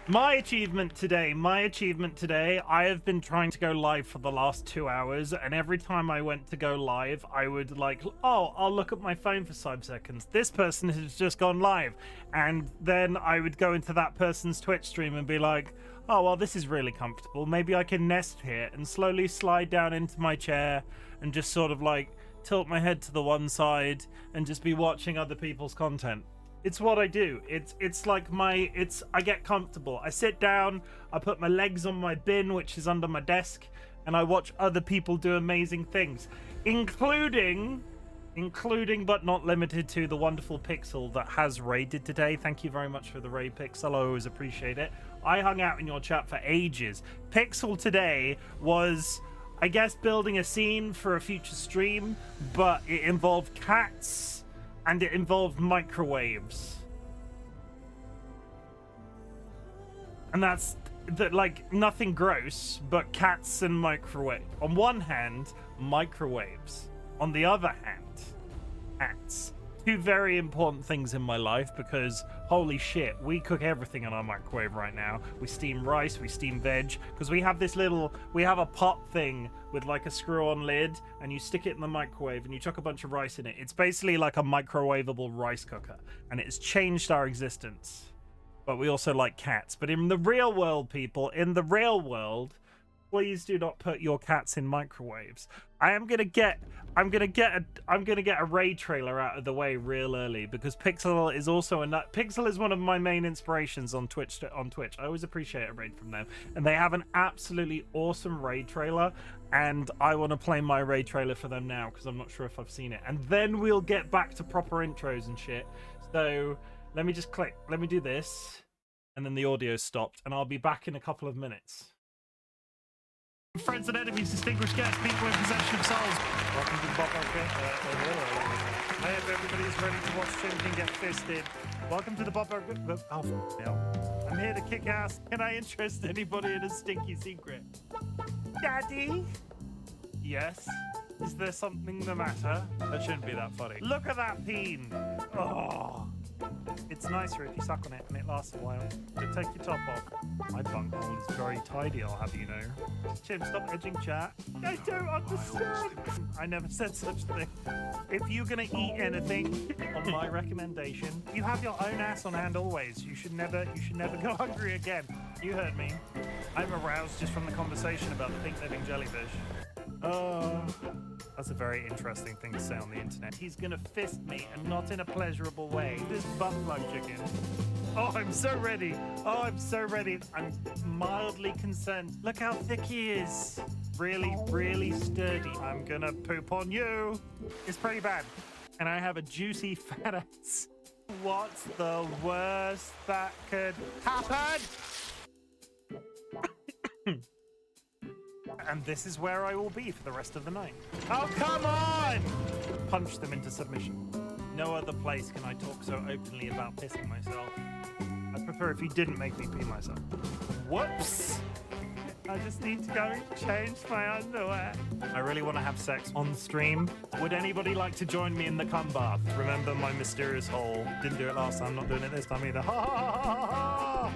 My achievement today, I have been trying to go live for the last 2 hours, and every time I went to go live, I would like, oh, I'll look at my phone for 5 seconds. This person has just gone live. And then I would go into that person's Twitch stream and be like, oh, well, this is really comfortable. Maybe I can nest here and slowly slide down into my chair and just sort of like tilt my head to the one side and just be watching other people's content. It's what I do. It's like I get comfortable. I sit down, I put my legs on my bin, which is under my desk, and I watch other people do amazing things, including but not limited to the wonderful Pixel that has raided today. Thank you very much for the raid, Pixel. I always appreciate it. I hung out in your chat for ages. Pixel today was, I guess, building a scene for a future stream, but it involved cats and it involved microwaves. And that's like nothing gross, but cats and microwave. On one hand, microwaves. On the other hand, cats. Two very important things in my life, because holy shit, we cook everything in our microwave right now. We steam rice, we steam veg, because we have a pot thing with like a screw-on lid, and you stick it in the microwave and you chuck a bunch of rice in it. It's basically like a microwavable rice cooker, and it's changed our existence. But we also like cats. But in the real world, people, in the real world, please do not put your cats in microwaves. I'm gonna get a raid trailer out of the way real early, because Pixel is also Pixel is one of my main inspirations on Twitch. I always appreciate a raid from them, and they have an absolutely awesome raid trailer, and I want to play my raid trailer for them now because I'm not sure if I've seen it, and then we'll get back to proper intros and shit. So let me just let me do this, and then the audio stopped, and I'll be back in a couple of minutes. Friends and enemies, distinguished guests, people in possession of souls. Welcome to the Bob I hope everybody's ready to watch Chim get fisted. Welcome to the Bob. Oh, no. I'm here to kick ass. Can I interest anybody in a stinky secret? Daddy? Yes? Is there something the matter? That shouldn't be that funny. Look at that peen. Oh. It's nicer if you suck on it and it lasts a while. So take your top off. My bunghole is very tidy, I'll have you know. Chim, stop edging chat. I don't understand. I never said such a thing. If you're gonna eat anything, on my recommendation, you have your own ass on hand always. You should never go hungry again. You heard me. I'm aroused just from the conversation about the pink living jellyfish. Oh, that's a very interesting thing to say on the internet. He's gonna fist me, and not in a pleasurable way. This butt plug chicken. Oh, I'm so ready. Oh, I'm so ready. I'm mildly concerned. Look how thick he is. Really, really sturdy. I'm gonna poop on you. It's pretty bad. And I have a juicy fat ass. What's the worst that could happen? And this is where I will be for the rest of the night. Oh, come on! Punch them into submission. No other place can I talk so openly about pissing myself. I'd prefer if you didn't make me pee myself. Whoops! I just need to go change my underwear. I really want to have sex on stream. Would anybody like to join me in the cum bath? Remember my mysterious hole. Didn't do it last time, not doing it this time either. Ha ha ha ha ha!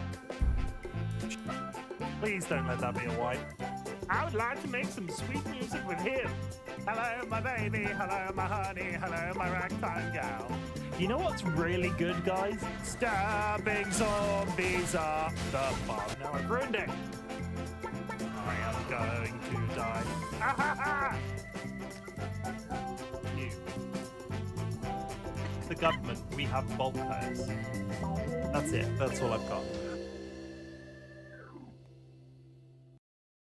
Please don't let that be a wipe. I would like to make some sweet music with him. Hello, my baby. Hello, my honey. Hello, my ragtime gal. You know what's really good, guys? Stabbing zombies up the bum. Now I've ruined it. I am going to die. Ah, ha, ha. You. The government, we have bulkheads. That's it. That's all I've got.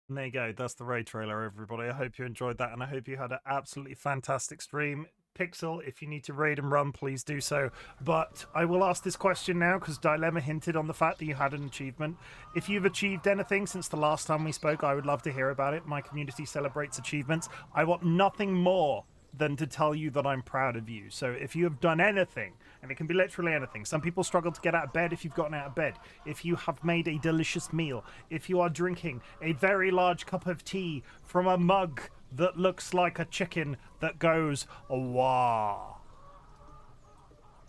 And there you go, that's the raid trailer, everybody. I hope you enjoyed that, and I hope you had an absolutely fantastic stream. Pixel, if you need to raid and run, please do so. But I will ask this question now, because Dilemma hinted on the fact that you had an achievement. If you've achieved anything since the last time we spoke, I would love to hear about it. My community celebrates achievements. I want nothing more than to tell you that I'm proud of you. So if you have done anything, and it can be literally anything. Some people struggle to get out of bed if you've gotten out of bed. If you have made a delicious meal. If you are drinking a very large cup of tea from a mug that looks like a chicken that goes, wah.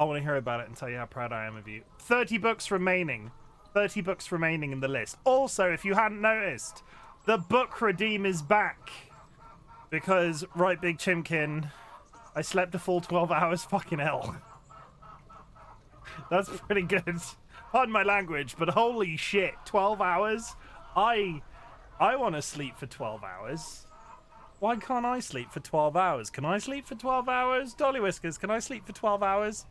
I want to hear about it and tell you how proud I am of you. 30 books remaining. 30 books remaining in the list. Also, if you hadn't noticed, the book redeem is back. Because, RightBigChimken, I slept a full 12 hours, fucking hell. That's pretty good. Pardon my language, but holy shit, 12 hours? I want to sleep for 12 hours. Why can't I sleep for 12 hours? Can I sleep for 12 hours? DollyWhiskers, can I sleep for 12 hours?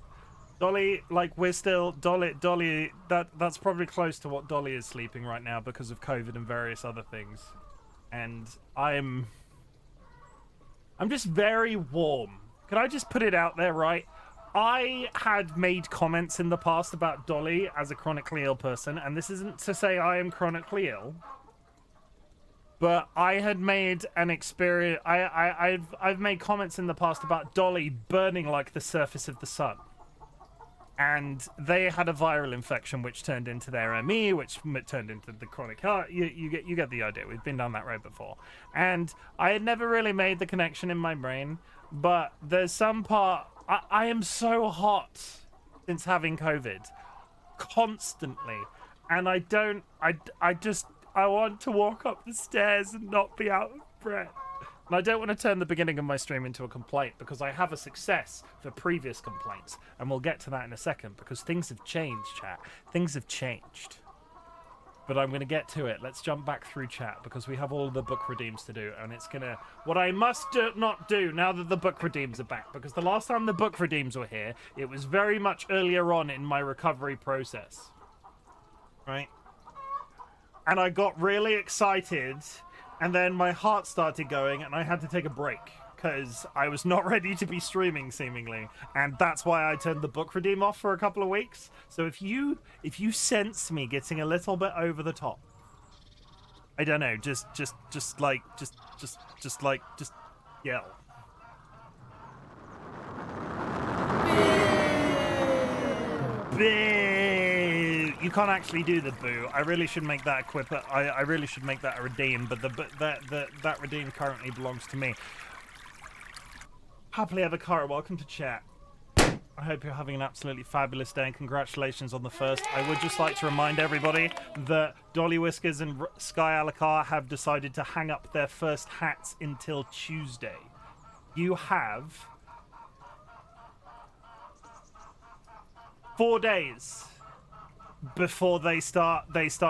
Dolly, like, we're still... Dolly, that's probably close to what Dolly is sleeping right now because of COVID and various other things. And I'm just very warm. Can I just put it out there, right? I had made comments in the past about Dolly as a chronically ill person, and this isn't to say I am chronically ill, but I had made an experience. I've made comments in the past about Dolly burning like the surface of the sun, and they had a viral infection which turned into their ME, which turned into the chronic heart. You get the idea. We've been down that road before, and I had never really made the connection in my brain. But there's some part. I am so hot since having COVID, constantly, and I want to walk up the stairs and not be out of breath. And I don't want to turn the beginning of my stream into a complaint, because I have a success for previous complaints, and we'll get to that in a second, because things have changed, chat. Things have changed. But I'm going to get to it. Let's jump back through chat, because we have all the book redeems to do, and it's going to... What I must not do now that the book redeems are back, because the last time the book redeems were here, it was very much earlier on in my recovery process. Right? And I got really excited, and then my heart started going, and I had to take a break, because I was not ready to be streaming, seemingly. And that's why I turned the book redeem off for a couple of weeks. So if you sense me getting a little bit over the top, I don't know, just yell. Boo! You can't actually do the boo. I really should make that equip. I really should make that a redeem, but that redeem currently belongs to me. Happily Ever Cara, welcome to chat. I hope you're having an absolutely fabulous day, and congratulations on the first. I would just like to remind everybody that DollyWhiskers and Sky Alakar have decided to hang up their first hats until Tuesday. You have 4 days before they start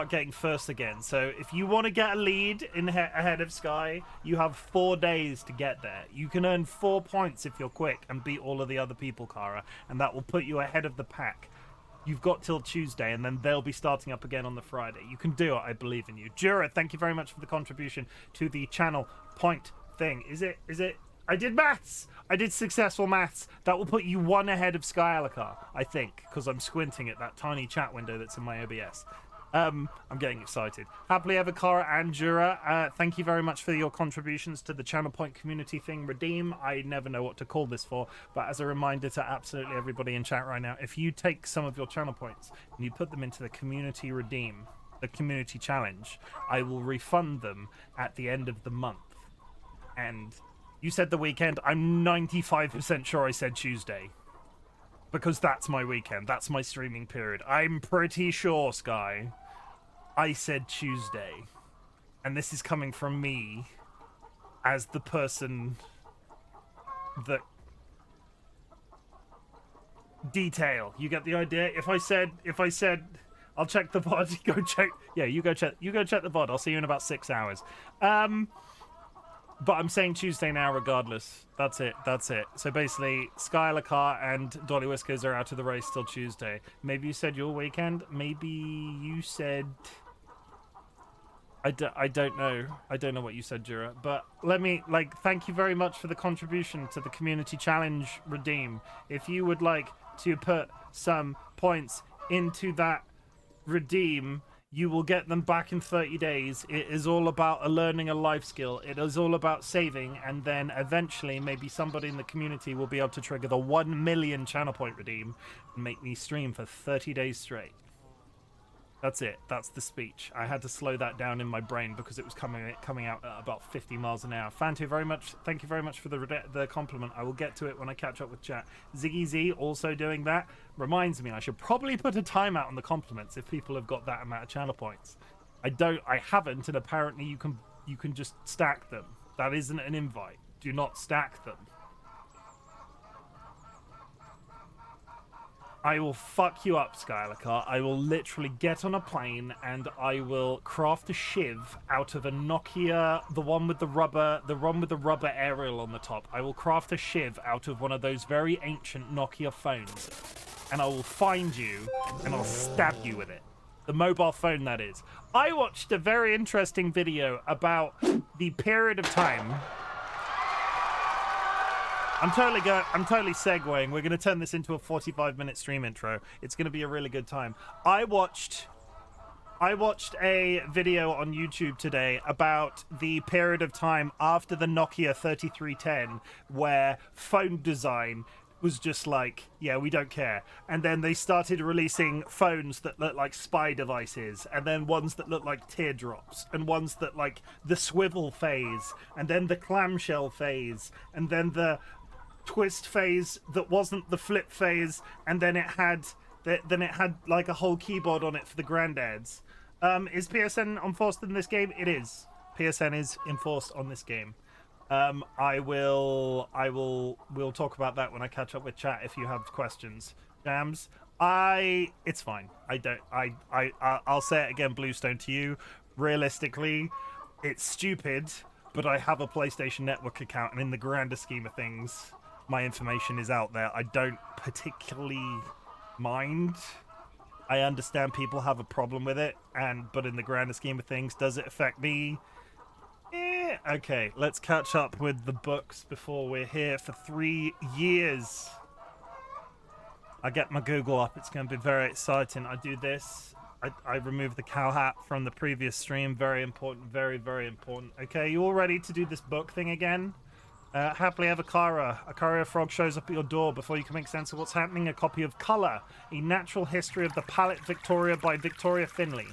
getting first again. So if you want to get a lead ahead of Sky, you have 4 days to get there. You can earn 4 points if you're quick and beat all of the other people, Kara, and that will put you ahead of the pack. You've got till Tuesday, and then they'll be starting up again on the Friday. You can do it. I believe in you. Jura, thank you very much for the contribution to the channel point thing. Is it I did maths. I did successful maths. That will put you 1 ahead of Sky Alakar, I think, because I'm squinting at that tiny chat window that's in my OBS. I'm getting excited. Happily Ever Cara and Jura, thank you very much for your contributions to the Channel Point community thing. Redeem, I never know what to call this for, but as a reminder to absolutely everybody in chat right now, if you take some of your channel points and you put them into the community redeem, the community challenge, I will refund them at the end of the month. And you said the weekend. I'm 95% sure I said Tuesday, because that's my weekend. That's my streaming period. I'm pretty sure, Sky, I said Tuesday. And this is coming from me as the person that... Detail. You get the idea? If I said, I'll check the VOD. Go check. Yeah, you go check the VOD. I'll see you in about 6 hours. But I'm saying Tuesday now regardless. That's it. So basically, Sky Alakar and DollyWhiskers are out of the race till Tuesday. Maybe you said your weekend. Maybe you said... I don't know. I don't know what you said, Jura. But let me, thank you very much for the contribution to the Community Challenge Redeem. If you would like to put some points into that redeem, you will get them back in 30 days. It is all about learning a life skill. It is all about saving, and then eventually maybe somebody in the community will be able to trigger the 1 million channel point redeem and make me stream for 30 days straight. That's it. That's the speech. I had to slow that down in my brain because it was coming out at about 50 miles an hour. Fantu, very much. Thank you very much for the compliment. I will get to it when I catch up with chat. Ziggy Z also doing that reminds me I should probably put a timeout on the compliments if people have got that amount of channel points. I haven't, and apparently you can just stack them. That isn't an invite. Do not stack them. I will fuck you up, Skylarcar. I will literally get on a plane and I will craft a shiv out of a Nokia, the one with the rubber aerial on the top. I will craft a shiv out of one of those very ancient Nokia phones, and I will find you and I'll stab you with it. The mobile phone, that is. I watched a very interesting video about the period of time. I'm totally segueing. We're going to turn this into a 45-minute stream intro. It's going to be a really good time. I watched a video on YouTube today about the period of time after the Nokia 3310 where phone design was just like, yeah, we don't care. And then they started releasing phones that look like spy devices, and then ones that look like teardrops, and ones that like the swivel phase, and then the clamshell phase, and then the twist phase that wasn't the flip phase, and then it had like a whole keyboard on it for the granddads. Is PSN enforced in this game? It is. PSN is enforced on this game. We'll talk about that when I catch up with chat if you have questions. Jams, it's fine. I'll say it again, Bluestone, to you. Realistically, it's stupid, but I have a PlayStation Network account, and in the grander scheme of things, my information is out there. I don't particularly mind. I understand people have a problem with it, but in the grander scheme of things, does it affect me? Okay, let's catch up with the books before we're here for 3 years. I get my Google up. It's going to be very exciting. I do this. I remove the cow hat from the previous stream. Very important. Very, very important. Okay, you all ready to do this book thing again? Happily ever, Kara. A courier frog shows up at your door before you can make sense of what's happening. A copy of Colour, A Natural History of the Palette Victoria by Victoria Finlay.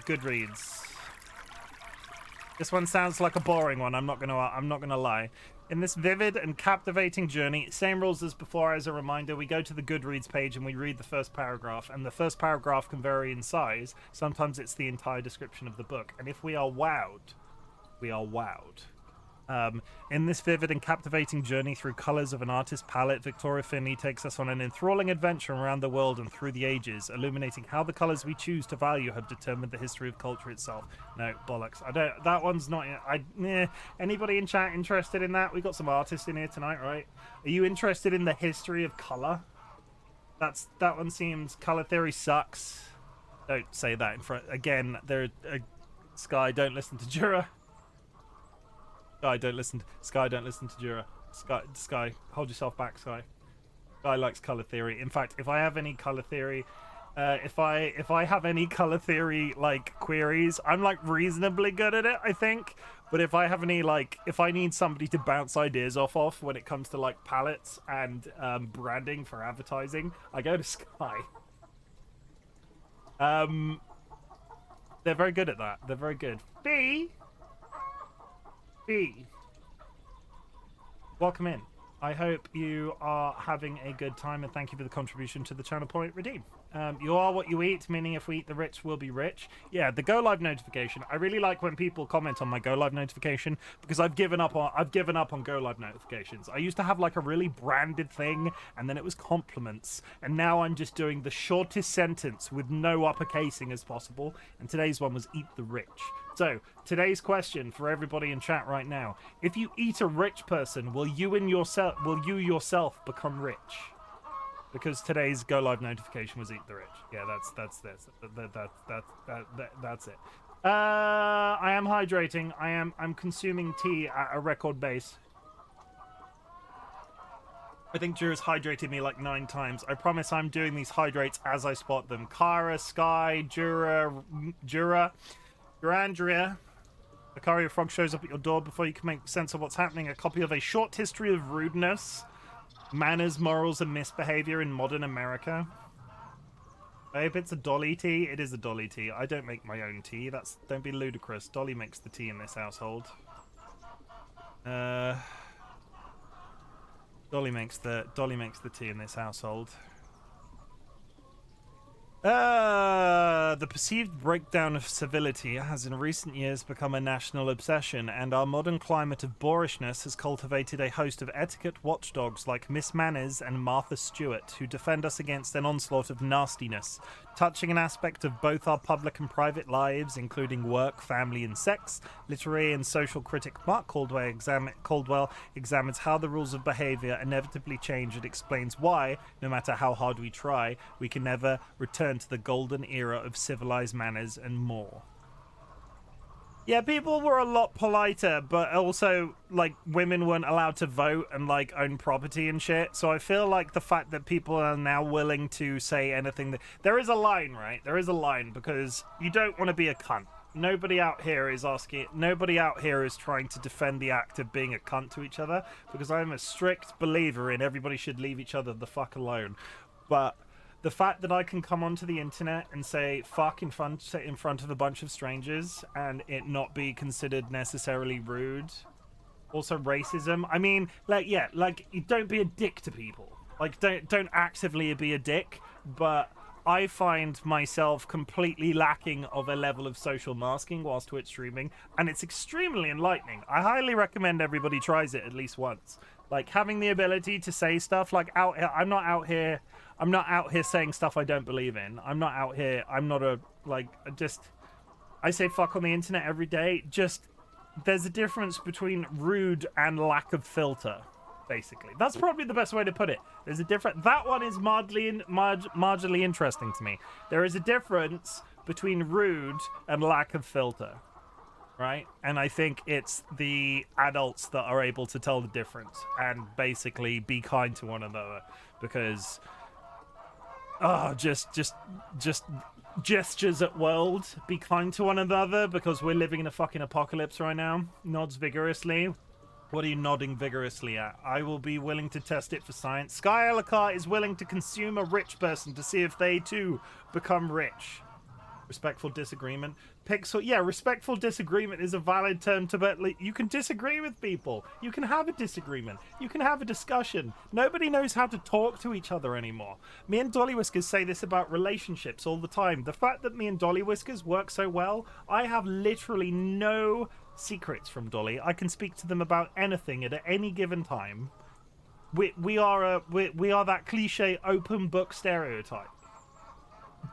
Goodreads. This one sounds like a boring one. I'm not gonna lie. In this vivid and captivating journey, same rules as before. As a reminder, we go to the Goodreads page and we read the first paragraph, and the first paragraph can vary in size. Sometimes it's the entire description of the book, and if we are wowed, we are wowed. In this vivid and captivating journey through colors of an artist's palette, Victoria Finlay takes us on an enthralling adventure around the world and through the ages, illuminating how the colors we choose to value have determined the history of culture itself. No, bollocks. I don't. That one's not. Anybody in chat interested in that? We got some artists in here tonight, right? Are you interested in the history of color? That one seems. Color theory sucks. Don't say that in front. Again, Sky. Don't listen to Jura. Sky, don't listen to Jura. Sky, hold yourself back, Sky. Sky likes color theory. In fact, if I have any color theory, if I have any color theory like queries, I'm like reasonably good at it, I think. But if I have any if I need somebody to bounce ideas off when it comes to like palettes and branding for advertising, I go to Sky. They're very good at that. They're very good. B. Welcome in. I hope you are having a good time, and thank you for the contribution to the channel point redeem. You are what you eat, meaning if we eat the rich, we'll be rich. Yeah, the go live notification. I really like when people comment on my go live notification, because I've given up on go live notifications. I used to have like a really branded thing, and then it was compliments, and now I'm just doing the shortest sentence with no uppercasing as possible. And today's one was eat the rich. So today's question for everybody in chat right now: if you eat a rich person, will you yourself become rich? Because today's go live notification was eat the rich. Yeah, that's it. I am hydrating. I'm consuming tea at a record base. I think Jura's hydrated me like 9 times. I promise I'm doing these hydrates as I spot them. Kara, Sky, Jura, Andrea. A courier frog shows up at your door before you can make sense of what's happening. A copy of A Short History of Rudeness Manners, morals, and misbehavior in modern America. Babe, it's a Dolly tea. It is a Dolly tea. I don't make my own tea. Don't be ludicrous. Dolly makes the tea in this household. Dolly makes the tea in this household. The perceived breakdown of civility has in recent years become a national obsession, and our modern climate of boorishness has cultivated a host of etiquette watchdogs like Miss Manners and Martha Stewart, who defend us against an onslaught of nastiness, touching an aspect of both our public and private lives, including work, family, and sex. Literary and social critic Mark Caldwell examines how the rules of behavior inevitably change and explains why, no matter how hard we try, we can never return to the golden era of civilized manners and more. Yeah, people were a lot politer, but also, like, women weren't allowed to vote and, like, own property and shit. So I feel like the fact that people are now willing to say anything there is a line, right? There is a line, because you don't want to be a cunt. Nobody out here is trying to defend the act of being a cunt to each other, because I'm a strict believer in everybody should leave each other the fuck alone. But the fact that I can come onto the internet and say fuck in front of a bunch of strangers and it not be considered necessarily rude. Also racism. I mean, like, yeah, like, don't be a dick to people. Like, don't actively be a dick, but I find myself completely lacking of a level of social masking whilst Twitch streaming, and it's extremely enlightening. I highly recommend everybody tries it at least once. Like, having the ability to say stuff, like, I'm not out here saying stuff I don't believe in. I say fuck on the internet every day. Just, there's a difference between rude and lack of filter, basically. That's probably the best way to put it. There's a different, that one is marginally interesting to me. There is a difference between rude and lack of filter, right? And I think it's the adults that are able to tell the difference and basically be kind to one another, because just gestures at world. Be kind to one another, because we're living in a fucking apocalypse right now. Nods vigorously. What are you nodding vigorously at? I will be willing to test it for science. Sky Elakar is willing to consume a rich person to see if they too become rich. Respectful disagreement. Pixel, yeah, respectful disagreement is a valid term to, but you can disagree with people. You can have a disagreement. You can have a discussion. Nobody knows how to talk to each other anymore. Me and DollyWhiskers say this about relationships all the time. The fact that me and DollyWhiskers work so well, I have literally no secrets from Dolly. I can speak to them about anything at any given time. We are that cliche open book stereotype.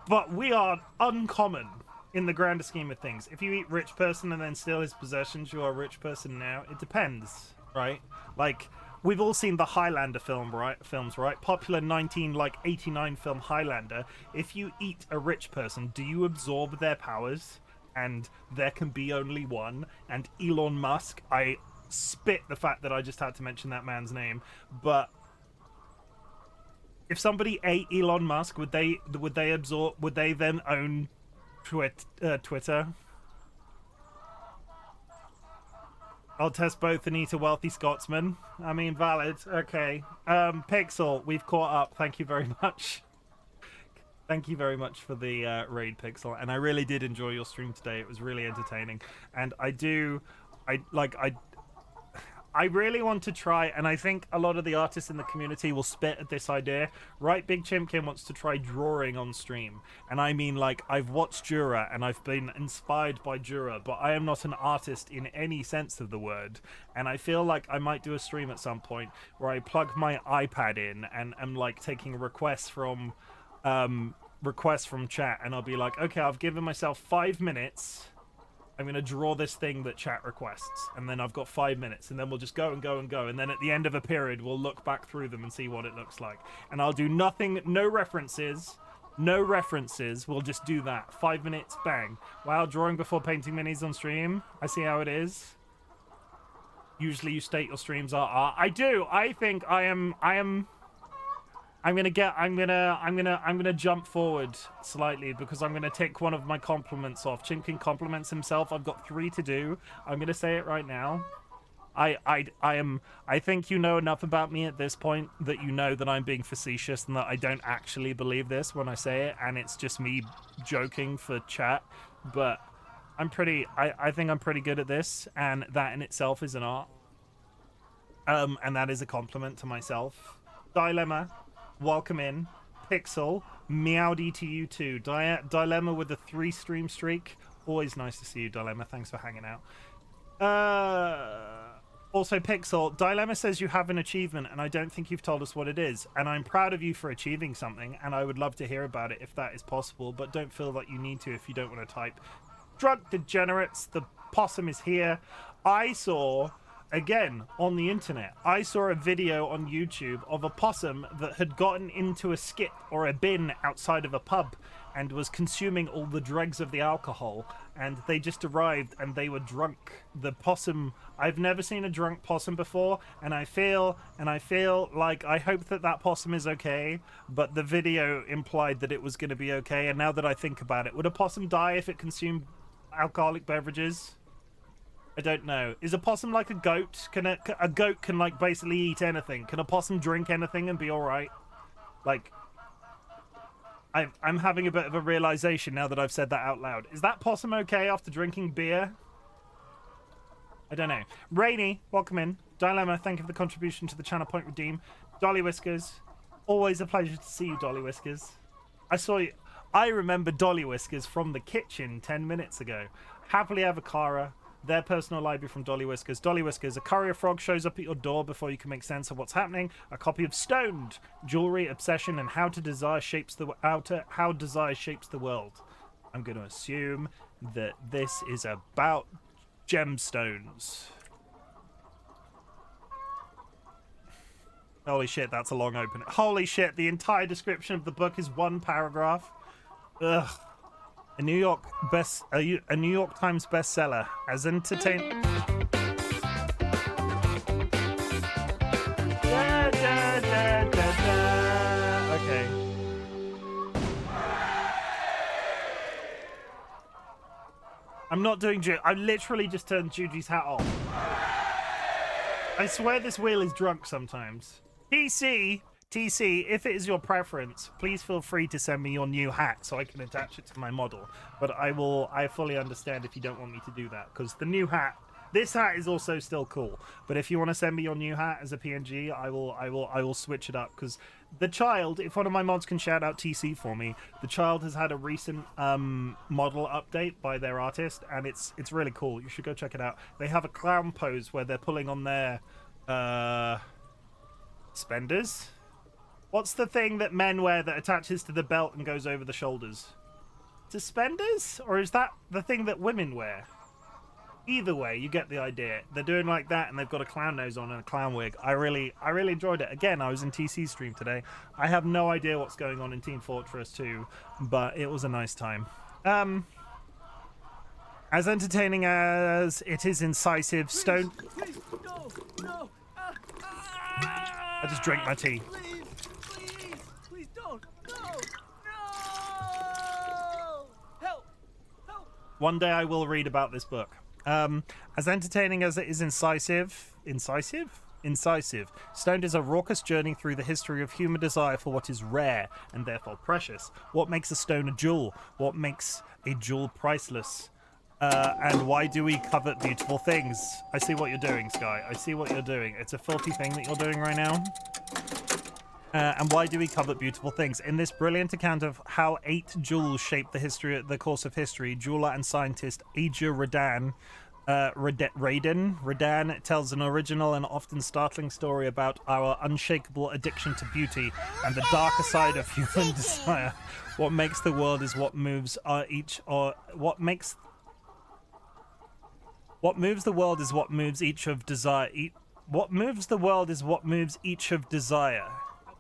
But we are uncommon in the grander scheme of things. If you eat rich person and then steal his possessions, you are a rich person now. It depends, right? Like, we've all seen the Highlander films, right? Popular 1989 film Highlander. If you eat a rich person, do you absorb their powers? And there can be only one. And Elon Musk, I spit the fact that I just had to mention that man's name, but if somebody ate Elon Musk, would they then own Twitter? I'll test both and eat a wealthy Scotsman. I mean, valid. Okay. Pixel, we've caught up. Thank you very much. Thank you very much for the raid, Pixel. And I really did enjoy your stream today. It was really entertaining. And I really want to try, and I think a lot of the artists in the community will spit at this idea. RightBigChimken wants to try drawing on stream. And I mean, like, I've watched Jura, and I've been inspired by Jura, but I am not an artist in any sense of the word. And I feel like I might do a stream at some point where I plug my iPad in, and I'm, like, taking requests from chat, and I'll be like, okay, I've given myself 5 minutes. I'm going to draw this thing that chat requests, and then I've got 5 minutes, and then we'll just go and go and go, and then at the end of a period, we'll look back through them and see what it looks like. And I'll do nothing, no references, we'll just do that. 5 minutes, bang. Wow, drawing before painting minis on stream. I see how it is. Usually you state your streams are art. I do. I think I'm gonna jump forward slightly, because I'm gonna take one of my compliments off. Chimken compliments himself. I've got 3 to do. I'm gonna say it right now. I think you know enough about me at this point that you know that I'm being facetious and that I don't actually believe this when I say it, and it's just me joking for chat. But I think I'm pretty good at this, and that in itself is an art. And that is a compliment to myself. Dilemma, welcome in. Pixel, meowdy to you too. Dilemma with a 3-stream streak. Always nice to see you, Dilemma. Thanks for hanging out. Also, Pixel, Dilemma says you have an achievement, and I don't think you've told us what it is. And I'm proud of you for achieving something, and I would love to hear about it if that is possible, but don't feel that you need to if you don't want to type. Drunk degenerates, the possum is here. I saw, again, on the internet, I saw a video on YouTube of a possum that had gotten into a skip or a bin outside of a pub and was consuming all the dregs of the alcohol, and they just arrived and they were drunk. The possum, I've never seen a drunk possum before, and I feel like I hope that possum is okay, but the video implied that it was going to be okay, and now that I think about it, would a possum die if it consumed alcoholic beverages? I don't know. Is a possum like a goat? A goat can like basically eat anything. Can a possum drink anything and be all right? Like, I'm having a bit of a realization now that I've said that out loud. Is that possum okay after drinking beer? I don't know. Rainy, welcome in. Dilemma, thank you for the contribution to the channel point redeem. DollyWhiskers, always a pleasure to see you, DollyWhiskers. I saw you. I remember DollyWhiskers from the kitchen 10 minutes ago. Happily Avocara, their personal library from DollyWhiskers. DollyWhiskers, a courier frog shows up at your door before you can make sense of what's happening. A copy of Stoned, Jewelry, Obsession, and How Desire Shapes the World. I'm going to assume that this is about gemstones. Holy shit, that's a long opening. Holy shit, the entire description of the book is one paragraph. Ugh. A New York Times bestseller, as entertaining. Okay. I'm not doing I literally just turned Juji's hat off. I swear this wheel is drunk sometimes. TC, if it is your preference, please feel free to send me your new hat so I can attach it to my model. But I fully understand if you don't want me to do that, because the new hat, this hat is also still cool. But if you want to send me your new hat as a PNG, I will switch it up, because the child, if one of my mods can shout out TC for me, the child has had a recent model update by their artist, and it's really cool. You should go check it out. They have a clown pose where they're pulling on their suspenders. What's the thing that men wear that attaches to the belt and goes over the shoulders? Suspenders? Or is that the thing that women wear? Either way, you get the idea. They're doing like that, and they've got a clown nose on and a clown wig. I really enjoyed it. Again, I was in TC's stream today. I have no idea what's going on in Team Fortress 2, but it was a nice time. As entertaining as it is incisive, Stone... Please, no. I just drank my tea. Please don't. No. Help. One day I will read about this book. As entertaining as it is incisive, Stoned is a raucous journey through the history of human desire for what is rare and therefore precious. What makes a stone a jewel? What makes a jewel priceless? And why do we covet beautiful things? I see what you're doing, Sky. I see what you're doing. It's a filthy thing that you're doing right now. And why do we covet beautiful things? In this brilliant account of how 8 jewels shaped the course of history, jeweler and scientist Aja Radan tells an original and often startling story about our unshakable addiction to beauty and the darker side of human desire. What makes the world is what moves the world is what moves each of desire. What moves the world is what moves each of desire.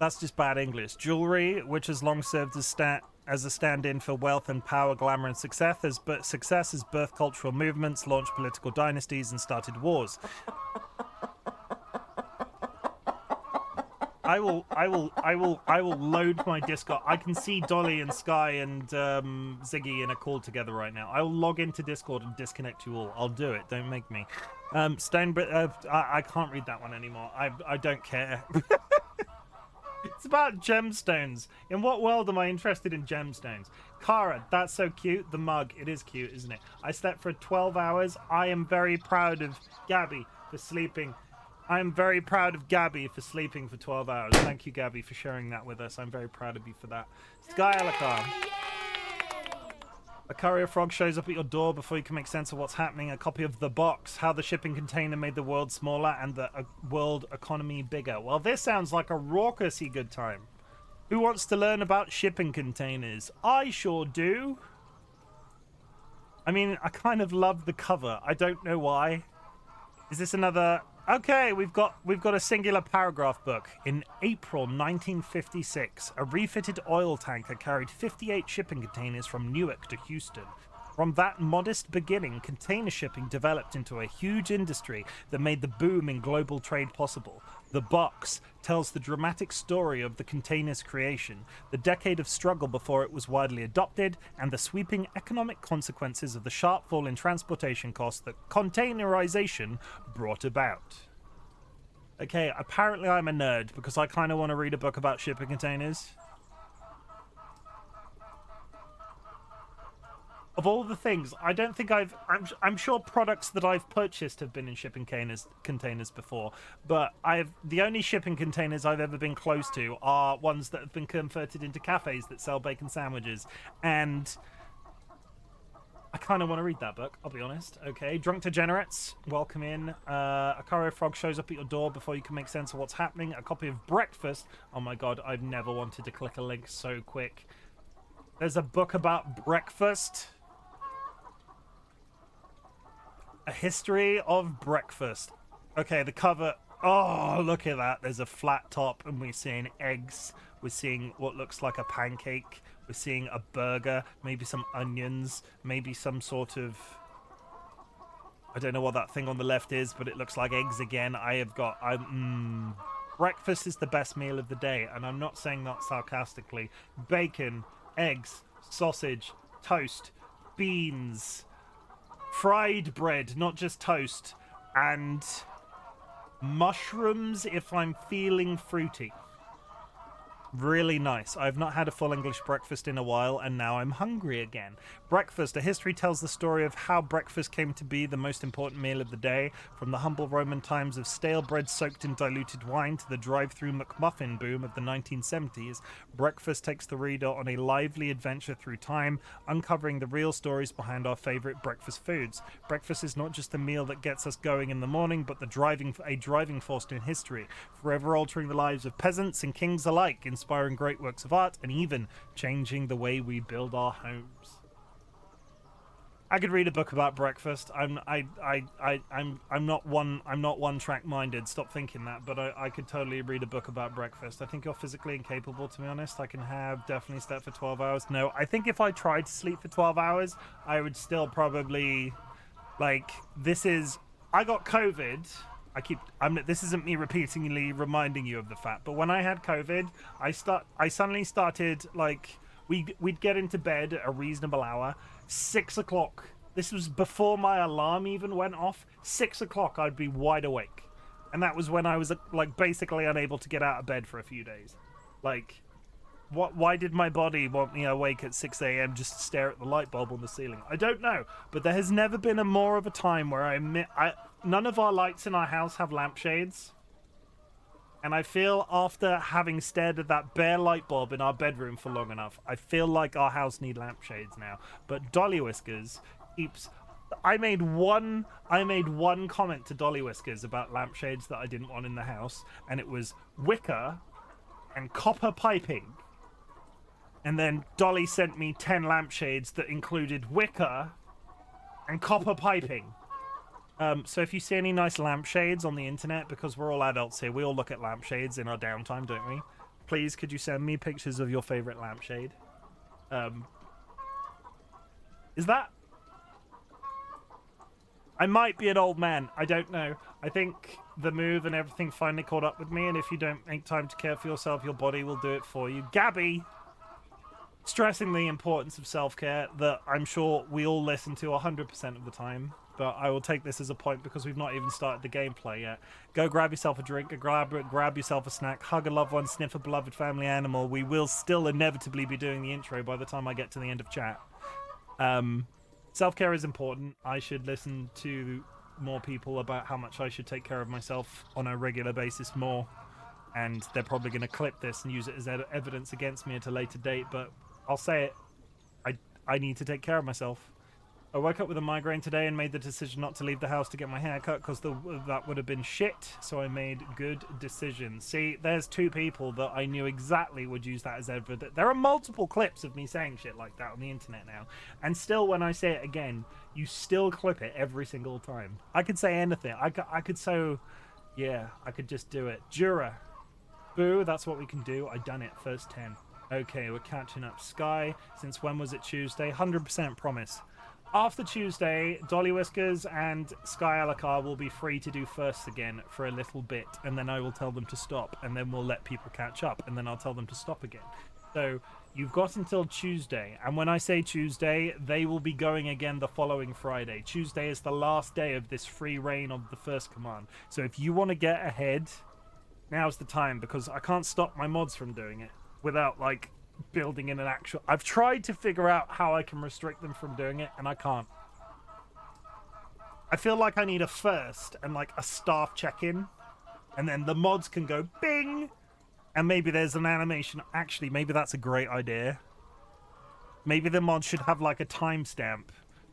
That's just bad English. Jewelry, which has long served as a stand-in for wealth and power, glamour and success, has birthed cultural movements, launched political dynasties, and started wars. I will load my Discord. I can see Dolly and Sky and Ziggy in a call together right now. I will log into Discord and disconnect you all. I'll do it. Don't make me. I can't read that one anymore. I don't care. It's about gemstones. In what world am I interested in gemstones? Kara, that's so cute. The mug, it is cute, isn't it? I slept for 12 hours. I am very proud of Gabby for sleeping. I am very proud of Gabby for sleeping for 12 hours. Thank you, Gabby, for sharing that with us. I'm very proud of you for that. Sky Alakar. A courier frog shows up at your door before you can make sense of what's happening. A copy of The Box, How the Shipping Container Made the World Smaller and the World Economy Bigger. Well, this sounds like a raucousy good time. Who wants to learn about shipping containers? I sure do. I mean, I kind of love the cover. I don't know why. Is this another... Okay, we've got a singular paragraph book. In April 1956, a refitted oil tanker carried 58 shipping containers from Newark to Houston. From that modest beginning, container shipping developed into a huge industry that made the boom in global trade possible. The Box tells the dramatic story of the container's creation, the decade of struggle before it was widely adopted, and the sweeping economic consequences of the sharp fall in transportation costs that containerization brought about. Okay, apparently I'm a nerd because I kind of want to read a book about shipping containers. Of all the things, I don't think I'm sure products that I've purchased have been in shipping containers before, but the only shipping containers I've ever been close to are ones that have been converted into cafes that sell bacon sandwiches, and I kind of want to read that book, I'll be honest. Okay, Drunk Degenerates, welcome in. A courier frog shows up at your door before you can make sense of what's happening. A copy of Breakfast. Oh my god, I've never wanted to click a link so quick. There's a book about breakfast. A history of breakfast. Okay, the cover. Oh, look at that. There's a flat top and we're seeing eggs. We're seeing what looks like a pancake. We're seeing a burger, maybe some onions, maybe some sort of... I don't know what that thing on the left is, but it looks like eggs again. Breakfast is the best meal of the day, and I'm not saying that sarcastically. Bacon, eggs, sausage, toast, beans... fried bread, not just toast, and mushrooms if I'm feeling fruity. Really nice. I've not had a full English breakfast in a while, and now I'm hungry again. Breakfast. A history tells the story of how breakfast came to be the most important meal of the day, from the humble Roman times of stale bread soaked in diluted wine to the drive-through McMuffin boom of the 1970s. Breakfast takes the reader on a lively adventure through time, uncovering the real stories behind our favorite breakfast foods. Breakfast is not just a meal that gets us going in the morning, but a driving force in history, forever altering the lives of peasants and kings alike, inspiring great works of art, and even changing the way we build our homes. I could read a book about breakfast. I'm not one track minded. Stop thinking that. But I could totally read a book about breakfast. I think you're physically incapable, to be honest. I can definitely slept for 12 hours. No, I think if I tried to sleep for 12 hours, I would still probably I got COVID. This isn't me repeatedly reminding you of the fact, but when I had COVID, I suddenly started, we'd get into bed at a reasonable hour, 6 o'clock. This was before my alarm even went off. 6 o'clock, I'd be wide awake. And that was when I was, basically unable to get out of bed for a few days. Why did my body want me awake at 6 a.m. just to stare at the light bulb on the ceiling? I don't know, but there has never been more of a time where none of our lights in our house have lampshades. And I feel after having stared at that bare light bulb in our bedroom for long enough, I feel like our house needs lampshades now. But DollyWhiskers keeps... I made one comment to DollyWhiskers about lampshades that I didn't want in the house, and it was wicker and copper piping. And then Dolly sent me 10 lampshades that included wicker and copper piping. So if you see any nice lampshades on the internet, because we're all adults here, we all look at lampshades in our downtime, don't we? Please, could you send me pictures of your favorite lampshade? Is that... I might be an old man. I don't know. I think the move and everything finally caught up with me, and if you don't make time to care for yourself, your body will do it for you. Gabby, stressing the importance of self-care that I'm sure we all listen to 100% of the time, but I will take this as a point because we've not even started the gameplay yet. Go grab yourself a drink, grab yourself a snack, hug a loved one, sniff a beloved family animal. We will still inevitably be doing the intro by the time I get to the end of chat. Self-care is important. I should listen to more people about how much I should take care of myself on a regular basis more. And they're probably going to clip this and use it as evidence against me at a later date, but I'll say it. I need to take care of myself. I woke up with a migraine today and made the decision not to leave the house to get my hair cut because that would have been shit, so I made good decisions. See, there's two people that I knew exactly would use that as evidence. There are multiple clips of me saying shit like that on the internet now, and still when I say it again, you still clip it every single time. I could say anything. I could so... Yeah, I could just do it. Jura. Boo, that's what we can do. I done it. First 10. Okay, we're catching up. Sky, since when was it Tuesday? 100% promise. After Tuesday, DollyWhiskers and Sky Alakar will be free to do firsts again for a little bit, and then I will tell them to stop, and then we'll let people catch up, and then I'll tell them to stop again. So you've got until Tuesday, and when I say Tuesday, they will be going again the following Friday. Tuesday is the last day of this free reign of the first command. So if you want to get ahead, now's the time, because I can't stop my mods from doing it without, like, building in an actual... I've tried to figure out how I can restrict them from doing it, and I can't. I feel like I need a first and, like, a staff check-in, and then the mods can go bing, and maybe there's an animation. Actually, maybe that's a great idea. Maybe the mods should have, like, a timestamp,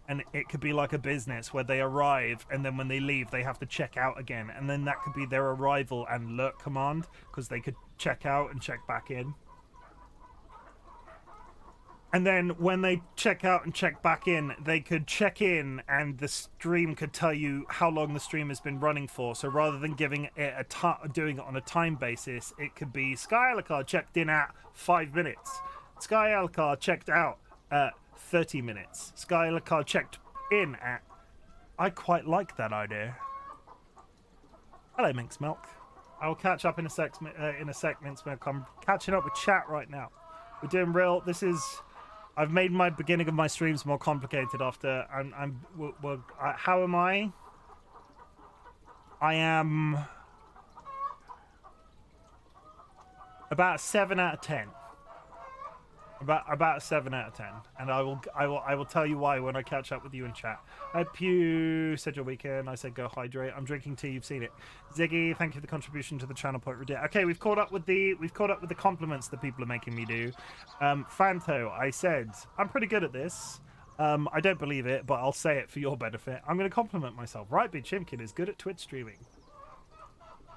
and it could be like a business where they arrive, and then when they leave, they have to check out again, and then that could be their arrival and lurk command, because they could check out and check back in. And then when they check out and check back in, they could check in and the stream could tell you how long the stream has been running for. So rather than giving it doing it on a time basis, it could be Sky Alakar checked in at 5 minutes. Sky Alakar checked out at 30 minutes. Sky Alakar checked in at... I quite like that idea. Hello, Minx Milk. I'll catch up in a sec, Minx Milk. I'm catching up with chat right now. We're doing real... This is... I've made my beginning of my streams more complicated after how am I? I am about 7 out of 10. About 7 out of 10, and I will tell you why when I catch up with you in chat. I hope you said your weekend. I said go hydrate. I'm drinking tea. You've seen it. Ziggy, thank you for the contribution to the channel point. Okay, we've caught up with the compliments that people are making me do. Fanto, I said I'm pretty good at this. I don't believe it, but I'll say it for your benefit. I'm going to compliment myself. RightBigChimken is good at Twitch streaming.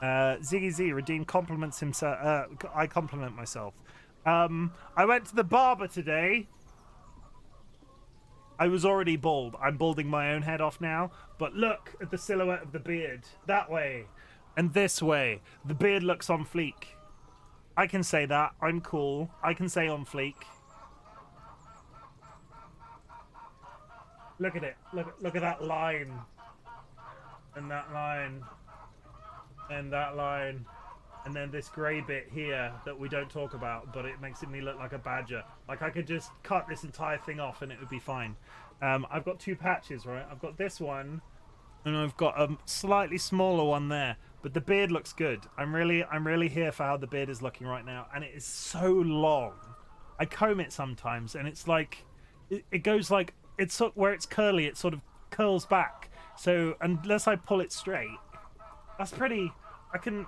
Ziggy Z redeemed compliments himself. I compliment myself. I went to the barber today. I was already bald. I'm balding my own head off now. But look at the silhouette of the beard. That way. And this way. The beard looks on fleek. I can say that. I'm cool. I can say on fleek. Look at it. Look at that line. And that line. And that line. And then this grey bit here that we don't talk about, but it makes me look like a badger. Like, I could just cut this entire thing off and it would be fine. I've got two patches, right? I've got this one, and I've got a slightly smaller one there. But the beard looks good. I'm really here for how the beard is looking right now, and it is so long. I comb it sometimes, and it's like, it goes like, it's where it's curly, it sort of curls back. So unless I pull it straight, that's pretty. I can.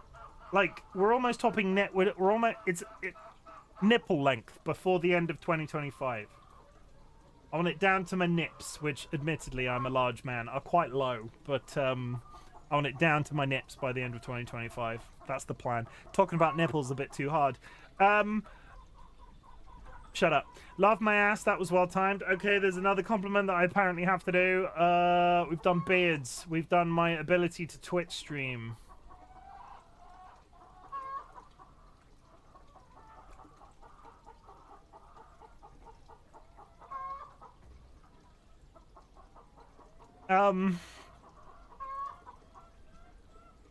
Like, we're almost topping we're almost, it's nipple length before the end of 2025. I want it down to my nips, which admittedly I'm a large man, are quite low, but I want it down to my nips by the end of 2025. That's the plan. Talking about nipples a bit too hard. Shut up. Love my ass, that was well timed. Okay, there's another compliment that I apparently have to do. We've done beards. We've done my ability to Twitch stream.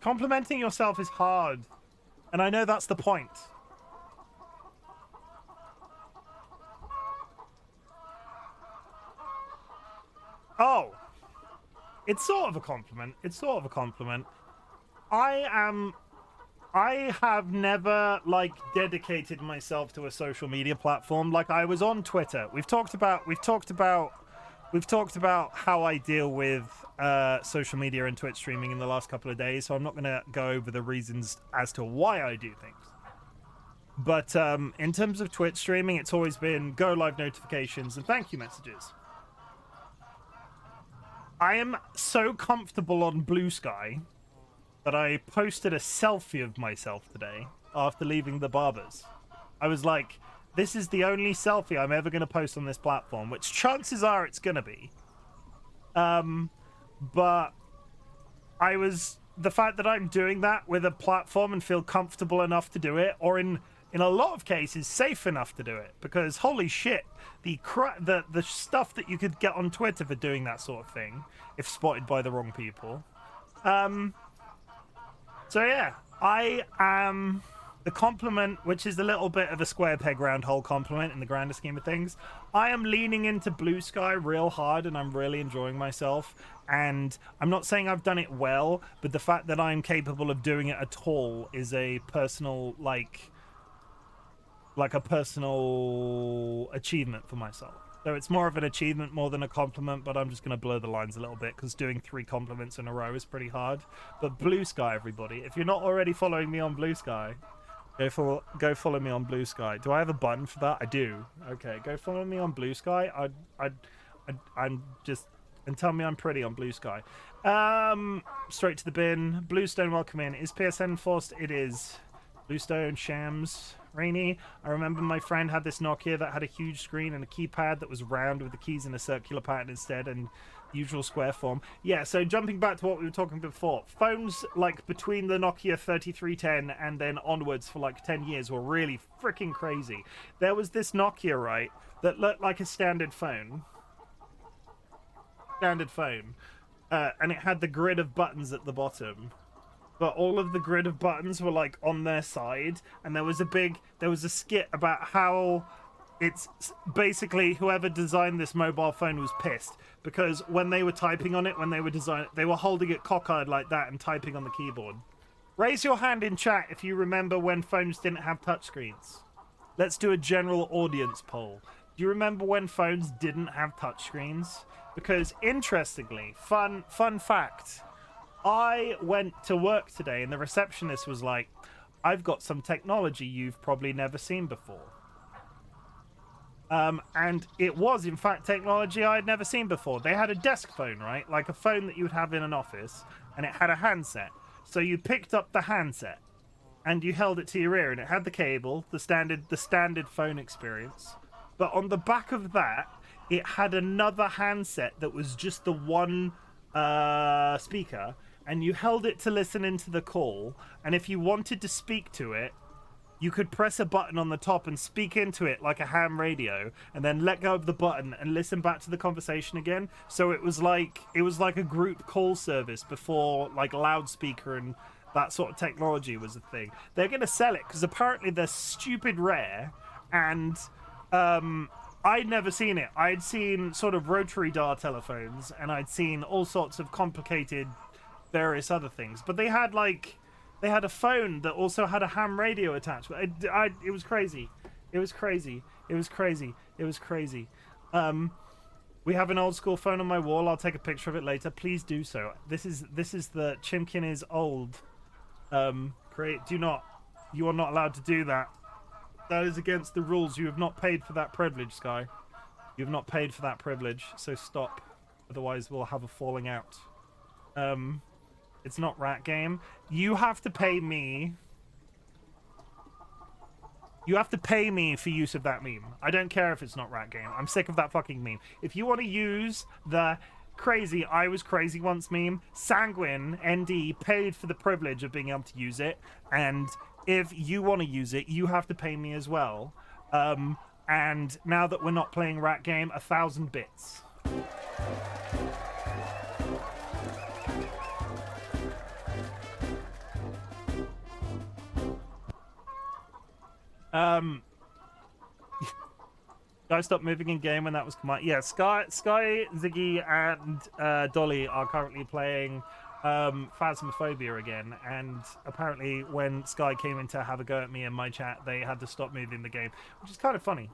Complimenting yourself is hard. And I know that's the point. Oh. It's sort of a compliment. It's sort of a compliment. I have never, like, dedicated myself to a social media platform. Like, I was on Twitter. We've talked about how I deal with social media and Twitch streaming in the last couple of days, so I'm not going to go over the reasons as to why I do things. But in terms of Twitch streaming, it's always been go live notifications and thank you messages. I am so comfortable on Blue Sky that I posted a selfie of myself today after leaving the barbers. I was like, this is the only selfie I'm ever going to post on this platform, which chances are it's going to be. But the fact that I'm doing that with a platform and feel comfortable enough to do it, or in a lot of cases safe enough to do it, because holy shit, the stuff that you could get on Twitter for doing that sort of thing if spotted by the wrong people. So yeah, I am the compliment, which is a little bit of a square peg round hole compliment in the grander scheme of things. I am leaning into Blue Sky real hard and I'm really enjoying myself. And I'm not saying I've done it well, but the fact that I'm capable of doing it at all is a personal, like a personal achievement for myself. So it's more of an achievement more than a compliment, but I'm just going to blur the lines a little bit because doing 3 compliments in a row is pretty hard. But Blue Sky, everybody, if you're not already following me on Blue Sky, go follow me on Blue Sky. Do I have a button for that? I do. Okay, go follow me on Blue Sky. I'm just, and tell me I'm pretty on Blue Sky. Straight to the bin. Bluestone, welcome in. Is PSN forced? It is. Bluestone, Shams, Rainy. I remember my friend had this Nokia that had a huge screen and a keypad that was round with the keys in a circular pattern instead and usual square form. Yeah, so jumping back to what we were talking before, phones like between the Nokia 3310 and then onwards for like 10 years were really freaking crazy. There was this Nokia, right, that looked like a standard phone. And it had the grid of buttons at the bottom. But all of the grid of buttons were like on their side, and there was a skit about how it's basically whoever designed this mobile phone was pissed because when they were typing on it, when they were designing, they were holding it cockeyed like that and typing on the keyboard. Raise your hand in chat if you remember when phones didn't have touchscreens. Let's do a general audience poll. Do you remember when phones didn't have touchscreens? Because interestingly, fun fact, I went to work today and the receptionist was like, I've got some technology you've probably never seen before. And it was, in fact, technology I had never seen before. They had a desk phone, right? Like a phone that you would have in an office, and it had a handset. So you picked up the handset and you held it to your ear and it had the cable, the standard phone experience. But on the back of that, it had another handset that was just the one speaker, and you held it to listen into the call, and if you wanted to speak to it, you could press a button on the top and speak into it like a ham radio, and then let go of the button and listen back to the conversation again. So it was like a group call service before like loudspeaker and that sort of technology was a thing. They're going to sell it because apparently they're stupid rare, and I'd never seen it. I'd seen sort of rotary dial telephones, and I'd seen all sorts of complicated various other things, but they had a phone that also had a ham radio attached. It was crazy. It was crazy. We have an old school phone on my wall. I'll take a picture of it later. Please do so. This is the Chimken is old. You are not allowed to do that. That is against the rules. You have not paid for that privilege, Sky. You have not paid for that privilege, so stop. Otherwise we'll have a falling out. It's not Rat Game. You have to pay me. You have to pay me for use of that meme. I don't care if it's not Rat Game. I'm sick of that fucking meme. If you want to use the crazy I was crazy once meme, Sanguine ND paid for the privilege of being able to use it, and if you want to use it, you have to pay me as well. And now that we're not playing Rat Game, 1,000 bits. Guys, stop moving in game when that was command. Yeah, Sky, Ziggy, and Dolly are currently playing Phasmophobia again, and apparently when Sky came in to have a go at me in my chat, they had to stop moving the game, which is kind of funny.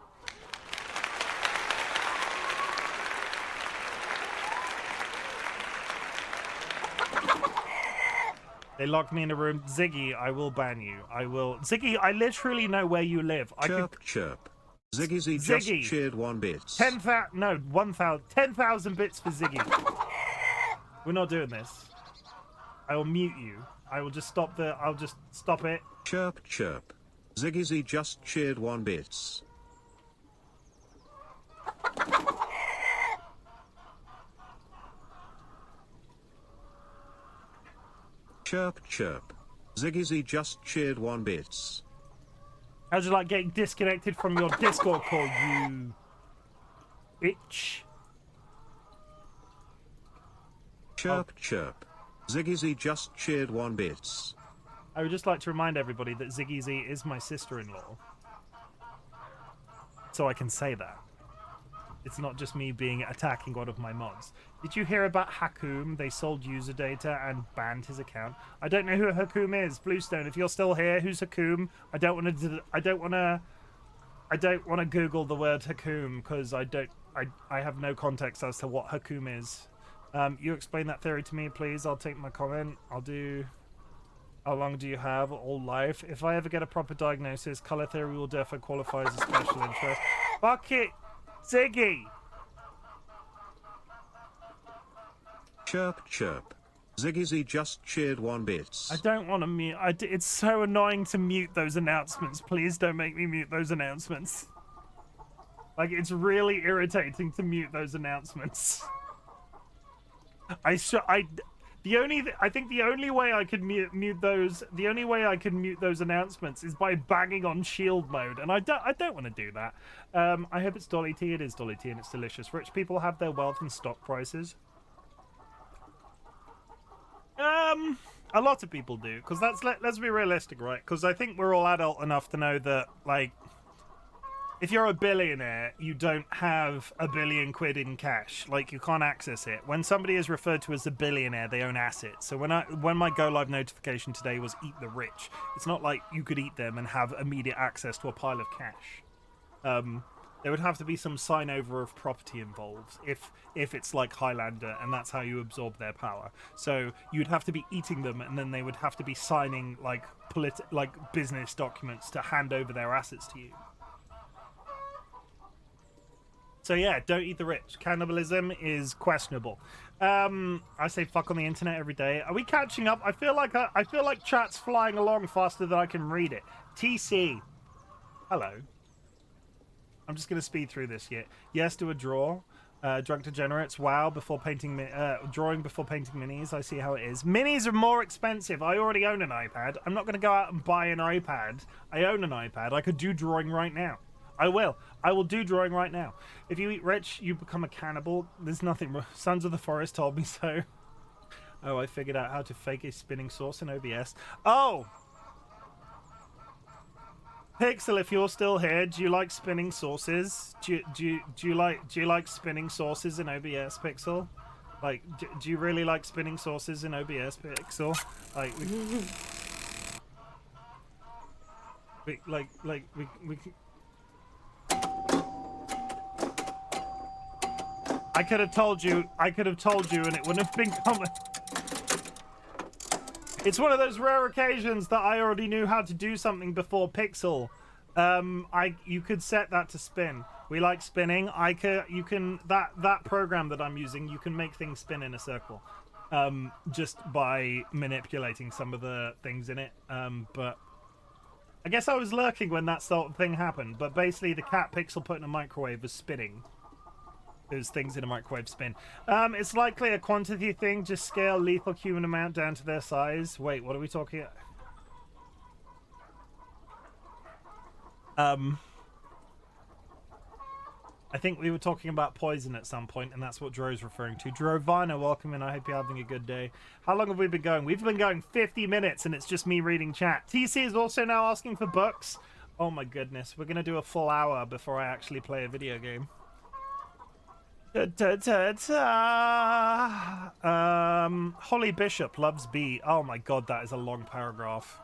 They locked me in a room. Ziggy, I will ban you. I will. Ziggy, I literally know where you live. Chirp. Ziggy Z just cheered 1 bit. 10,000 bits for Ziggy. We're not doing this. I will mute you. I will just stop the. I'll just stop it. Chirp. Ziggy Z just cheered 1 bits. Chirp. Ziggy Z just cheered 1 bits. How'd you like getting disconnected from your Discord call, you bitch? Chirp. Ziggy Z just cheered 1 bits. I would just like to remind everybody that Ziggy Z is my sister-in-law. So I can say that. It's not just me attacking one of my mods. Did you hear about Hakum? They sold user data and banned his account. I don't know who Hakum is. Bluestone, if you're still here, who's Hakum? I don't want to Google the word Hakum because I have no context as to what Hakum is. You explain that theory to me, please. I'll take my comment. I'll do. How long do you have? All life. If I ever get a proper diagnosis, color theory will therefore qualify as a special interest. Fuck it. Ziggy! Chirp. Ziggy Z just cheered 1 bits. I don't want to mute. It's so annoying to mute those announcements. Please don't make me mute those announcements. Like, it's really irritating to mute those announcements. I think the only way I could mute those announcements is by banging on shield mode, and I don't want to do that. I hope it's Dolly Tea. It is Dolly Tea, and it's delicious. Rich people have their wealth in stock prices. A lot of people do, because let's be realistic, right? Because I think we're all adult enough to know that, like, if you're a billionaire, you don't have £1 billion in cash. Like, you can't access it. When somebody is referred to as a billionaire, they own assets. So when my Go Live notification today was eat the rich, it's not like you could eat them and have immediate access to a pile of cash. There would have to be some sign over of property involved if it's like Highlander, and that's how you absorb their power. So you'd have to be eating them, and then they would have to be signing like business documents to hand over their assets to you. So yeah, don't eat the rich. Cannibalism is questionable. I say fuck on the internet every day. Are we catching up? I feel like chat's flying along faster than I can read it. TC, hello. I'm just gonna speed through this yet. Yes to a draw. Drunk degenerates. Wow. Before painting, drawing before painting minis. I see how it is. Minis are more expensive. I already own an iPad. I'm not gonna go out and buy an iPad. I own an iPad. I could do drawing right now. I will. I will do drawing right now. If you eat rich, you become a cannibal. There's nothing wrong. Sons of the Forest told me so. Oh, I figured out how to fake a spinning source in OBS. Oh! Pixel, if you're still here, do you like spinning sources? Do you like spinning sources in OBS, Pixel? Like, do you really like spinning sources in OBS, Pixel? Like, we I could have told you, and it wouldn't have been common. It's one of those rare occasions that I already knew how to do something before Pixel. You could set that to spin. We like spinning. That program that I'm using, you can make things spin in a circle, just by manipulating some of the things in it. But I guess I was lurking when that sort of thing happened. But basically, the cat Pixel put in a microwave was spinning. Those things in a microwave spin. It's likely a quantity thing. Just scale lethal human amount down to their size. Wait, what are we talking about? I think we were talking about poison at some point, and that's what Dro's referring to. Drovana, welcome in. I hope you're having a good day. How long have we been going? We've been going 50 minutes, and it's just me reading chat. TC is also now asking for books. Oh my goodness, we're gonna do a full hour before I actually play a video game. Holly Bishop loves bee. Oh my god, that is a long paragraph.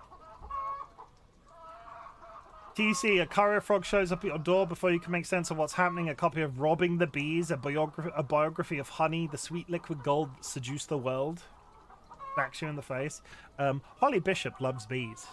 TC, a courier frog shows up at your door before you can make sense of what's happening. A copy of Robbing the Bees, a biography of honey, the sweet liquid gold that seduced the world. Backs you in the face. Holly Bishop loves bees.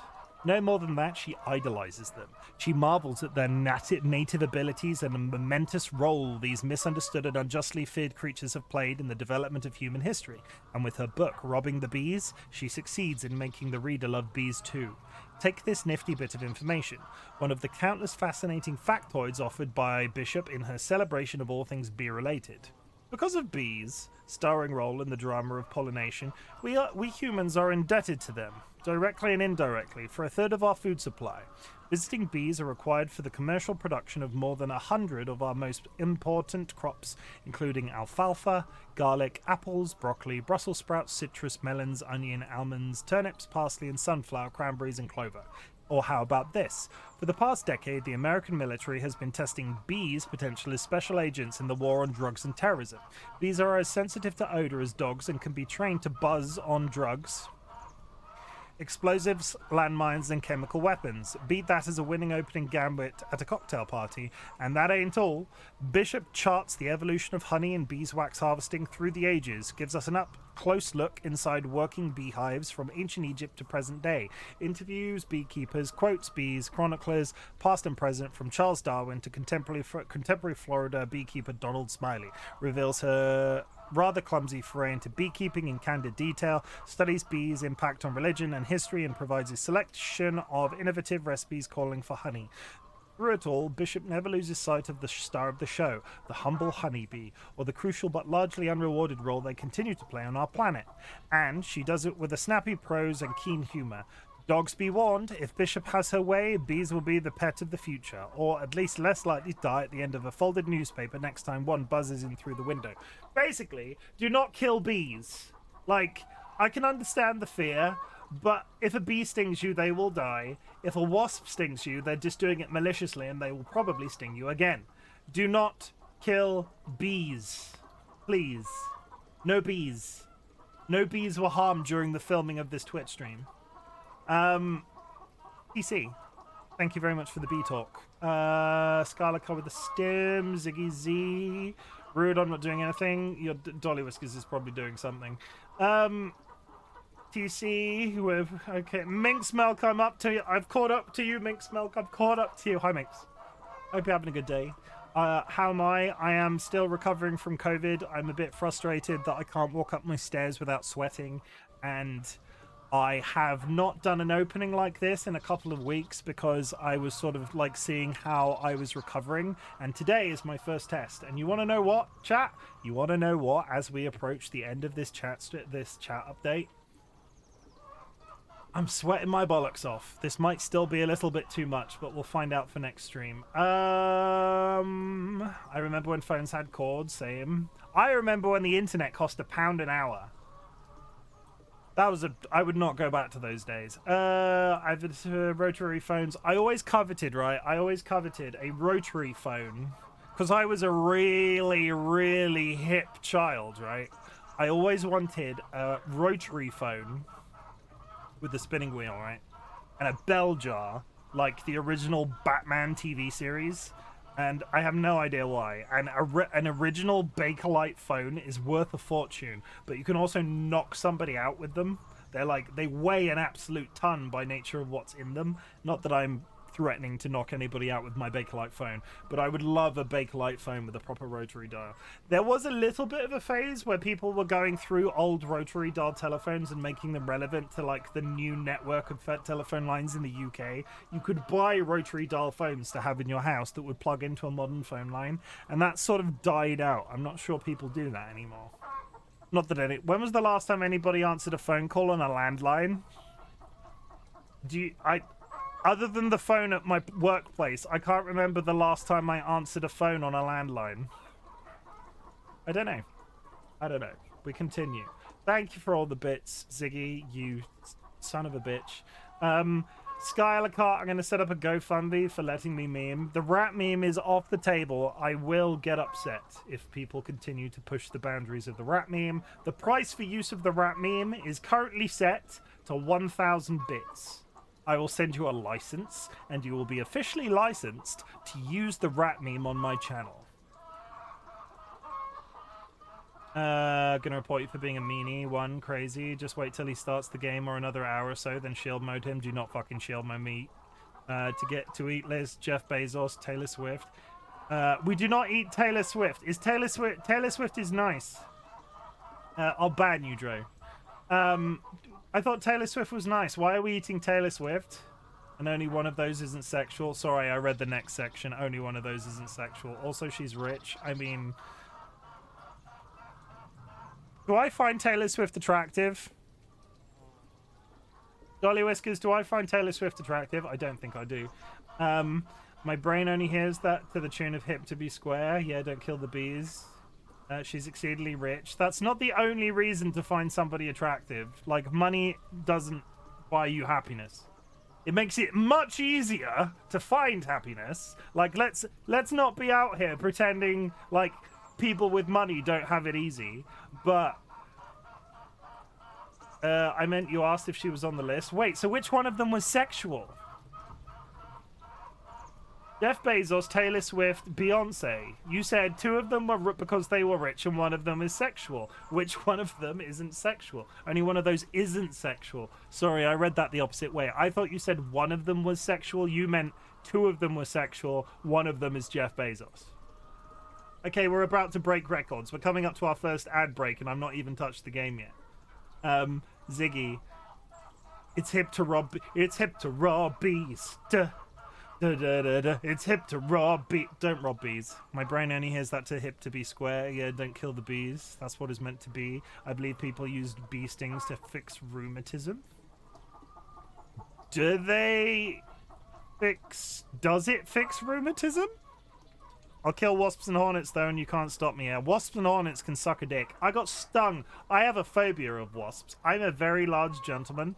No more than that, she idolizes them. She marvels at their native abilities and the momentous role these misunderstood and unjustly feared creatures have played in the development of human history. And with her book, Robbing the Bees, she succeeds in making the reader love bees too. Take this nifty bit of information, one of the countless fascinating factoids offered by Bishop in her celebration of all things bee-related. Because of bees' starring role in the drama of pollination, we humans are indebted to them, directly and indirectly, for a third of our food supply. Visiting bees are required for the commercial production of more than 100 of our most important crops, including alfalfa, garlic, apples, broccoli, Brussels sprouts, citrus, melons, onion, almonds, turnips, parsley and sunflower, cranberries and clover. Or how about this? For the past decade, the American military has been testing bees' potential as special agents in the war on drugs and terrorism. Bees are as sensitive to odor as dogs and can be trained to buzz on drugs, explosives, landmines, and chemical weapons. Beat that as a winning opening gambit at a cocktail party. And that ain't all. Bishop charts the evolution of honey and beeswax harvesting through the ages, gives us an up-close look inside working beehives from ancient Egypt to present day, interviews beekeepers, quotes bees, chroniclers, past and present, from Charles Darwin to contemporary Florida beekeeper Donald Smiley, reveals her rather clumsy foray into beekeeping in candid detail, studies bees' impact on religion and history, and provides a selection of innovative recipes calling for honey. Through it all, Bishop never loses sight of the star of the show, the humble honeybee, or the crucial but largely unrewarded role they continue to play on our planet. And she does it with a snappy prose and keen humour. Dogs be warned, if Bishop has her way, bees will be the pet of the future, or at least less likely to die at the end of a folded newspaper next time one buzzes in through the window. Basically, do not kill bees. Like, I can understand the fear, but if a bee stings you, they will die. If a wasp stings you, they're just doing it maliciously and they will probably sting you again. Do not kill bees. Please. No bees. No bees were harmed during the filming of this Twitch stream. PC, thank you very much for the bee talk. Scarlet with the stem, Ziggy Z, Rude, I'm not doing anything. Your DollyWhiskers is probably doing something. TC, whoever, okay, Minx Milk, I'm up to you. I've caught up to you, Minx Milk. I've caught up to you. Hi, Minx. Hope you're having a good day. How am I? I am still recovering from COVID. I'm a bit frustrated that I can't walk up my stairs without sweating, and I have not done an opening like this in a couple of weeks because I was sort of like seeing how I was recovering, and today is my first test. And you want to know what, chat? You want to know what? As we approach the end of this chat update, I'm sweating my bollocks off. This might still be a little bit too much, but we'll find out for next stream. I remember when phones had cords, same. I remember when the internet cost £1 an hour. I would not go back to those days. I've rotary phones. I always coveted a rotary phone because I was a really, really hip child, right? I always wanted a rotary phone with the spinning wheel, right? And a bell jar, like the original Batman TV series. And I have no idea why. And an original Bakelite phone is worth a fortune, but you can also knock somebody out with them. They weigh an absolute ton by nature of what's in them. Not that I'm threatening to knock anybody out with my Bakelite phone, but I would love a Bakelite phone with a proper rotary dial. There was a little bit of a phase where people were going through old rotary dial telephones and making them relevant to like the new network of telephone lines in the UK. You could buy rotary dial phones to have in your house that would plug into a modern phone line, and that sort of died out. I'm not sure people do that anymore. Not that when was the last time anybody answered a phone call on a landline? Other than the phone at my workplace, I can't remember the last time I answered a phone on a landline. I don't know. We continue. Thank you for all the bits, Ziggy, you son of a bitch. Skylarcart, I'm going to set up a GoFundMe for letting me meme. The rat meme is off the table. I will get upset if people continue to push the boundaries of the rat meme. The price for use of the rat meme is currently set to 1,000 bits. I will send you a license, and you will be officially licensed to use the rat meme on my channel. Gonna report you for being a meanie. One, crazy. Just wait till he starts the game or another hour or so, then shield mode him. Do not fucking shield mode me. To eat Liz, Jeff Bezos, Taylor Swift. We do not eat Taylor Swift. Taylor Swift is nice. I'll ban you, Dre. I thought Taylor Swift was nice. Why are we eating Taylor Swift? And only one of those isn't sexual. Sorry, I read the next section. Only one of those isn't sexual. Also, she's rich. I mean... Do I find Taylor Swift attractive? DollyWhiskers, do I find Taylor Swift attractive? I don't think I do. My brain only hears that to the tune of hip to be square. Yeah, don't kill the bees. She's exceedingly rich. That's not the only reason to find somebody attractive. Like, money doesn't buy you happiness. It makes it much easier to find happiness. Like, let's not be out here pretending like people with money don't have it easy. But I meant you asked if she was on the list. Wait, so which one of them was sexual? Jeff Bezos, Taylor Swift, Beyonce. You said two of them were because they were rich and one of them is sexual. Which one of them isn't sexual? Only one of those isn't sexual. Sorry, I read that the opposite way. I thought you said one of them was sexual. You meant two of them were sexual. One of them is Jeff Bezos. Okay, we're about to break records. We're coming up to our first ad break and I've not even touched the game yet. Ziggy. It's hip to rob bees. Duh. It's hip to rob bees. Don't rob bees. My brain only hears that to hip to be square. Yeah, don't kill the bees. That's what it's meant to be. I believe people used bee stings to fix rheumatism. Does it fix rheumatism? I'll kill wasps and hornets though, and you can't stop me here. Wasps and hornets can suck a dick. I got stung. I have a phobia of wasps. I'm a very large gentleman.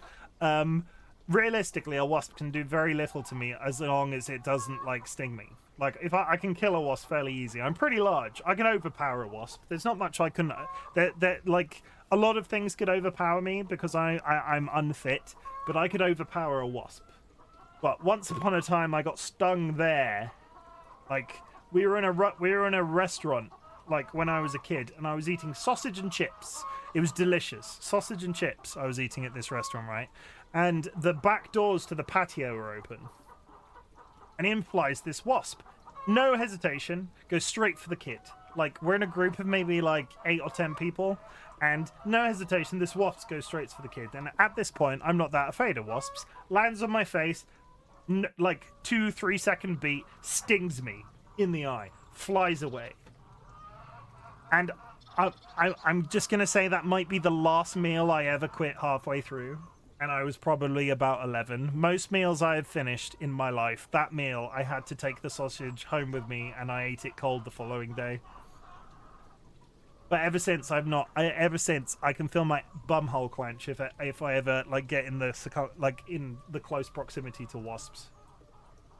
Realistically, a wasp can do very little to me as long as it doesn't, like, sting me. Like, if I can kill a wasp fairly easy. I'm pretty large. I can overpower a wasp. There's not much I can... like, a lot of things could overpower me because I'm unfit, but I could overpower a wasp. But once upon a time, I got stung there. Like, we were in a restaurant, like, when I was a kid, and I was eating sausage and chips. It was delicious. Sausage and chips I was eating at this restaurant, right? And the back doors to the patio are open. And in flies this wasp. No hesitation, goes straight for the kid. Like, we're in a group of maybe like 8 or 10 people, and no hesitation, this wasp goes straight for the kid. And at this point, I'm not that afraid of wasps. Lands on my face, like 2-3 second beat, stings me in the eye, flies away. And I'm just gonna say that might be the last meal I ever quit halfway through. And I was probably about 11. Most meals I have finished in my life, that meal, I had to take the sausage home with me, and I ate it cold the following day. But ever since, I can feel my bumhole clench if I ever like get in the close proximity to wasps.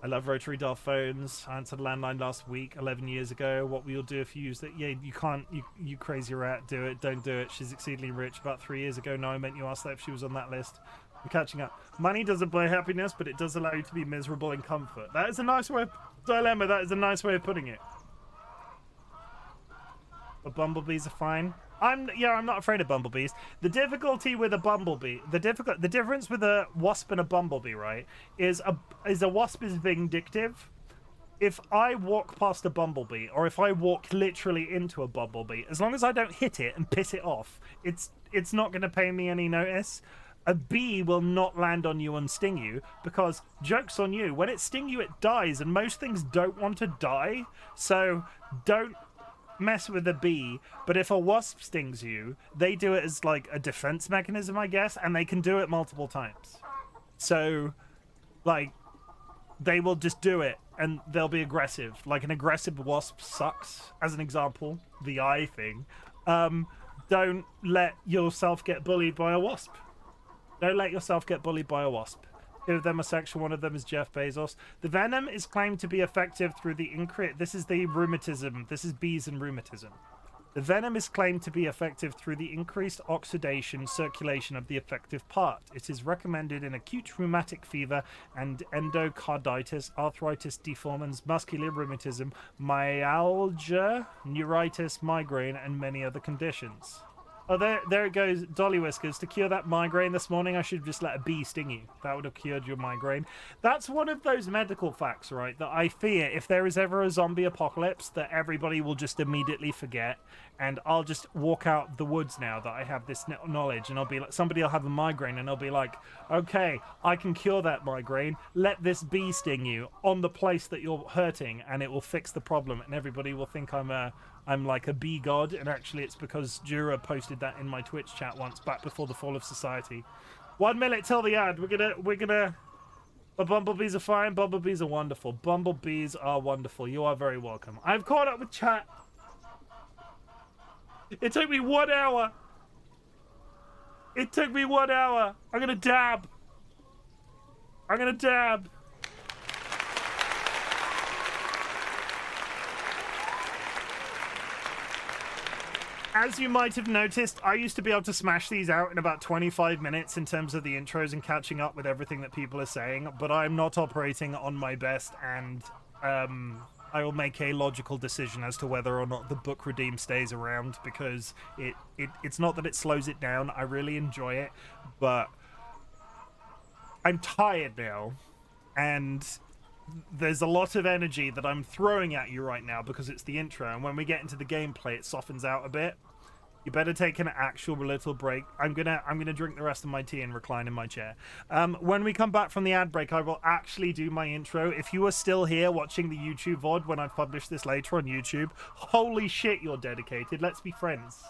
I love rotary dial phones. I answered a landline last week, 11 years ago. What will you do if you use it? Yeah, you can't. You crazy rat. Do it. Don't do it. She's exceedingly rich. About 3 years ago. No, I meant you asked that if she was on that list. I'm catching up. Money doesn't buy happiness, but it does allow you to be miserable in comfort. That is a nice way of... Dilemma, that is a nice way of putting it. But bumblebees are fine. I'm not afraid of bumblebees. The difficulty with a bumblebee, the difference with a wasp and a bumblebee, right, is a wasp is vindictive. If I walk past a bumblebee, or if I walk literally into a bumblebee, as long as I don't hit it and piss it off, it's not going to pay me any notice. A bee will not land on you and sting you, because, joke's on you, when it stings you, it dies, and most things don't want to die, so don't mess with a bee. But if a wasp stings you, they do it as like a defense mechanism, I guess, and they can do it multiple times. So, like, they will just do it, and they'll be aggressive. Like, an aggressive wasp sucks, as an example, the eye thing. Don't let yourself get bullied by a wasp. Don't let yourself get bullied by a wasp. Two of them are sexual, one of them is Jeff Bezos. The venom is claimed to be effective through the increase. This is the rheumatism. This is bees and rheumatism. The venom is claimed to be effective through the increased oxidation circulation of the effective part. It is recommended in acute rheumatic fever and endocarditis, arthritis deformans, muscular rheumatism, myalgia, neuritis, migraine, and many other conditions. Oh, there it goes, DollyWhiskers. To cure that migraine this morning, I should have just let a bee sting you. That would have cured your migraine. That's one of those medical facts, right, that I fear if there is ever a zombie apocalypse that everybody will just immediately forget, and I'll just walk out the woods now that I have this knowledge, and I'll be like, somebody will have a migraine, and I'll be like, okay, I can cure that migraine. Let this bee sting you on the place that you're hurting, and it will fix the problem, and everybody will think I'm like a bee god, and actually it's because Jura posted that in my Twitch chat once back before the fall of society. 1 minute till the ad. We're gonna. But bumblebees are fine. Bumblebees are wonderful. Bumblebees are wonderful. You are very welcome. I've caught up with chat. It took me 1 hour. It took me 1 hour. I'm gonna dab. I'm gonna dab. As you might have noticed, I used to be able to smash these out in about 25 minutes in terms of the intros and catching up with everything that people are saying, but I'm not operating on my best, and I will make a logical decision as to whether or not the book redeem stays around, because it's not that it slows it down. I really enjoy it, but I'm tired now, and there's a lot of energy that I'm throwing at you right now because it's the intro, and when we get into the gameplay it softens out a bit. You better take an actual little break. I'm gonna drink the rest of my tea and recline in my chair. When we come back from the ad break, I will actually do my intro. If you are still here watching the YouTube VOD when I publish this later on YouTube, holy shit, you're dedicated. Let's be friends.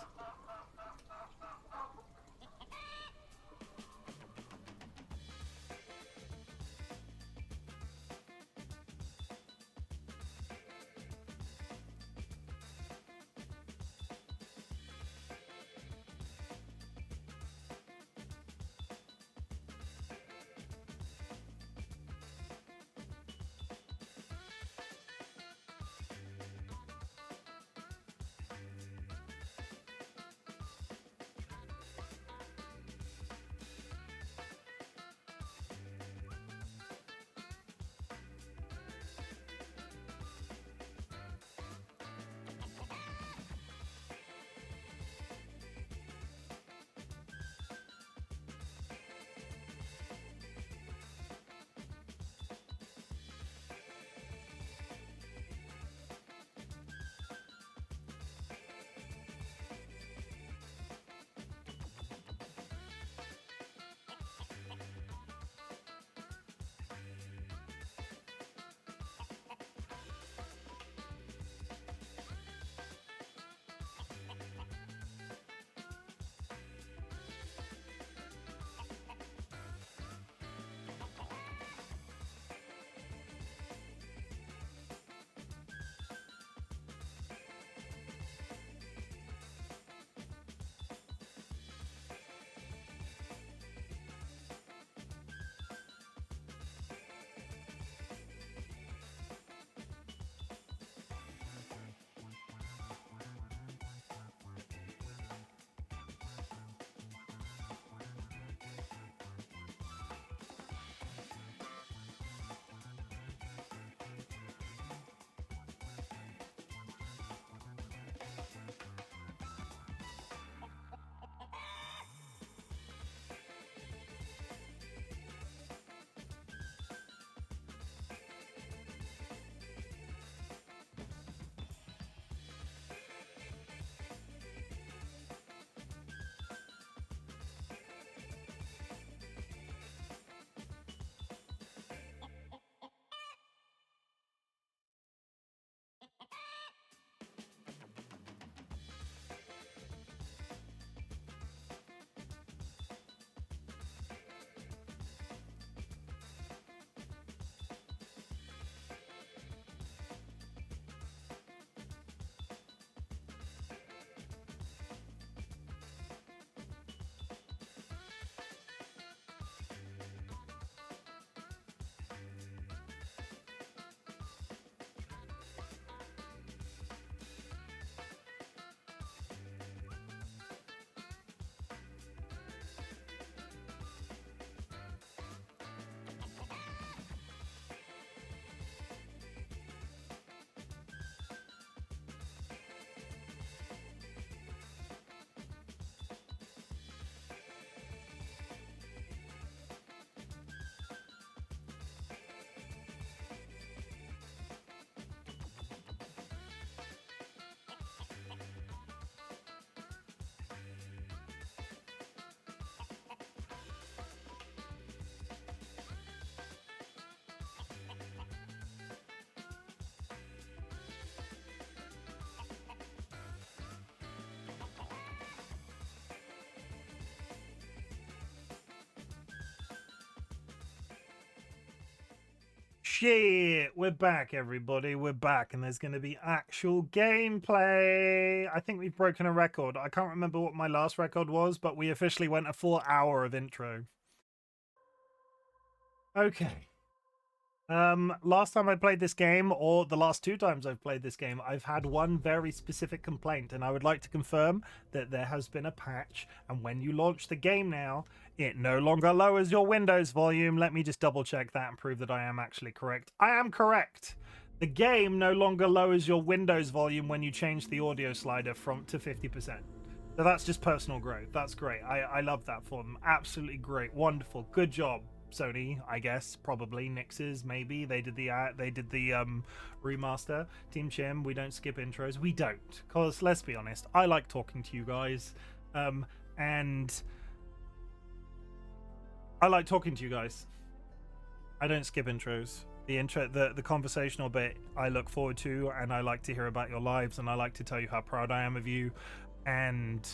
shit! We're back, everybody. We're back, and there's going to be actual gameplay. I think we've broken a record. I can't remember what my last record was, but we officially went a full hour of intro. Okay. Last time I played this game, or the last 2 times I've played this game, I've had one very specific complaint, and I would like to confirm that there has been a patch, and when you launch the game now, it no longer lowers your Windows volume. Let me just double check that and prove that I am actually correct. I am correct! The game no longer lowers your Windows volume when you change the audio slider to 50%. So that's just personal growth. That's great. I love that for them. Absolutely great. Wonderful. Good job, Sony, I guess. Probably Nix's, maybe they did the remaster. Team Chim, we don't skip intros. We don't, because let's be honest, I like talking to you guys, and I like talking to you guys. I don't skip intros. The conversational bit I look forward to, and I like to hear about your lives, and I like to tell you how proud I am of you, and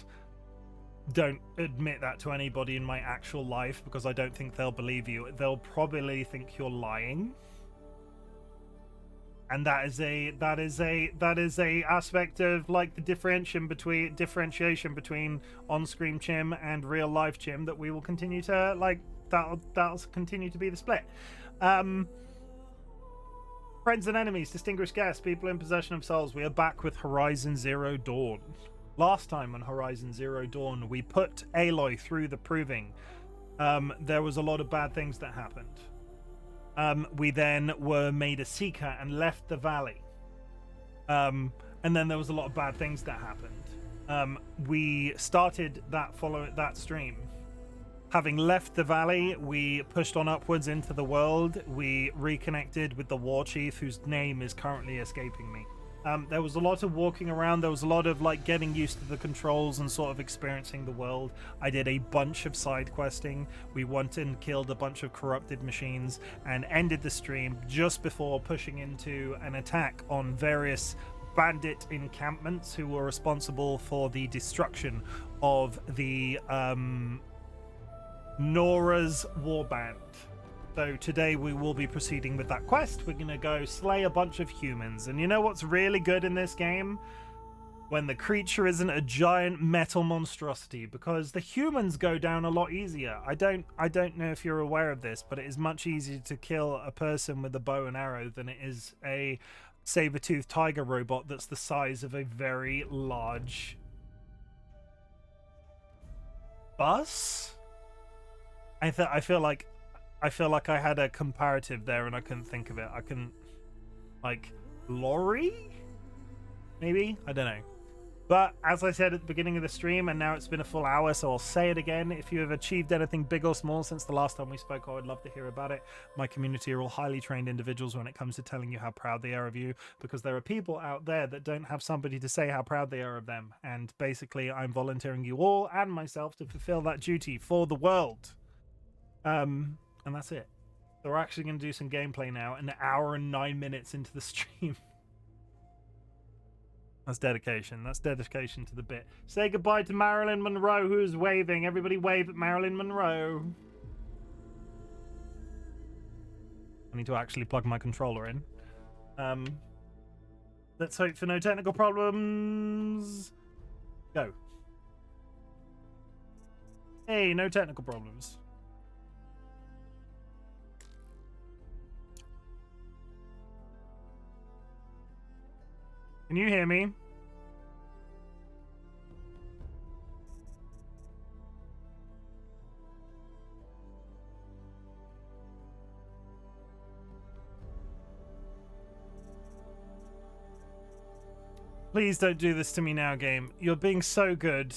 don't admit that to anybody in my actual life, because I don't think they'll believe you. They'll probably think you're lying, and that is a aspect of like the differentiation between on-screen Chim and real life Chim that we will continue to like. That'll continue to be the split. Friends and enemies, distinguished guests, people in possession of souls, we are back with Horizon Zero Dawn. Last time on Horizon Zero Dawn, we put Aloy through the proving. There was a lot of bad things that happened. We then were made a seeker and left the valley. And then there was a lot of bad things that happened. We started that stream. Having left the valley, we pushed on upwards into the world. We reconnected with the war chief, whose name is currently escaping me. There was a lot of walking around. There was a lot of like getting used to the controls and sort of experiencing the world. I did a bunch of side questing. We went and killed a bunch of corrupted machines and ended the stream just before pushing into an attack on various bandit encampments who were responsible for the destruction of the Nora's warband. So today we will be proceeding with that quest. We're going to go slay a bunch of humans. And you know what's really good in this game? When the creature isn't a giant metal monstrosity, because the humans go down a lot easier. I don't know if you're aware of this, but it is much easier to kill a person with a bow and arrow than it is a saber-toothed tiger robot that's the size of a very large bus. I feel like I had a comparative there and I couldn't think of it. I couldn't, like, lorry? Maybe? I don't know. But as I said at the beginning of the stream, and now it's been a full hour, so I'll say it again. If you have achieved anything big or small since the last time we spoke, I would love to hear about it. My community are all highly trained individuals when it comes to telling you how proud they are of you, because there are people out there that don't have somebody to say how proud they are of them. And basically, I'm volunteering you all and myself to fulfill that duty for the world. And that's it. So we're actually going to do some gameplay now, an hour and 9 minutes into the stream. That's dedication. That's dedication to the bit. Say goodbye to Marilyn Monroe, who's waving. Everybody wave at Marilyn Monroe. I need to actually plug my controller in. Let's hope for no technical problems. Go. Hey, no technical problems. Can you hear me? Please don't do this to me now, game. You're being so good.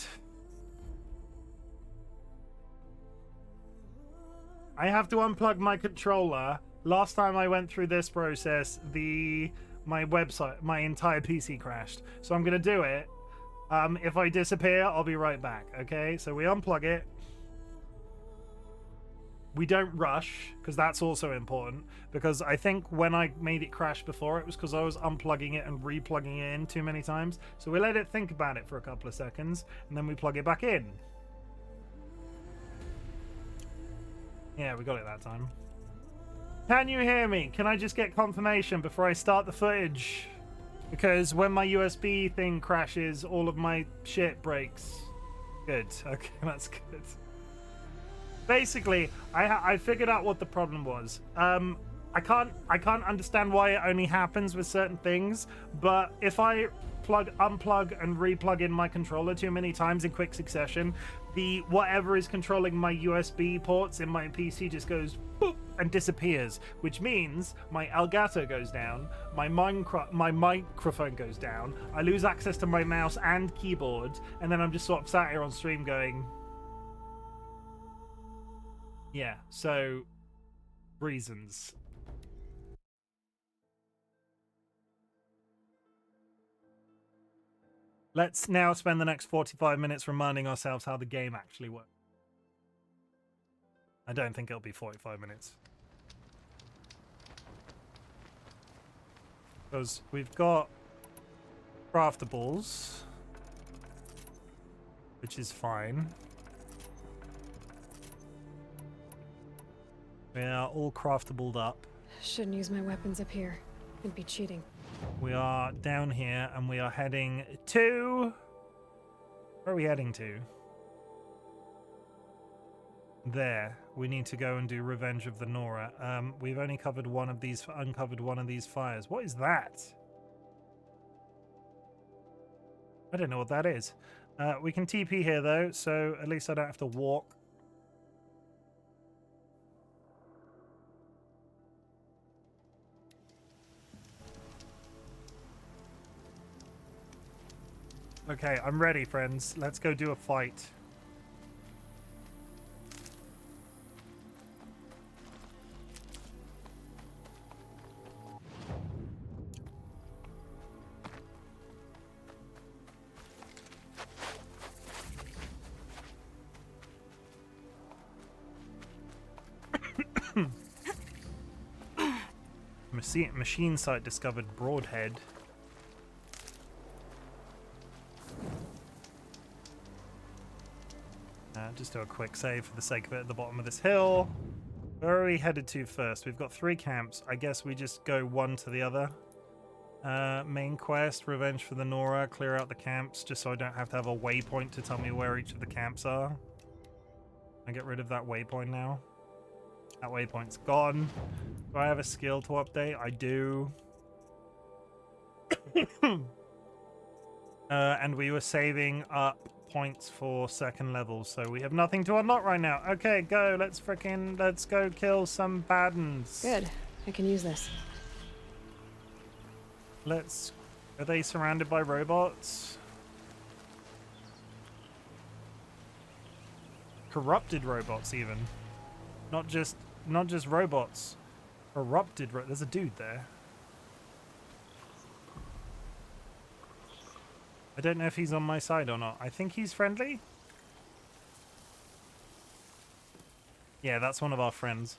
I have to unplug my controller. Last time I went through this process, my website, my entire PC crashed. So I'm gonna do it. If I disappear, I'll be right back. Okay, so we unplug it. We don't rush, because that's also important. Because I think when I made it crash before, it was because I was unplugging it and replugging it in too many times. So we let it think about it for a couple of seconds, and then we plug it back in. Yeah, we got it that time. Can you hear me? Can I just get confirmation before I start the footage? Because when my USB thing crashes, all of my shit breaks. Good. Okay, that's good. Basically, I figured out what the problem was. I can't understand why it only happens with certain things, but if I unplug and replug in my controller too many times in quick succession, the whatever is controlling my USB ports in my PC just goes boop and disappears, which means my Elgato goes down, my microphone goes down, I lose access to my mouse and keyboard, and then I'm just sort of sat here on stream going, yeah, so reasons. Let's now spend the next 45 minutes reminding ourselves how the game actually works. I don't think it'll be 45 minutes. Because we've got craftables, which is fine. We are all craftabled up. Shouldn't use my weapons up here. It'd be cheating. We are down here and we are heading to... Where are we heading to? There. We need to go and do Revenge of the Nora. We've only covered one of these, uncovered one of these fires. What is that? I don't know what that is. We can TP here though, so at least I don't have to walk. Okay, I'm ready, friends. Let's go do a fight. Machine site discovered Broadhead. Just do a quick save for the sake of it at the bottom of this hill. Where are we headed to first? We've got 3 camps. I guess we just go one to the other. Main quest, Revenge for the Nora. Clear out the camps just so I don't have to have a waypoint to tell me where each of the camps are. I get rid of that waypoint now. That waypoint's gone. Do I have a skill to update? I do. And we were saving up points for 2nd level, so we have nothing to unlock right now. Okay, go. Let's go kill some bad uns. Good. I can use this. Are they surrounded by robots? Corrupted robots, even. Not just robots. Corrupted there's a dude there. I don't know if he's on my side or not. I think he's friendly. Yeah, that's one of our friends.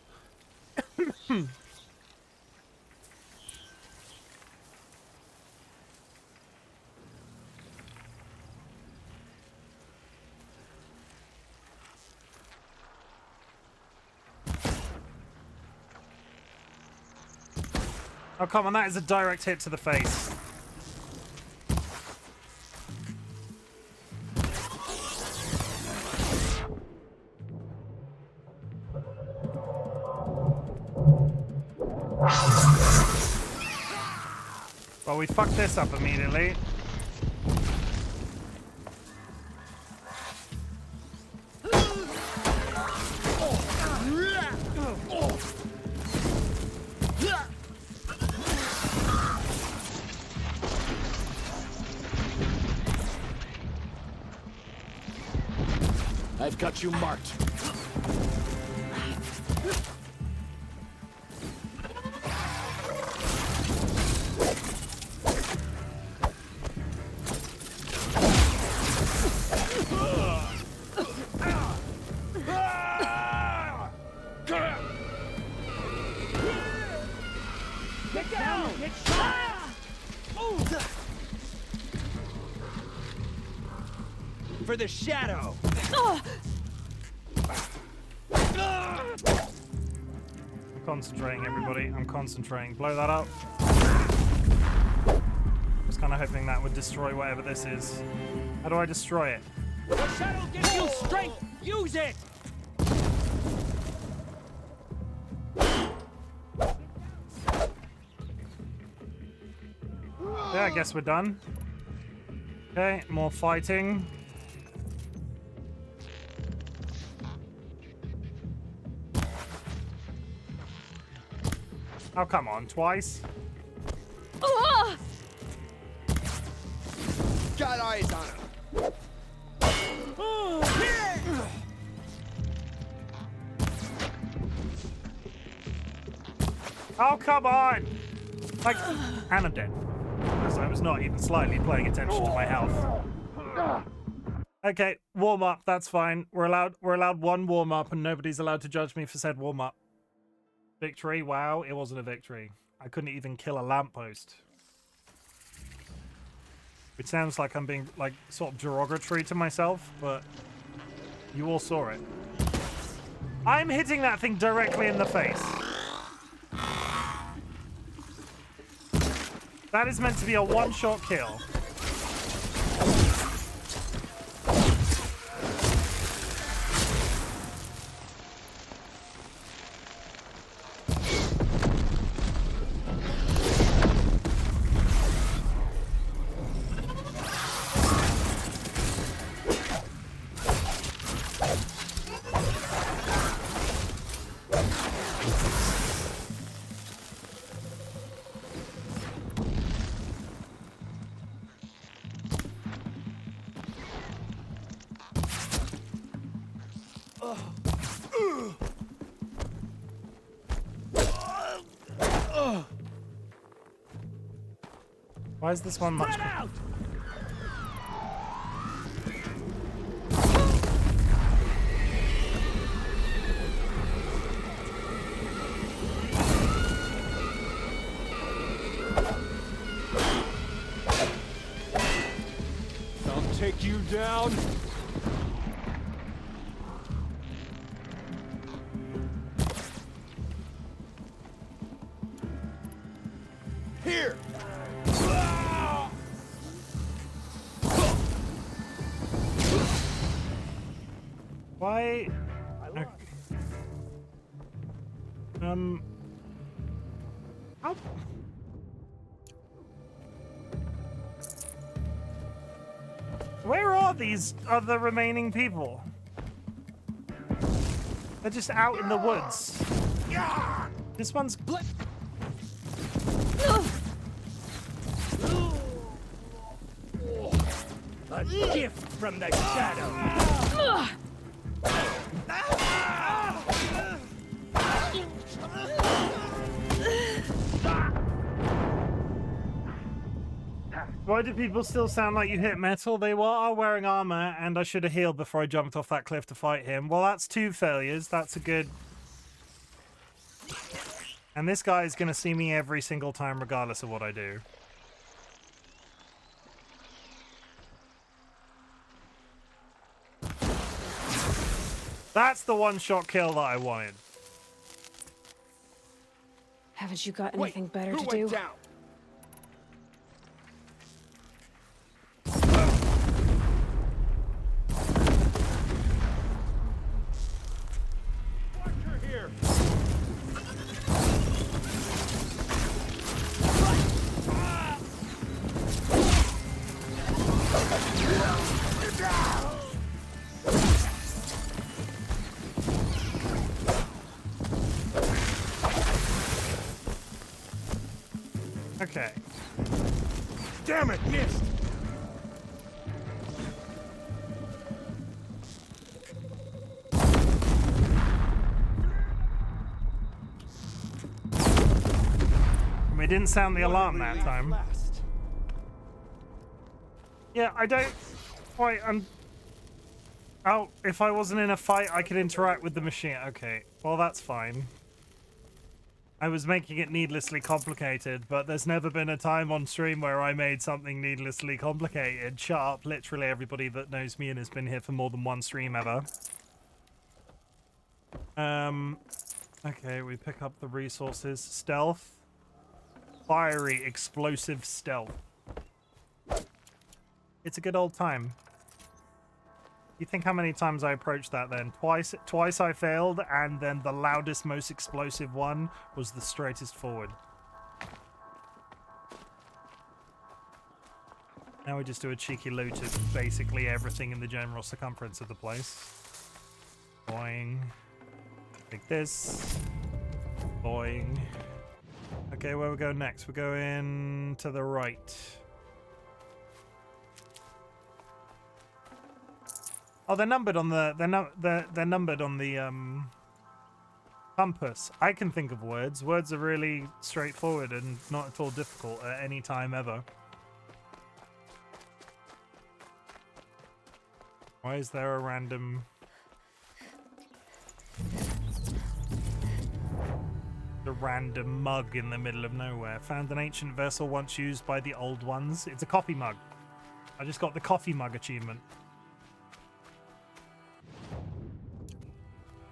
Oh, come on, that is a direct hit to the face. Well, we fucked this up immediately. I've got you marked. Get down! Get shot! For the shadow! Come concentrating, everybody. I'm concentrating. Blow that up. Was kind of hoping that would destroy whatever this is. How do I destroy it? The shadow gives you strength. Use it. Yeah, I guess we're done. Okay, more fighting. Oh, come on, twice? Got eyes on him. Oh, come on! Like, and I'm dead. Because I was not even slightly paying attention to my health. Okay, warm up, that's fine. We're allowed one warm up and nobody's allowed to judge me for said warm up. Victory, wow, it wasn't a victory. I couldn't even kill a lamppost. It sounds like I'm being, like, sort of derogatory to myself, but you all saw it. I'm hitting that thing directly in the face. That is meant to be a one-shot kill. Why is this one much Spread out. I'll take you down. Here. Why? Okay. How? Where are these other remaining people? They're just out in the woods. This one's... A gift from the shadow. Why do people still sound like you hit metal? They are wearing armor, and I should have healed before I jumped off that cliff to fight him. Well, that's 2 failures. That's a good... And this guy is going to see me every single time, regardless of what I do. That's the one-shot kill that I wanted. Haven't you got anything better Who to do? went down? Watcher here. Okay. Damn it, missed. We didn't sound the alarm that time. Last. Yeah, I don't quite... Oh, if I wasn't in a fight, I could interact with the machine. Okay, well, that's fine. I was making it needlessly complicated, but there's never been a time on stream where I made something needlessly complicated. Shut up, literally everybody that knows me and has been here for more than one stream ever. Okay, we pick up the resources. Stealth. Fiery, explosive stealth. It's a good old time. You think how many times I approached that then? Twice I failed, and then the loudest, most explosive one was the straightest forward. Now we just do a cheeky loot of basically everything in the general circumference of the place. Boing. Like this. Boing. Okay, where we go next? We're going to the right. Oh, they're numbered on the they're numbered on the compass. I can think of words. Words are really straightforward and not at all difficult at any time ever. Why is there a random mug in the middle of nowhere? Found an ancient vessel once used by the old ones. It's a coffee mug. I just got the coffee mug achievement.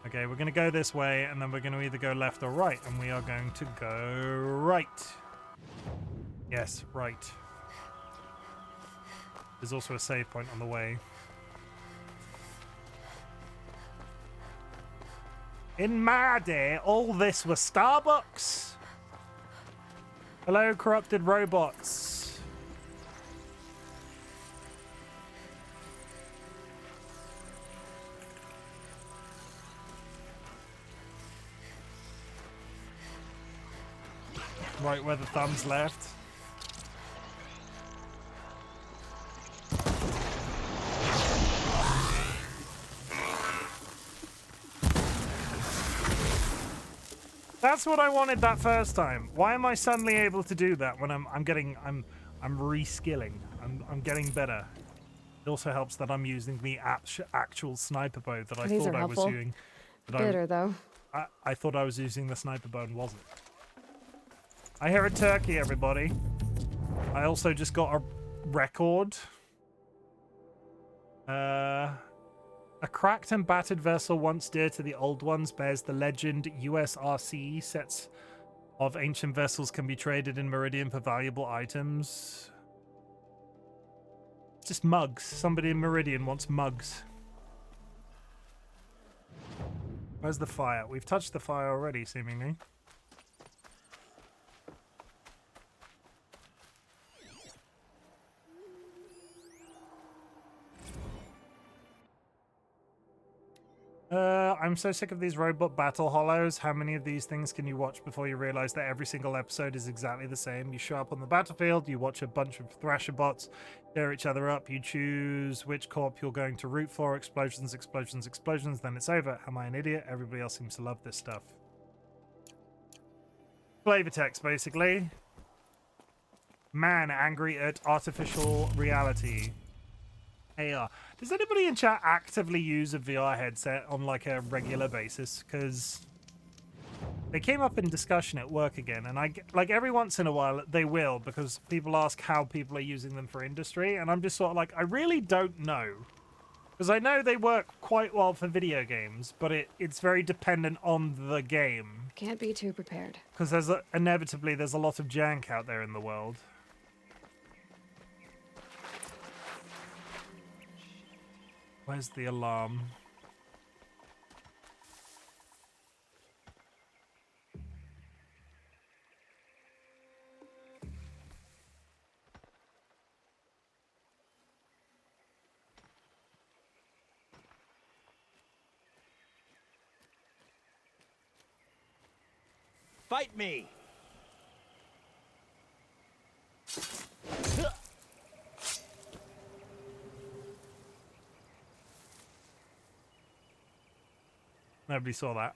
Okay, we're going to go this way, and then we're going to either go left or right, and we are going to go right. Yes, right. There's also a save point on the way. In my day, all this was Starbucks. Hello, corrupted robots. Right where the thumb's left. That's what I wanted that first time. Why am I suddenly able to do that when I'm reskilling? I'm getting better. It also helps that I'm using the actual sniper bow that I thought I was using. Bitter though. I thought I was using the sniper bow and wasn't. I hear a turkey, everybody. I also just got a record. A cracked and battered vessel once dear to the old ones bears the legend USRCE sets of ancient vessels can be traded in Meridian for valuable items. Just mugs. Somebody in Meridian wants mugs. Where's the fire? We've touched the fire already, seemingly. I'm so sick of these robot battle hollows. How many of these things can you watch before you realize that every single episode is exactly the same? You show up on the battlefield, you watch a bunch of Thrasher bots tear each other up, you choose which corp you're going to root for, explosions, explosions, explosions, then it's over. Am I an idiot? Everybody else seems to love this stuff. Flavor text, basically. Man angry at artificial reality. AR. Does anybody in chat actively use a VR headset on like a regular basis? Because they came up in discussion at work again, and I like every once in a while they will, because people ask how people are using them for industry, and I'm just sort of like, I really don't know, because I know they work quite well for video games, but it's very dependent on the game. Can't be too prepared. Because inevitably there's a lot of jank out there in the world. Where's the alarm? Fight me! Nobody saw that.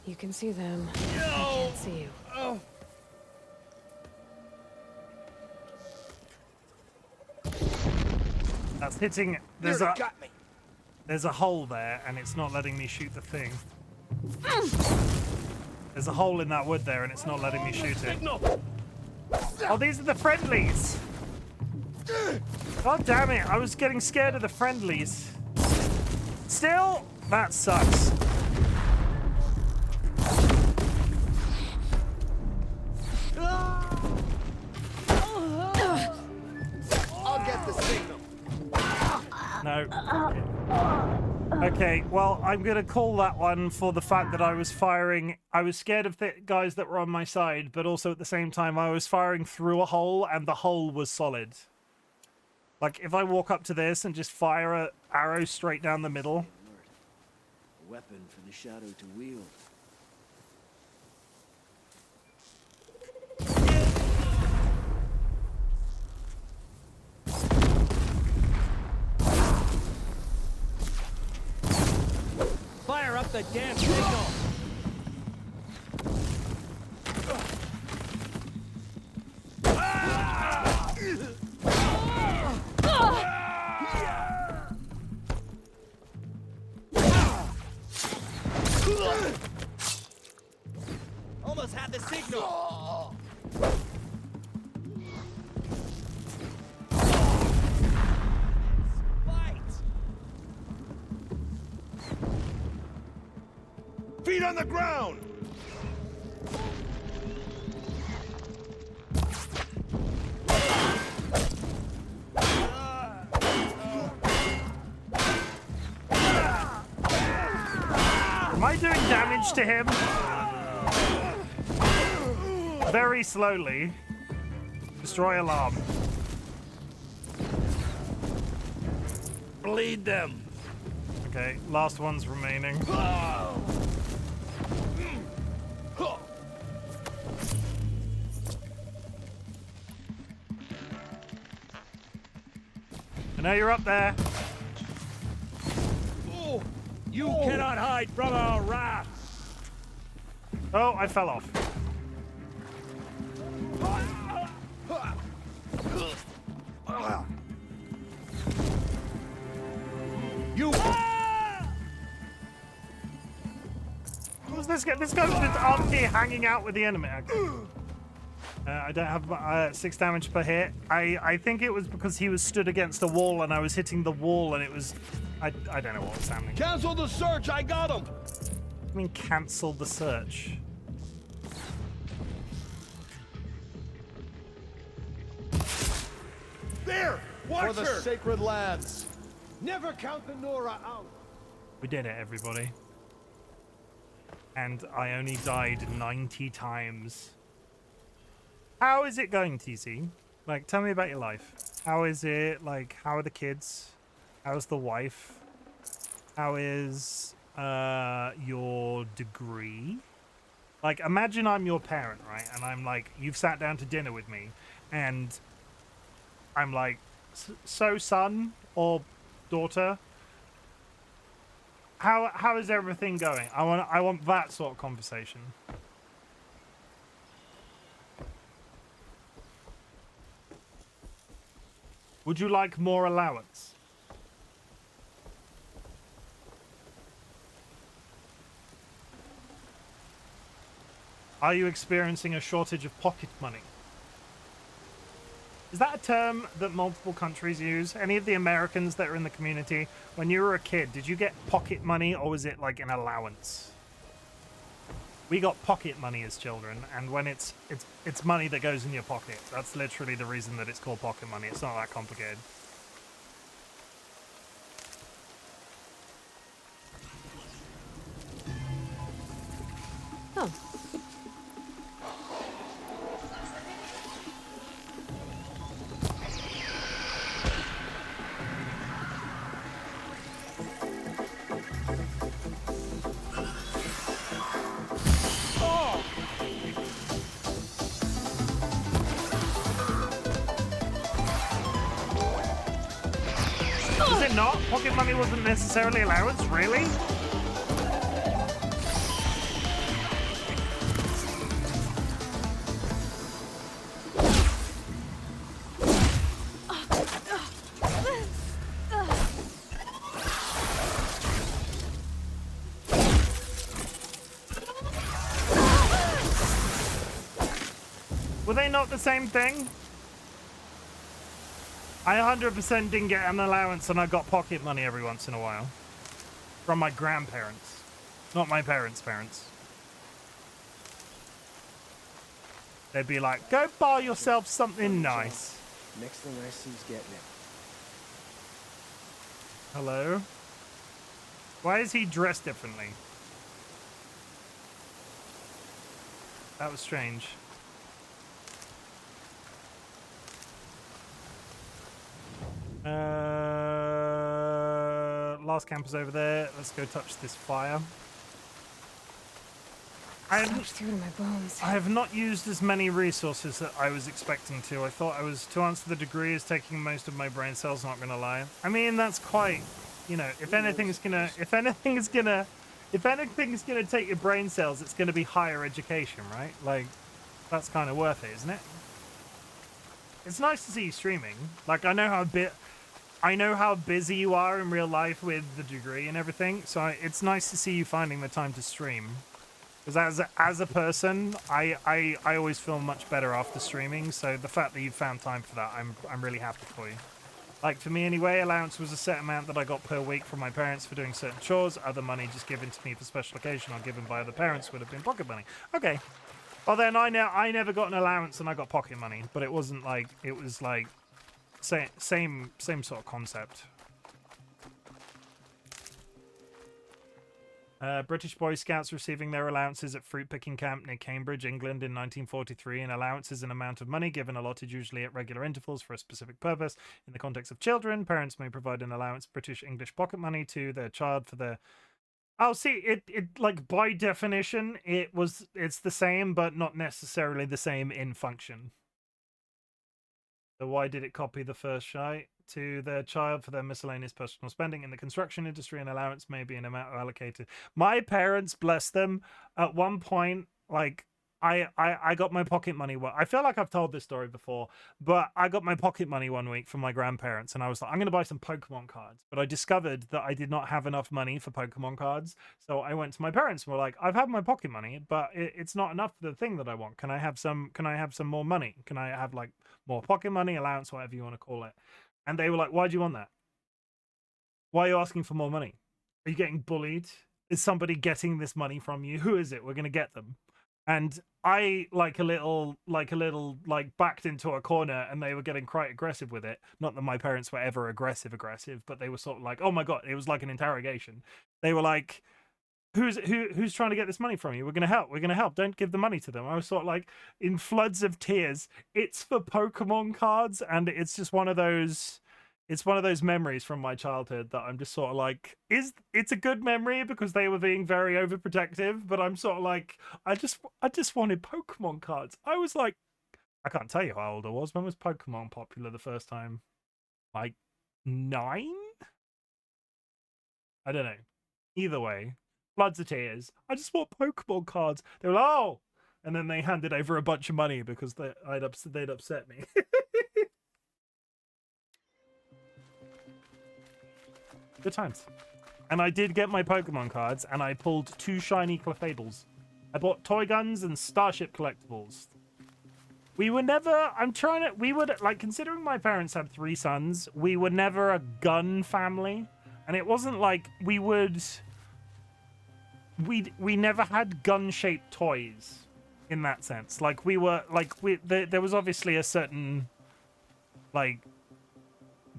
You can see them. I can't see you. Oh. That's hitting. There's Nearly a. got me. There's a hole there, and it's not letting me shoot the thing. There's a hole in that wood there, and it's not letting me shoot it. Oh, these are the friendlies! God damn it, I was getting scared of the friendlies. Still, that sucks. I'll get the signal. No. Okay, well, I'm gonna call that one for the fact that I was firing. I was scared of the guys that were on my side, but also at the same time, I was firing through a hole, and the hole was solid. Like, if I walk up to this and just fire an arrow straight down the middle. A weapon for the shadow to wield. Fire up the damn signal! Almost had the signal! Feet on the ground! Am I doing damage to him? Very slowly. Destroy alarm. Bleed them! Okay, last one's remaining. I know you're up there. Oh, you cannot hide from our wrath! Oh, I fell off. You... Who's this guy? This guy's just up here hanging out with the enemy. I don't have 6 damage per hit. I think it was because he was stood against a wall and I was hitting the wall and it was... I don't know what was happening. Cancel the search, I got him! I mean, cancel the search. There! Watch For the her! sacred lands. Never count the Nora out. We did it, everybody. And I only died 90 times. How is it going, TC? Like, tell me about your life. How is it? Like, how are the kids? How's the wife? How is your degree? Like, imagine I'm your parent, right? And I'm like, you've sat down to dinner with me, and I'm like, so son or daughter, how is everything going? I want that sort of conversation. Would you like more allowance? Are you experiencing a shortage of pocket money? Is that a term that multiple countries use? Any of the Americans that are in the community, when you were a kid, did you get pocket money or was it like an allowance? We got pocket money as children, and when it's money that goes in your pocket. That's literally the reason that it's called pocket money. It's not that complicated. Oh. Was it not? Pocket money wasn't necessarily allowance, really? Were they not the same thing? I 100% didn't get an allowance and I got pocket money every once in a while. From my grandparents. Not my parents' parents. They'd be like, go buy yourself something nice. Next thing I see is getting it. Hello? Why is he dressed differently? That was strange. Last camp is over there. Let's go touch this fire. So much through to my bones. I have not used as many resources that I was expecting to. I thought I was, to answer the degree, is taking most of my brain cells, not gonna lie. I mean, that's quite, you know, if anything's gonna take your brain cells, it's gonna be higher education, right? Like, that's kind of worth it, isn't it? It's nice to see you streaming. Like, I know how busy you are in real life with the degree and everything, so it's nice to see you finding the time to stream. Because as a person, I always feel much better after streaming, so the fact that you found time for that, I'm really happy for you. Like, for me anyway, allowance was a set amount that I got per week from my parents for doing certain chores. Other money just given to me for special occasion or given by other parents would have been pocket money. Okay. Well then, I never got an allowance and I got pocket money, but it wasn't like, it was like, same sort of concept. British Boy Scouts receiving their allowances at fruit picking camp near Cambridge, England in 1943. An allowance is an amount of money given allotted usually at regular intervals for a specific purpose. In the context of children, parents may provide an allowance, British English pocket money, to their child for their... Oh, see, it like by definition, it's the same, but not necessarily the same in function. So why did it copy the first shite? To their child for their miscellaneous personal spending in the construction industry, an allowance may be an amount allocated. My parents, bless them, at one point, like, I got my pocket money. I feel like I've told this story before, but I got my pocket money one week from my grandparents, and I was like, I'm going to buy some Pokemon cards. But I discovered that I did not have enough money for Pokemon cards, so I went to my parents and were like, I've had my pocket money, but it's not enough for the thing that I want. Can I have some more money? Can I have like more pocket money, allowance, whatever you want to call it? And they were like, why do you want that? Why are you asking for more money? Are you getting bullied? Is somebody getting this money from you? Who is it? We're going to get them. And I like a little backed into a corner, and they were getting quite aggressive with it. Not that my parents were ever aggressive, but they were sort of like, oh my God, it was like an interrogation. They were like, who's trying to get this money from you? We're going to help. Don't give the money to them. I was sort of like in floods of tears. It's for Pokemon cards. And it's just one of those memories from my childhood that I'm just sort of like, it's a good memory because they were being very overprotective, but I'm sort of like, I just wanted Pokemon cards. I was like, I can't tell you how old I was. When was Pokemon popular the first time? Like 9? I don't know. Either way, floods of tears. I just want Pokemon cards. They were like, oh, and then they handed over a bunch of money because they'd upset me. Good times. And I did get my Pokemon cards, and I pulled 2 shiny Clefaibles. I bought toy guns and Starship collectibles. We were never, considering my parents had 3 sons, we were never a gun family. And it wasn't like we never had gun-shaped toys in that sense. Like, there was obviously a certain, like,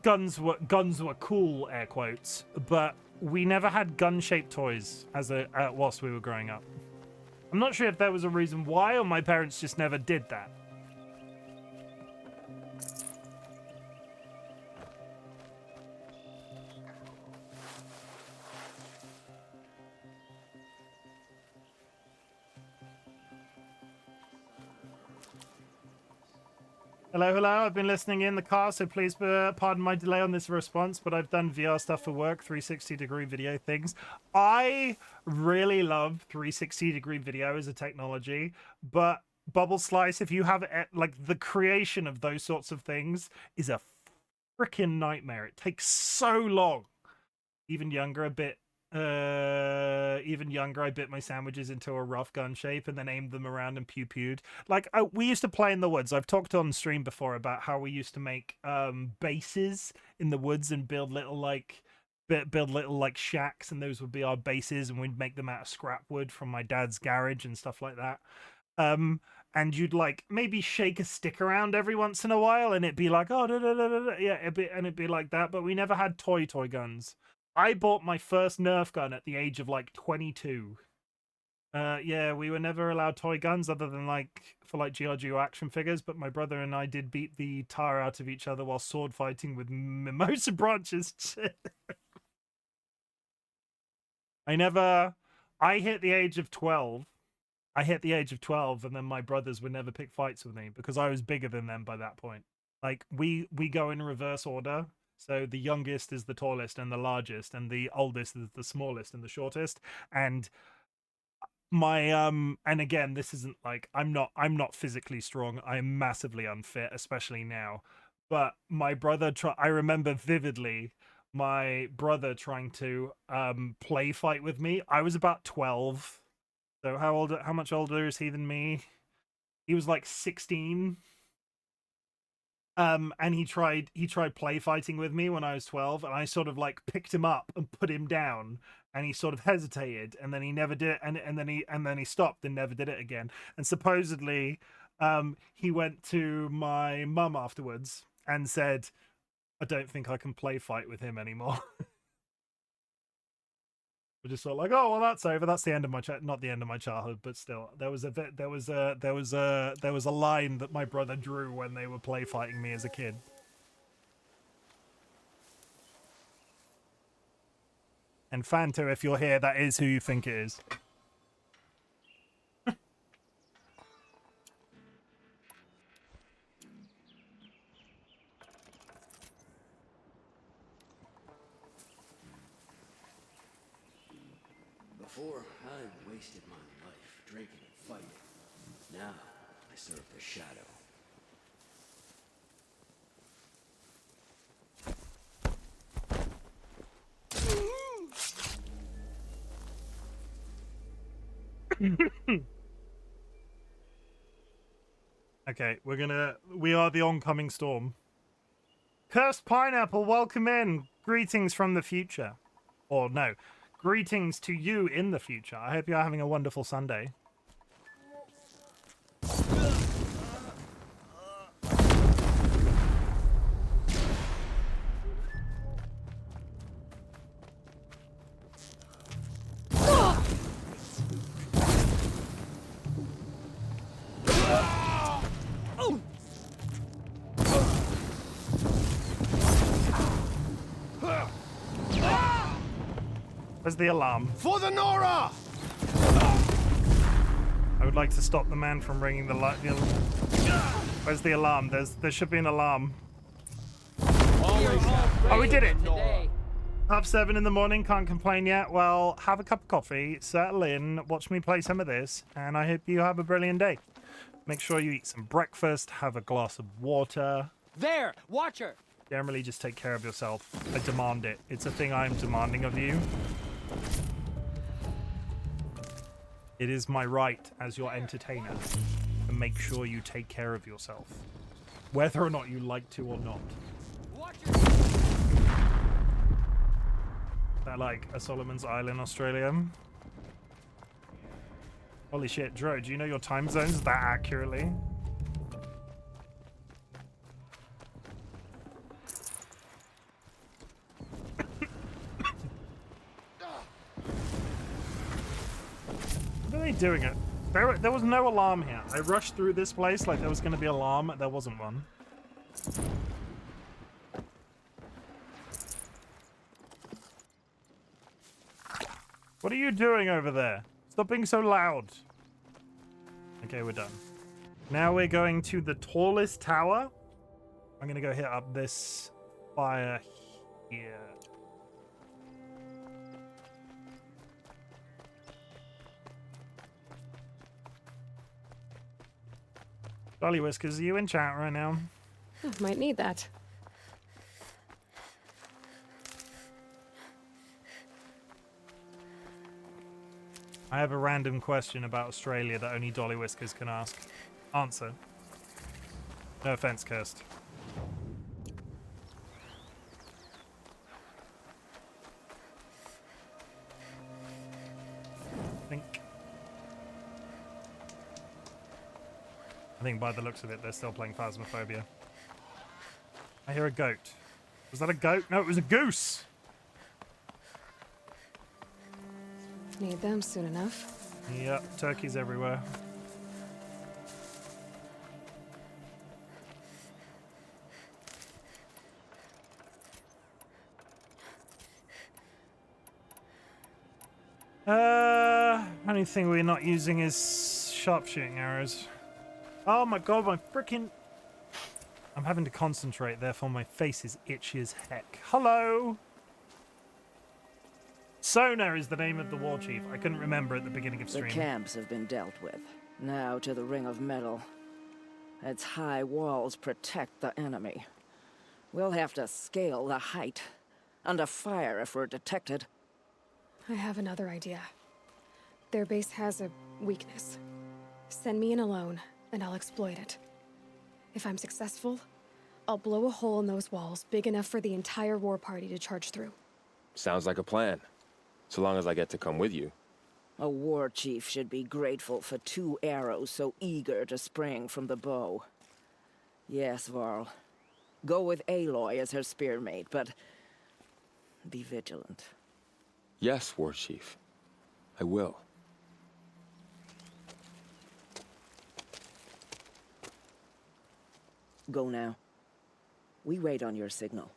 guns were cool, air quotes, but we never had gun-shaped toys whilst we were growing up. I'm not sure if there was a reason why, or my parents just never did that. Hello, I've been listening in the car, so please pardon my delay on this response, but I've done VR stuff for work, 360-degree video things. I really love 360-degree video as a technology, but Bubble Slice, if you have, like, the creation of those sorts of things is a freaking nightmare. It takes so long. Even younger, a bit Even younger, I bit my sandwiches into a rough gun shape and then aimed them around and pew-pewed. Like, we used to play in the woods. I've talked on stream before about how we used to make bases in the woods and build little like shacks, and those would be our bases, and we'd make them out of scrap wood from my dad's garage and stuff like that. And you'd like maybe shake a stick around every once in a while, and it'd be like, oh, da, da, da, da, da. Yeah, it'd be like that. But we never had toy guns. I bought my first Nerf gun at the age of like 22. Yeah, we were never allowed toy guns other than like for like G.I. Joe action figures. But my brother and I did beat the tar out of each other while sword fighting with mimosa branches. I hit the age of 12. And then my brothers would never pick fights with me because I was bigger than them by that point. Like, we go in reverse order. So the youngest is the tallest and the largest, and the oldest is the smallest and the shortest. And my and again, this isn't like I'm not physically strong. I'm massively unfit, especially now. But my brother I remember vividly my brother trying to play fight with me. I was about 12. So how much older is he than me? He was like 16. And he tried play fighting with me when I was 12, and I sort of like picked him up and put him down, and he sort of hesitated, and then he never did it, and then he stopped and never did it again. And supposedly he went to my mum afterwards and said, I don't think I can play fight with him anymore. We just thought like, oh well, that's over. That's the end of my not the end of my childhood, but still, there was a line that my brother drew when they were play fighting me as a kid. And Fanta, if you're here, that is who you think it is. Before, I wasted my life drinking and fighting. Now, I serve the shadow. Okay, we are the oncoming storm. Cursed Pineapple, welcome in. Greetings from the future. Or no, greetings to you in the future. I hope you're having a wonderful Sunday. Where's the alarm? For the Nora! I would like to stop the man from ringing the light. Where's the alarm? There should be an alarm. Oh, we did it! 7:30 in the morning, can't complain yet. Well, have a cup of coffee, settle in, watch me play some of this, and I hope you have a brilliant day. Make sure you eat some breakfast, have a glass of water. There! Watch her! Generally, just take care of yourself. I demand it. It's a thing I'm demanding of you. It is my right as your entertainer to make sure you take care of yourself, whether or not you like to or not. They're like a Solomon's Island, Australia. Holy shit, Dro, do you know your time zones that accurately? What are they doing it? There was no alarm here. I rushed through this place like there was going to be an alarm. There wasn't one. What are you doing over there? Stop being so loud. Okay, we're done. Now we're going to the tallest tower. I'm going to go hit up this fire here. DollyWhiskers, are you in chat right now? Might need that. I have a random question about Australia that only DollyWhiskers can ask. Answer. No offense, Kirst. I think by the looks of it, they're still playing Phasmophobia. I hear a goat. Was that a goat? No, it was a goose! Need them soon enough. Yep, turkeys everywhere. Only thing we're not using is sharpshooting arrows. Oh my god, my freaking... I'm having to concentrate, therefore my face is itchy as heck. Hello! Sona is the name of the war chief. I couldn't remember at the beginning of The stream. camps have been dealt with. Now to the Ring of Metal. Its high walls protect the enemy. We'll have to scale the height. Under fire if we're detected. I have another idea. Their base has a weakness. Send me in alone, and I'll exploit it. If I'm successful, I'll blow a hole in those walls big enough for the entire war party to charge through. Sounds like a plan. So long as I get to come with you. A war chief should be grateful for 2 arrows so eager to spring from the bow. Yes, Varl. Go with Aloy as her spearmate, but be vigilant. Yes, War Chief. I will. Go now. We wait on your signal.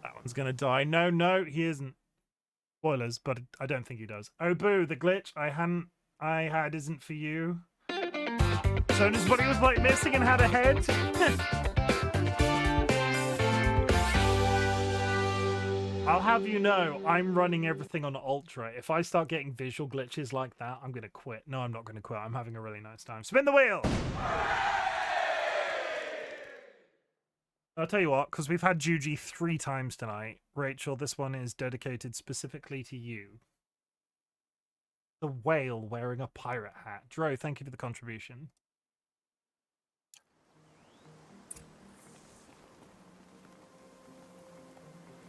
That one's gonna die. No, no, he isn't. Spoilers, but I don't think he does. Oh boo, the glitch I had isn't for you. Sona's body was like missing and had a head. I'll have you know, I'm running everything on Ultra. If I start getting visual glitches like that, I'm gonna quit. No, I'm not gonna quit. I'm having a really nice time. Spin the wheel! I'll tell you what, because we've had Juji 3 times tonight. Rachel, this one is dedicated specifically to you. The whale wearing a pirate hat. Dro, thank you for the contribution.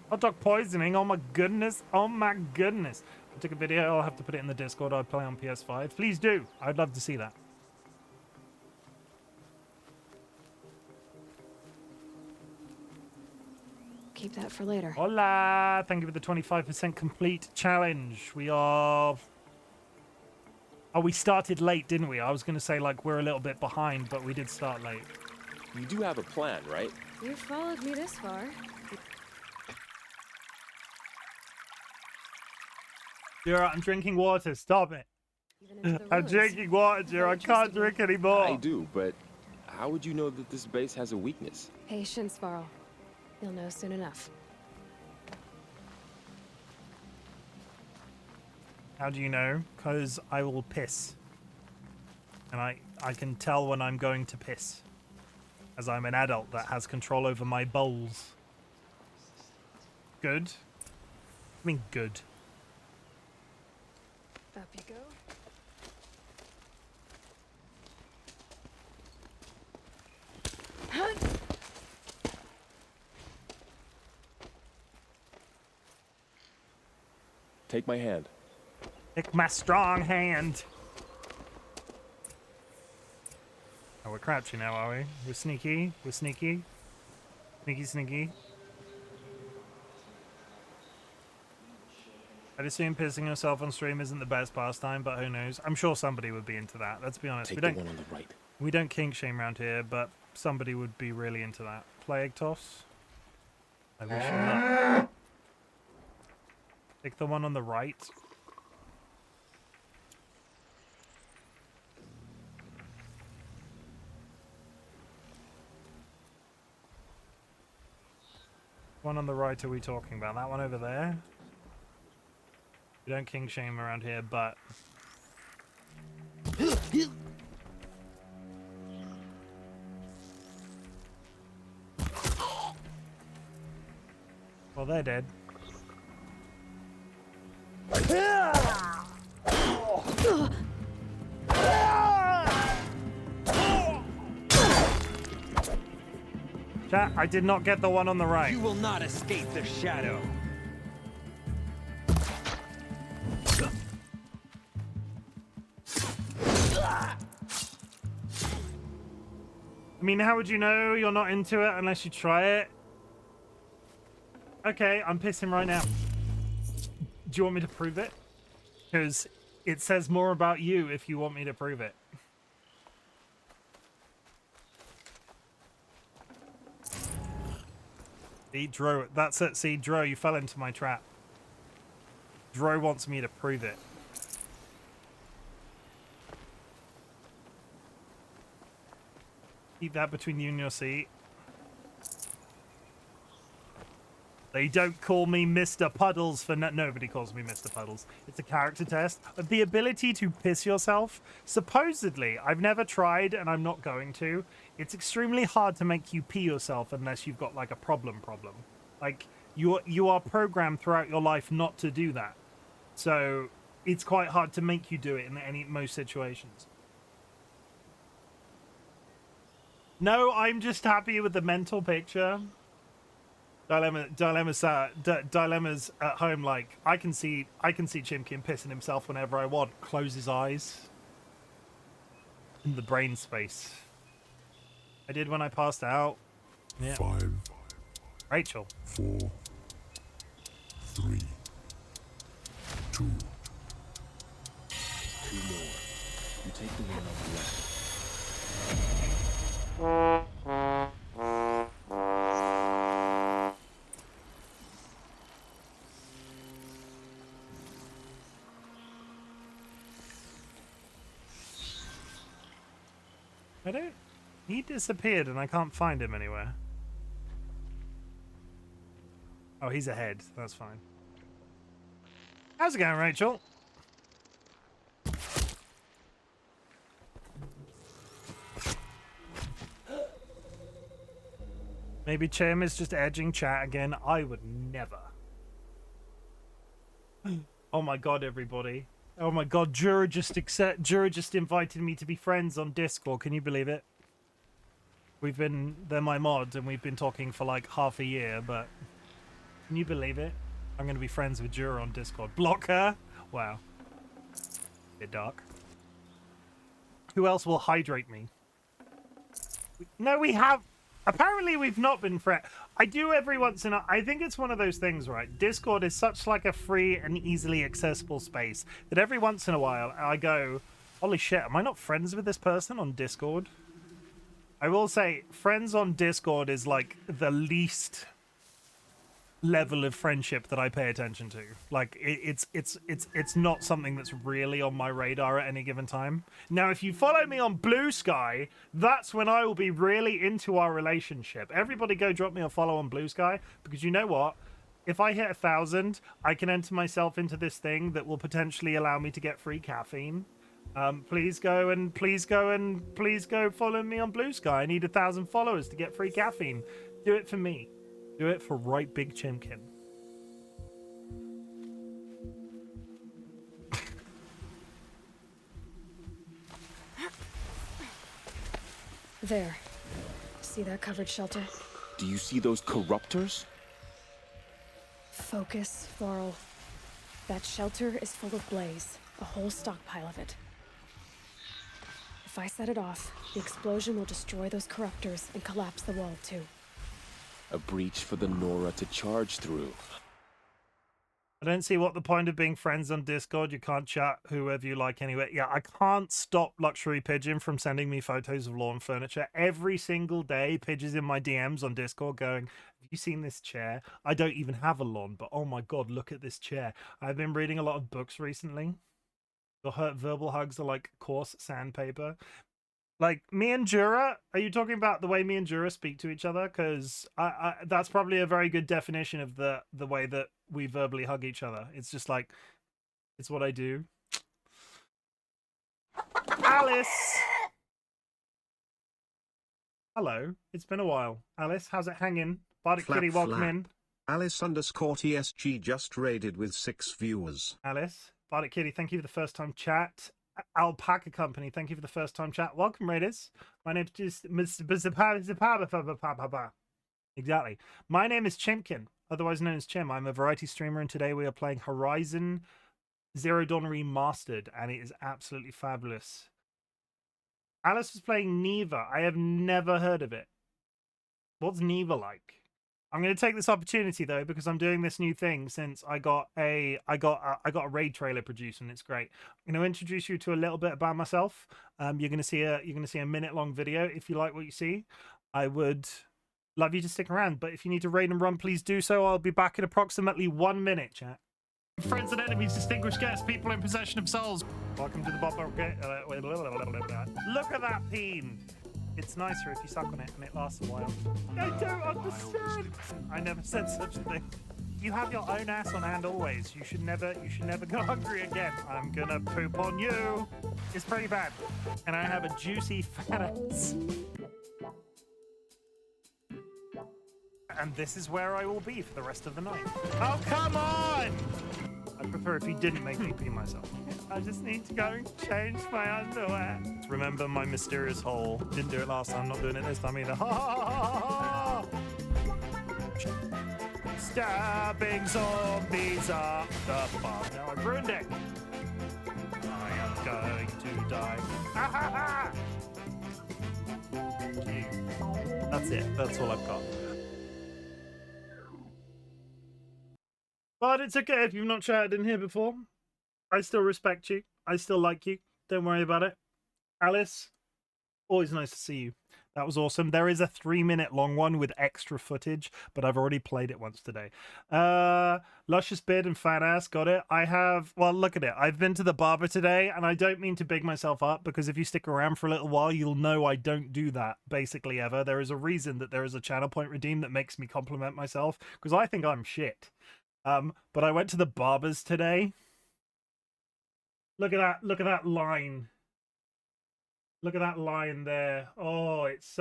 Hot dog poisoning, oh my goodness, oh my goodness. I took a video, I'll have to put it in the Discord, I'd play on PS5. Please do, I'd love to see that. Keep that for later. Hola! Thank you for the 25% complete challenge. We are... Oh, we started late, didn't we? I was going to say, like, we're a little bit behind, but we did start late. You do have a plan, right? You've followed me this far. Jira, I'm drinking water. Stop it. Even into the I'm ruins. drinking water, Jira. I can't drink anymore. I do, but how would you know that this base has a weakness? Patience, Varl. You'll know soon enough. How do you know? Because I will piss. And I can tell when I'm going to piss. As I'm an adult that has control over my bowels. Good? I mean good. Up you go. Take my hand. Take my strong hand. Oh, we're crouching now, are we? We're sneaky. We're sneaky. Sneaky, sneaky. I'd assume pissing yourself on stream isn't the best pastime, but who knows? I'm sure somebody would be into that. Let's be honest. Take the one on the right. We don't kink shame around here, but somebody would be really into that. Plague toss. I wish you luck. Take the one on the right. One on the right are we talking about? That one over there? We don't king shame around here, but... Well, they're dead. Chat, I did not get the one on the right. You will not escape the shadow. I mean, how would you know you're not into it unless you try it? Okay, I'm pissing right now. Do you want me to prove it? Because it says more about you if you want me to prove it. See, Dro, that's it. See, Dro, you fell into my trap. Dro wants me to prove it. Keep that between you and your seat. They don't call me Mr. Puddles for nobody calls me Mr. Puddles. It's a character test. The ability to piss yourself, supposedly, I've never tried and I'm not going to. It's extremely hard to make you pee yourself unless you've got like a problem. Like you are programmed throughout your life not to do that. So it's quite hard to make you do it in most situations. No, I'm just happy with the mental picture. Dilemma's at home. Like I can see Chimken pissing himself whenever I want. Close his eyes. In the brain space. I did when I passed out. Yeah. 5, Rachel. 4, 3, 2. 2 more. You take the one on the left. I don't... He disappeared and I can't find him anywhere. Oh, he's ahead. That's fine. How's it going, Rachel? Maybe Chim is just edging chat again. I would never. Oh my god, everybody. Oh my god, Jura just invited me to be friends on Discord. Can you believe it? They're my mod and we've been talking for like half a year, but can you believe it? I'm going to be friends with Jura on Discord. Block her? Wow. Bit dark. Who else will hydrate me? No, we have... Apparently we've not been friends. I do every once in a... I think it's one of those things, right? Discord is such like a free and easily accessible space that every once in a while I go, holy shit, am I not friends with this person on Discord? I will say, friends on Discord is like the least level of friendship that I pay attention to. Like it's not something that's really on my radar at any given time. Now, if you follow me on Blue Sky, that's when I will be really into our relationship. Everybody go drop me a follow on Blue Sky, because you know what? If I hit 1,000, I can enter myself into this thing that will potentially allow me to get free caffeine. Please go follow me on Blue Sky. I need 1,000 followers to get free caffeine. Do it for me. Do it for RightBigChimken. There. See that covered shelter? Do you see those corruptors? Focus, Varl. That shelter is full of blaze. A whole stockpile of it. If I set it off, the explosion will destroy those corruptors and collapse the wall, too. A breach for the Nora to charge through. I don't see what the point of being friends on Discord. You can't chat whoever you like anyway. Yeah, I can't stop Luxury Pigeon from sending me photos of lawn furniture. Every single day, Pidge's in my DMs on Discord going, have you seen this chair? I don't even have a lawn, but oh my god, look at this chair. I've been reading a lot of books recently. The verbal hugs are like coarse sandpaper. Like, me and Jura, are you talking about the way me and Jura speak to each other? Because that's probably a very good definition of the way that we verbally hug each other. It's just like, it's what I do. Alice! Hello, it's been a while. Alice, how's it hanging? Bardic Flap, Kitty, welcome flap. in. Alice underscore TSG just raided with 6 viewers. Alice, Bardic Kitty, thank you for the first time chat. Alpaca Company, thank you for the first time chat. Welcome, Raiders. My name's just Exactly. My name is Chimken, otherwise known as Chim. I'm a variety streamer, and today we are playing Horizon Zero Dawn Remastered, and it is absolutely fabulous. Alice was playing Neva. I have never heard of it. What's Neva like? I'm going to take this opportunity though, because I'm doing this new thing since I got a raid trailer produced, and it's great. I'm going to introduce you to a little bit about myself. You're going to see a minute-long video. If you like what you see, I would love you to stick around. But if you need to raid and run, please do so. I'll be back in approximately 1 minute, chat. Friends and enemies, distinguished guests, people in possession of souls. Welcome to the Bob. Look at that peen. It's nicer if you suck on it and it lasts a while. I don't understand. I never said such a thing. You have your own ass on hand always. You should never go hungry again. I'm gonna poop on you. It's pretty bad. And I have a juicy fat ass. And this is where I will be for the rest of the night. Oh, come on! I'd prefer if you didn't make me pee myself. I just need to go and change my underwear. Remember my mysterious hole. Didn't do it last time, not doing it this time either. Ha ha ha ha! Stabbing zombies up the bum. Now I've ruined it. I am going to die. Ha ha ha! That's it. That's all I've got. But it's okay if you've not chatted in here before. I still respect you. I still like you. Don't worry about it. Alice, always nice to see you. That was awesome. There is a 3-minute long one with extra footage, but I've already played it once today. Luscious beard and fat ass, got it. Well, look at it. I've been to the barber today, and I don't mean to big myself up, because if you stick around for a little while, you'll know I don't do that, basically, ever. There is a reason that there is a channel point redeem that makes me compliment myself, because I think I'm shit. But I went to the barber's today. Look at that line. Look at that line there. Oh, it's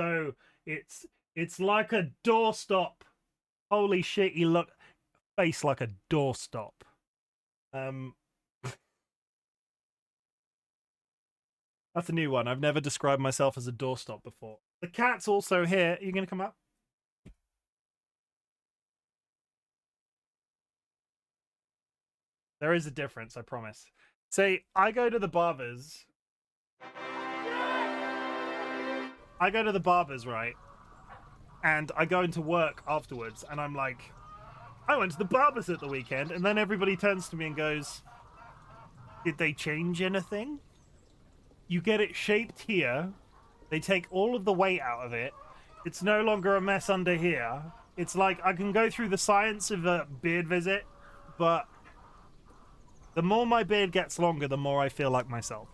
like a doorstop. Holy shit, you look face like a doorstop. That's a new one. I've never described myself as a doorstop before. The cat's also here. Are you gonna come up? There is a difference, I promise. Say, I go to the barbers, right? And I go into work afterwards, and I'm like, I went to the barbers at the weekend, and then everybody turns to me and goes, did they change anything? You get it shaped here, they take all of the weight out of it, it's no longer a mess under here. It's like, I can go through the science of a beard visit, but the more my beard gets longer, the more I feel like myself.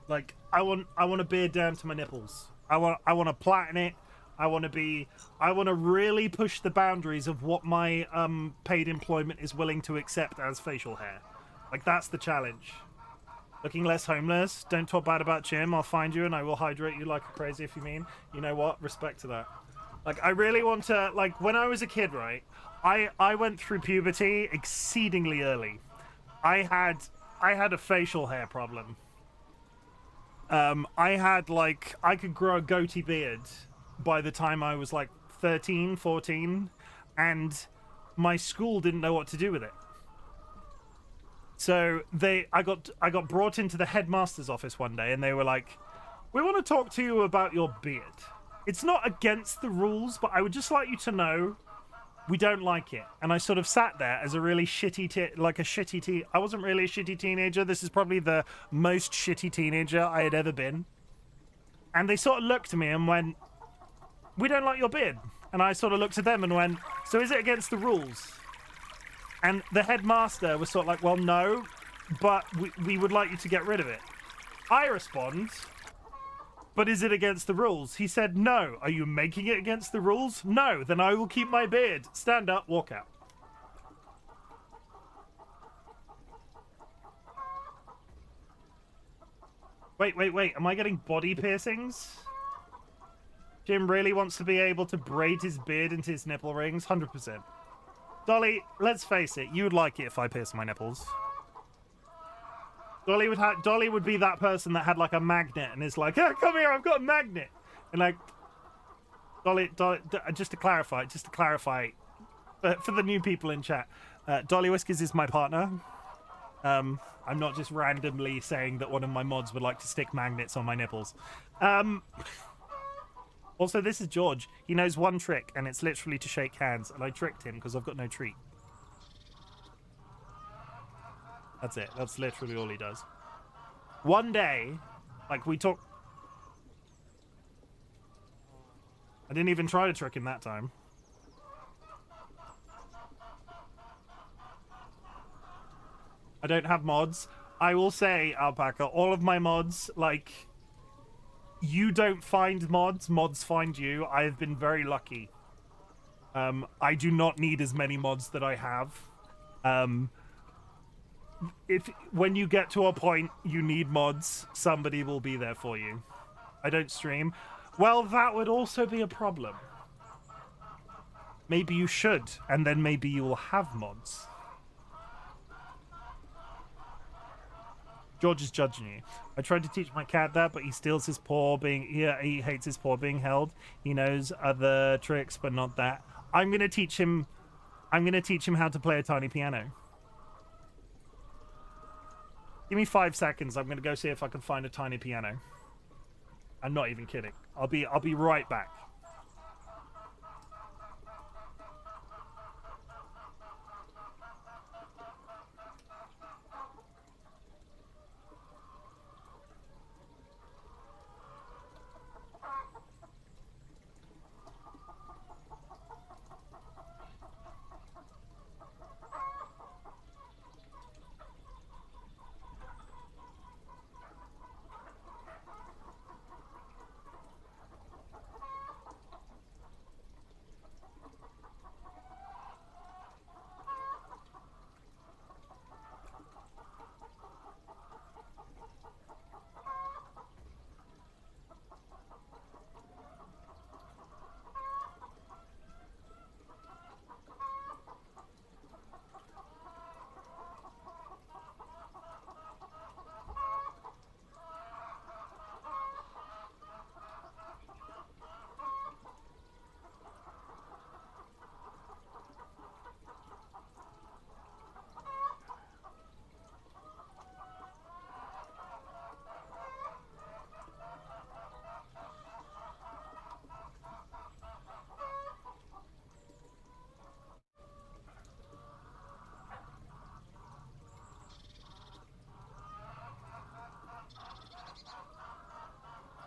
Like, I want a beard down to my nipples. I want to platen it. I want to really push the boundaries of what my paid employment is willing to accept as facial hair. Like, that's the challenge. Looking less homeless. Don't talk bad about Chim. I'll find you and I will hydrate you like a crazy if you mean. You know what? Respect to that. Like, I really want to, like, when I was a kid, right? I went through puberty exceedingly early. I had a facial hair problem. I could grow a goatee beard by the time I was like 13, 14, and my school didn't know what to do with it. So I got brought into the headmaster's office one day, and they were like, we want to talk to you about your beard. It's not against the rules, but I would just like you to know we don't like it. And I sort of sat there as a really shitty I wasn't really a shitty teenager. This is probably the most shitty teenager I had ever been. And they sort of looked at me and went, we don't like your beard. And I sort of looked at them and went, so is it against the rules? And the headmaster was sort of like, well, no, but we would like you to get rid of it. I respond, but is it against the rules? He said, no. Are you making it against the rules? No. Then I will keep my beard. Stand up, walk out. Wait. Am I getting body piercings? Jim really wants to be able to braid his beard into his nipple rings? 100%. Dolly, let's face it, you would like it if I pierced my nipples. Dolly would be that person that had like a magnet and is like, "Hey, come here, I've got a magnet." And like, Dolly, just to clarify, for the new people in chat, DollyWhiskers is my partner. I'm not just randomly saying that one of my mods would like to stick magnets on my nipples. Also, this is George. He knows one trick, and it's literally to shake hands, and I tricked him because I've got no treat. That's it. That's literally all he does. One day, like, we talk... I didn't even try to trick him that time. I don't have mods. I will say, Alpaca, all of my mods, like... You don't find mods, mods find you. I have been very lucky. I do not need as many mods that I have. When you get to a point you need mods, somebody will be there for you. I don't stream. Well, that would also be a problem. Maybe you should, and then maybe you will have mods. George is judging you. I tried to teach my cat that, but he steals his paw being... he hates his paw being held. He knows other tricks, but not that. I'm gonna teach him how to play a tiny piano. Give me 5 seconds. I'm gonna go see if I can find a tiny piano. I'm not even kidding. I'll be right back.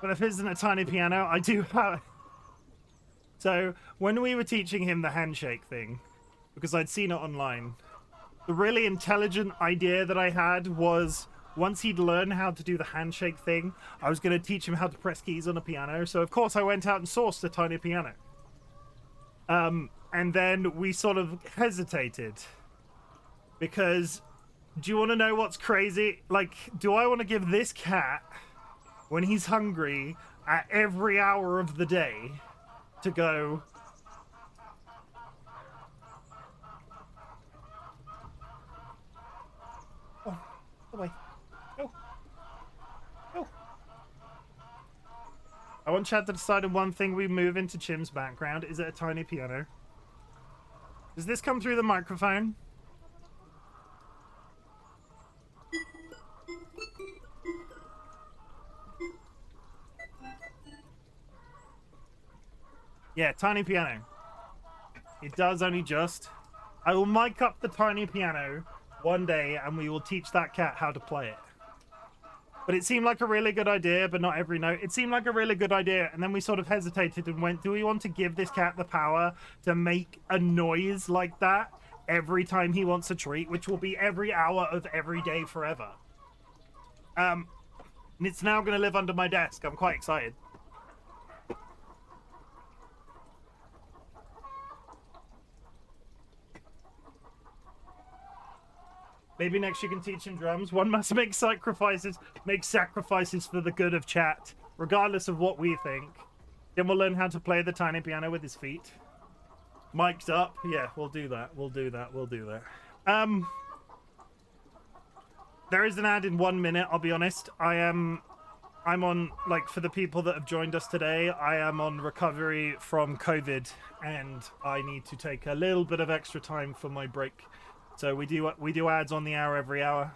But if it isn't a tiny piano, I do have... So, when we were teaching him the handshake thing, because I'd seen it online, the really intelligent idea that I had was, once he'd learn how to do the handshake thing, I was going to teach him how to press keys on a piano. So, of course, I went out and sourced a tiny piano. And then we sort of hesitated. Because, do you want to know what's crazy? Like, do I want to give this cat... when he's hungry at every hour of the day to go, oh, away, go, go. I want Chad to decide on one thing we move into Chim's background. Is it a tiny piano? Does this come through the microphone? Yeah, tiny piano. It does only just. I will mic up the tiny piano one day and we will teach that cat how to play it. But it seemed like a really good idea, but not every note. It seemed like a really good idea, and then we sort of hesitated and went, do we want to give this cat the power to make a noise like that every time he wants a treat, which will be every hour of every day forever? And it's now going to live under my desk. I'm quite excited. Maybe next you can teach him drums. One must make sacrifices for the good of chat, regardless of what we think. Then we'll learn how to play the tiny piano with his feet. Mic'd up. Yeah, we'll do that. We'll do that. We'll do that. There is an ad in 1 minute. I'll be honest. I'm on, like, for the people that have joined us today, I am on recovery from COVID, and I need to take a little bit of extra time for my break. So we do ads on the hour every hour.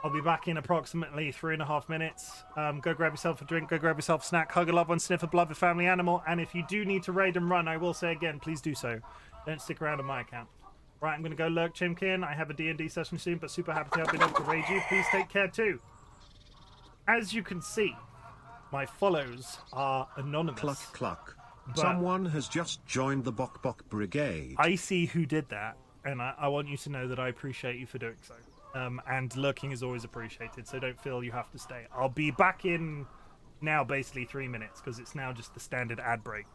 I'll be back in approximately 3.5 minutes. Go grab yourself a drink, go grab yourself a snack, hug a loved one, sniff a beloved family animal, and if you do need to raid and run, I will say again, please do so. Don't stick around on my account. Right, I'm going to go lurk Chimken. I have a D&D session soon, but super happy to have been able to raid you. Please take care too. As you can see, my follows are anonymous. Cluck cluck. But Someone has just joined the Bok Bok Brigade. I see who did that, and I want you to know that I appreciate you for doing so. And lurking is always appreciated, so don't feel you have to stay. I'll be back in now basically 3 minutes, because it's now just the standard ad break.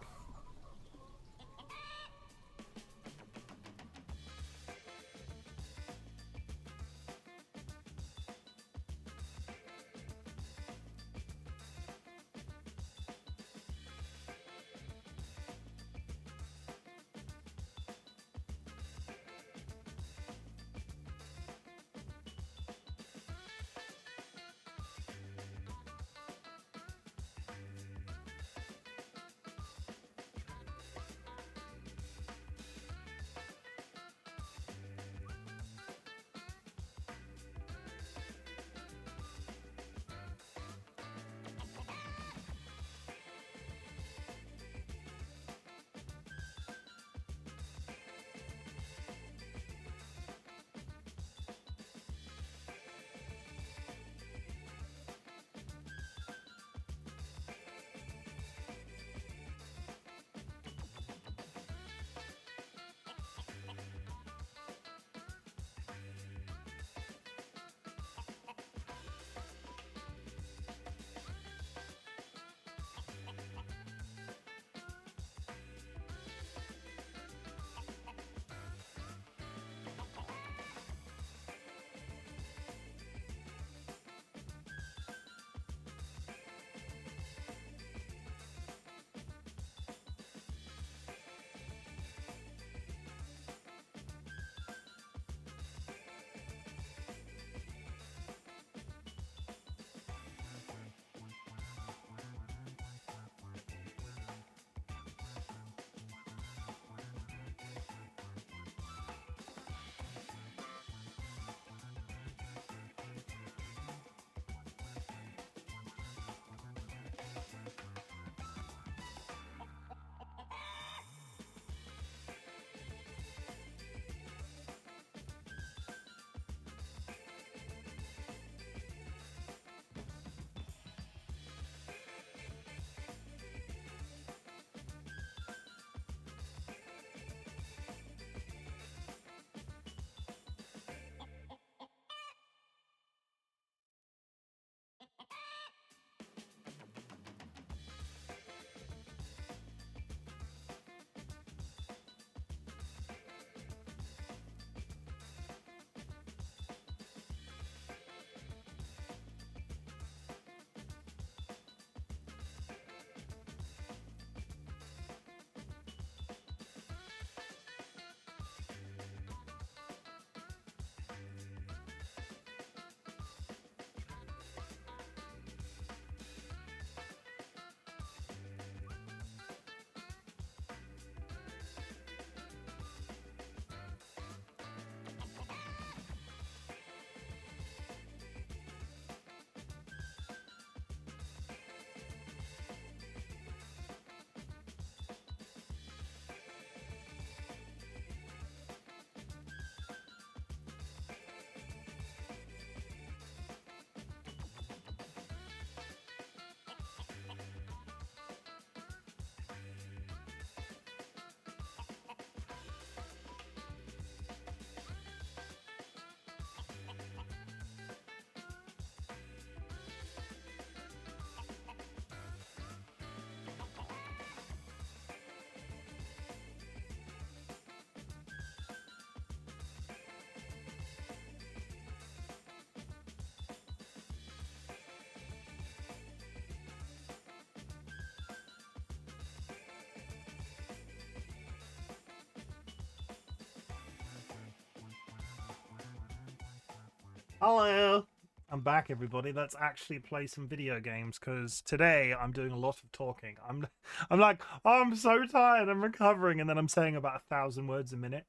Hello. I'm back, everybody. Let's actually play some video games because today I'm doing a lot of talking. I'm like, oh, I'm so tired. I'm recovering, and then I'm saying about 1,000 words a minute.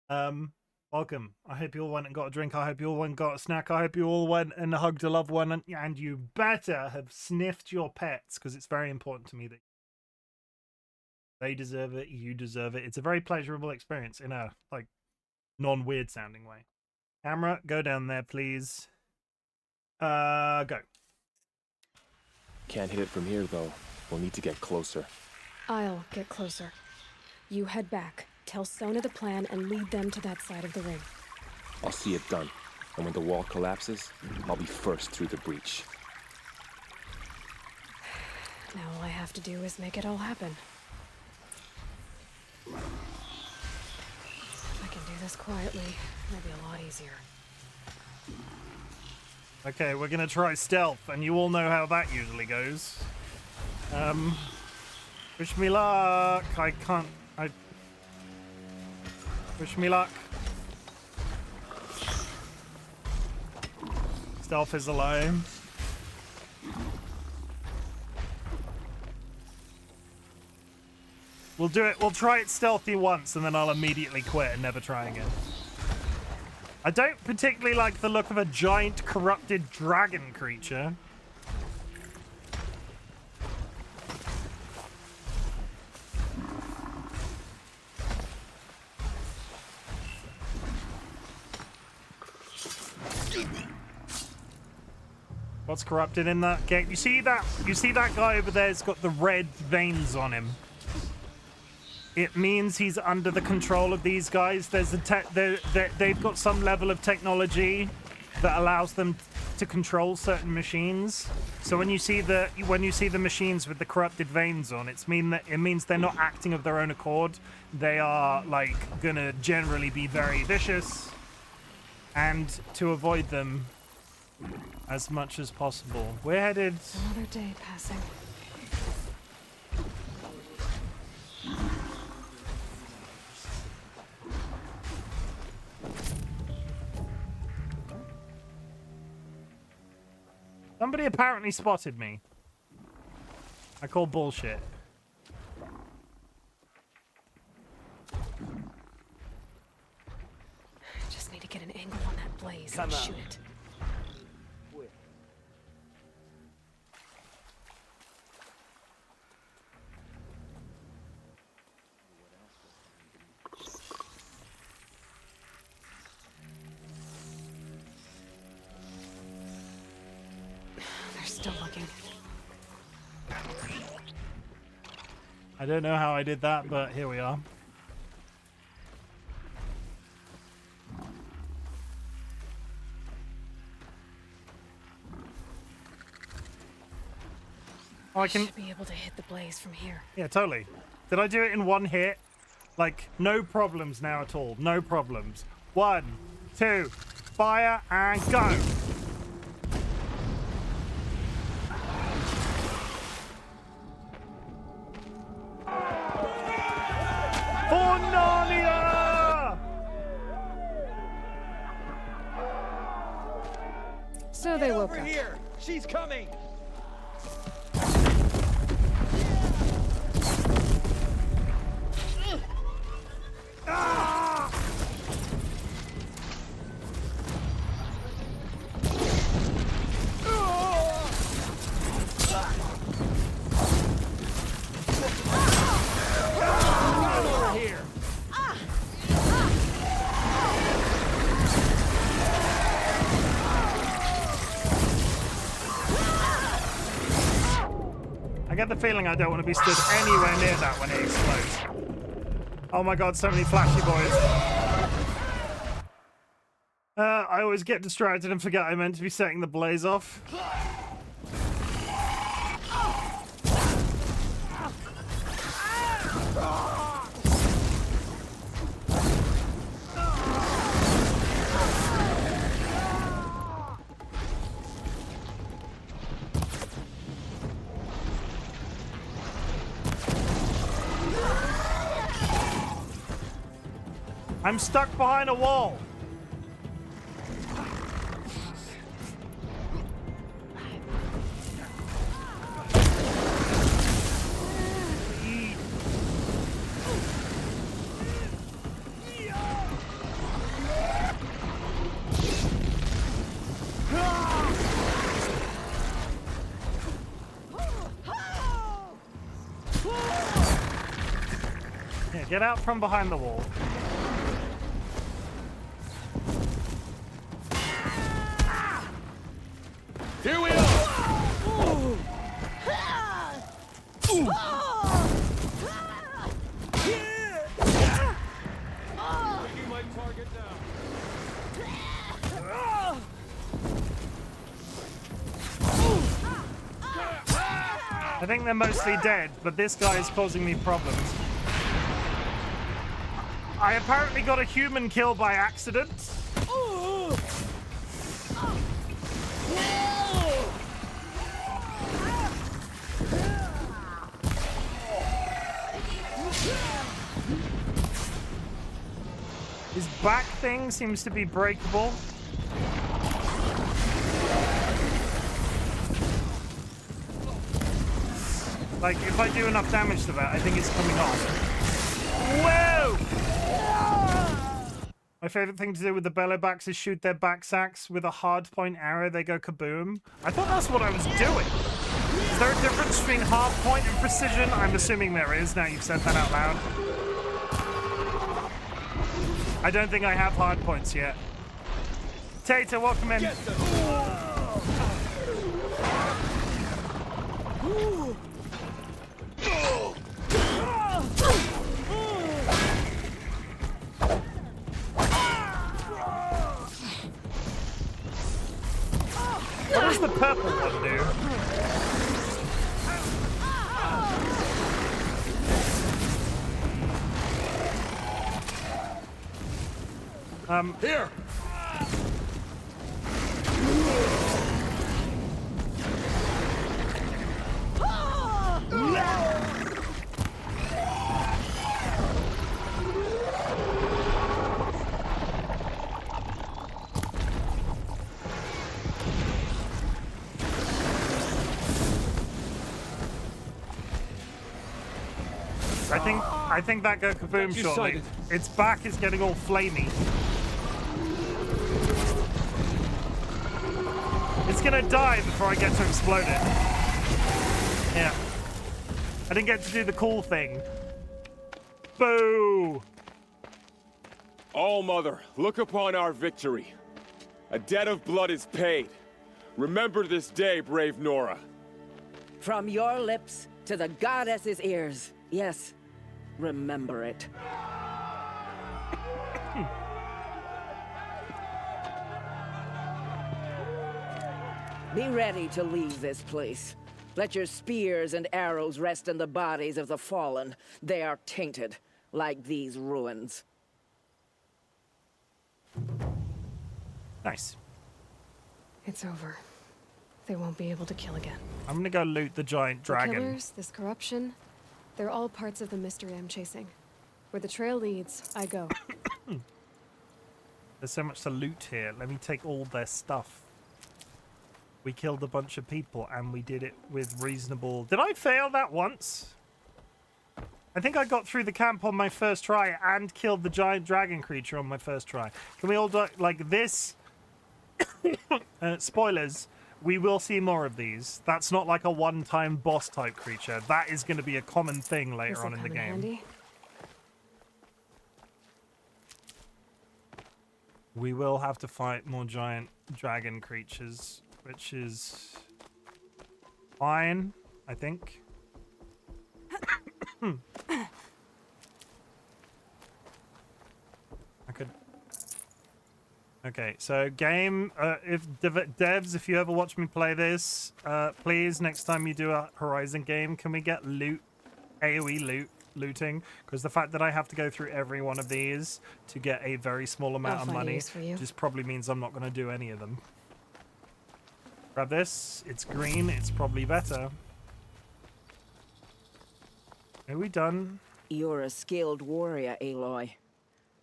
Welcome. I hope you all went and got a drink. I hope you all went and got a snack. I hope you all went and hugged a loved one, and you better have sniffed your pets because it's very important to me that they deserve it. You deserve it. It's a very pleasurable experience in a like non-weird sounding way. Camera, go down there, please. Go. Can't hit it from here, though. We'll need to get closer. I'll get closer. You head back, tell Sona the plan, and lead them to that side of the ring. I'll see it done. And when the wall collapses, I'll be first through the breach. Now all I have to do is make it all happen. If I can do this quietly, it'll be a lot easier. Okay, we're gonna try stealth, and you all know how that usually goes. Wish me luck. Wish me luck. Stealth is alone. We'll do it. We'll try it stealthy once, and then I'll immediately quit and never try again. I don't particularly like the look of a giant corrupted dragon creature. What's corrupted in that game? You see that guy over there's got the red veins on him. It means he's under the control of these guys. There's they've got some level of technology that allows them to control certain machines. So when you see the machines with the corrupted veins on, it means they're not acting of their own accord. They are like gonna generally be very vicious, and to avoid them as much as possible. We're headed. Another day passing. Somebody apparently spotted me. I call bullshit. Just need to get an angle on that blaze and shoot it. Still looking. I don't know how I did that, but here we are. Oh, I can should be able to hit the blaze from here. Yeah, totally. Did I do it in one hit? Like, no problems now at all. No problems. 1, 2, fire and go. For Narnia! So they woke Over up. here! She's coming! I get the feeling I don't want to be stood anywhere near that when it explodes. Oh my god, so many flashy boys. I always get distracted and forget I meant to be setting the blaze off. I'm stuck behind a wall. Get out from behind the wall. Here we are! Taking my target now. I think they're mostly dead, but this guy is causing me problems. I apparently got a human kill by accident. His back thing seems to be breakable. Like, if I do enough damage to that, I think it's coming off. Whoa! My favorite thing to do with the bellowbacks is shoot their back sacks with a hardpoint arrow. They go kaboom. I thought that's what I was doing. Is there a difference between hardpoint and precision? I'm assuming there is, now you've said that out loud. I don't think I have hardpoints yet. Tater, welcome in. What does the purple one do? Here! I think that go kaboom shortly. Its back is getting all flamey. It's gonna die before I get to explode it. Yeah. I didn't get to do the cool thing. Boo! All Mother, look upon our victory. A debt of blood is paid. Remember this day, brave Nora. From your lips to the goddess's ears. Yes, remember it. Be ready to leave this place. Let your spears and arrows rest in the bodies of the fallen. They are tainted, like these ruins. Nice. It's over. They won't be able to kill again. I'm gonna go loot the giant dragon. The killers, this corruption, they're all parts of the mystery I'm chasing. Where the trail leads, I go. There's so much to loot here. Let me take all their stuff. We killed a bunch of people and we did it with reasonable... Did I fail that once? I think I got through the camp on my first try and killed the giant dragon creature on my first try. Can we all do like this? Spoilers. We will see more of these. That's not like a one-time boss type creature. That is going to be a common thing later on in the game. Handy? We will have to fight more giant dragon creatures, which is fine, I think. I could... Okay, so game, if devs, if you ever watch me play this, please, next time you do a Horizon game, can we get loot, AoE looting? Because the fact that I have to go through every one of these to get a very small amount of money just probably means I'm not going to do any of them. Grab this, it's green, it's probably better. Are we done? You're a skilled warrior, Aloy.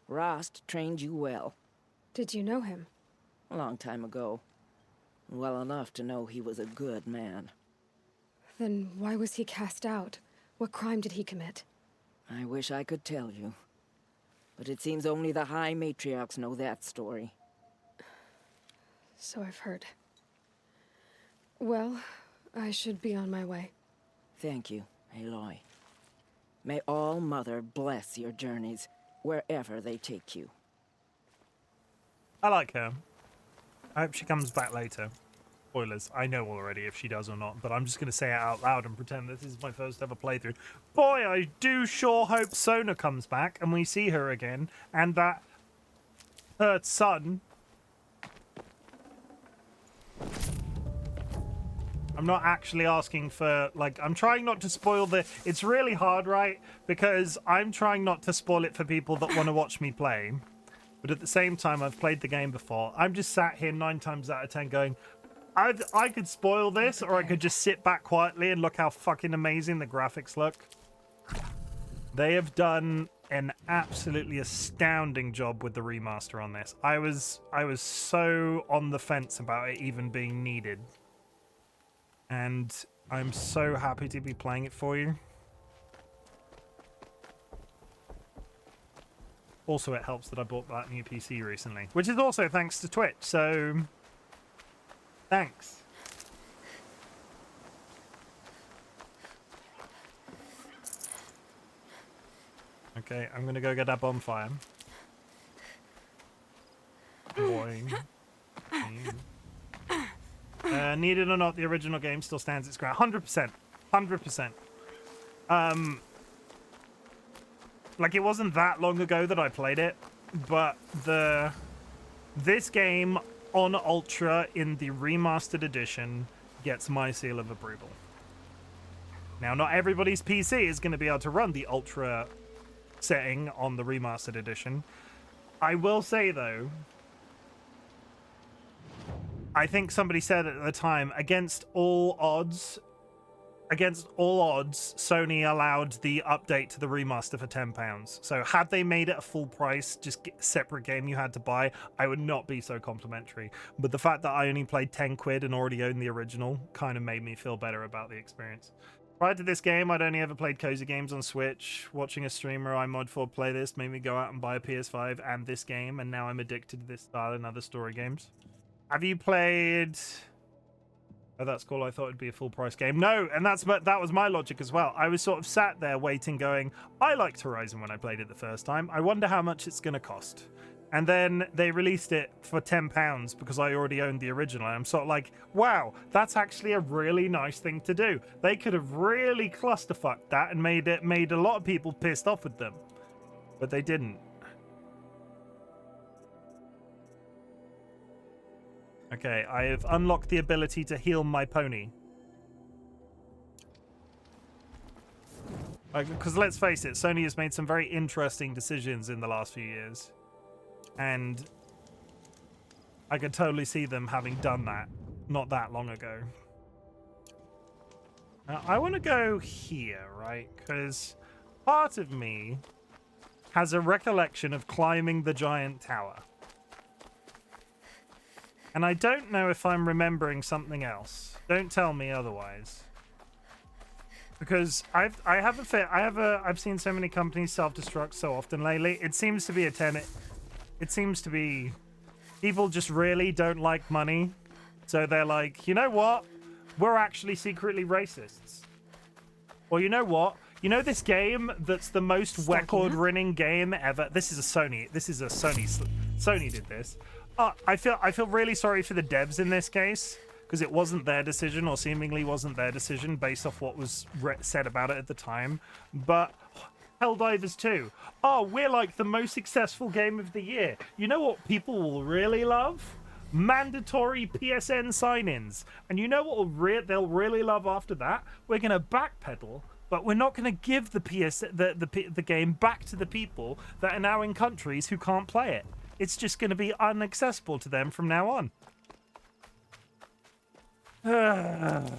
Rost trained you well. Did you know him? A long time ago. Well enough to know he was a good man. Then why was he cast out? What crime did he commit? I wish I could tell you. But it seems only the High Matriarchs know that story. So I've heard. Well, I should be on my way. Thank you, Aloy. May All Mother bless your journeys, wherever they take you. I like her. I hope she comes back later. Spoilers. I know already if she does or not, but I'm just going to say it out loud and pretend this is my first ever playthrough. Boy, I do sure hope Sona comes back and we see her again, and that her son... I'm not actually asking for, like, I'm trying not to spoil the... It's really hard, right? Because I'm trying not to spoil it for people that want to watch me play. But at the same time, I've played the game before. I'm just sat here 9 times out of 10 going, I could spoil this, or I could just sit back quietly and look how fucking amazing the graphics look. They have done an absolutely astounding job with the remaster on this. I was so on the fence about it even being needed. And I'm so happy to be playing it for you. Also, it helps that I bought that new PC recently, which is also thanks to Twitch, so thanks. Okay, I'm gonna go get that bonfire. Boing. Needed or not, the original game still stands its ground. 100%. 100%. Like, it wasn't that long ago that I played it, but this game on Ultra in the remastered edition gets my seal of approval. Now, not everybody's PC is going to be able to run the Ultra setting on the remastered edition. I will say, though, I think somebody said at the time, against all odds, Sony allowed the update to the remaster for £10. So had they made it a full price, just separate game you had to buy, I would not be so complimentary. But the fact that I only played 10 quid and already owned the original kind of made me feel better about the experience. Prior to this game, I'd only ever played cozy games on Switch. Watching a streamer I mod for play this made me go out and buy a PS5 and this game, and now I'm addicted to this style and other story games. Have you played... Oh, that's cool. I thought it'd be a full price game. No, and that was my logic as well. I was sort of sat there waiting going, I liked Horizon when I played it the first time. I wonder how much it's going to cost. And then they released it for £10 because I already owned the original. And I'm sort of like, wow, that's actually a really nice thing to do. They could have really clusterfucked that and made a lot of people pissed off with them. But they didn't. Okay, I have unlocked the ability to heal my pony. Because let's face it, Sony has made some very interesting decisions in the last few years. And I could totally see them having done that not that long ago. Now, I want to go here, right? Because part of me has a recollection of climbing the giant tower. And I don't know if I'm remembering something else. Don't tell me otherwise. Because I've seen so many companies self-destruct so often lately. It seems to be a tenet. It seems to be people just really don't like money. So they're like, you know what? We're actually secretly racists. Or you know what? You know this game that's the most record-winning game ever? This is a Sony. Sony did this. I feel really sorry for the devs in this case, because it wasn't their decision, or seemingly wasn't their decision based off what was said about it at the time. But Helldivers 2. Oh, we're like the most successful game of the year. You know what people will really love? Mandatory PSN sign-ins. And you know what they'll really love after that? We're going to backpedal, but we're not going to give the game back to the people that are now in countries who can't play it. It's just going to be inaccessible to them from now on. And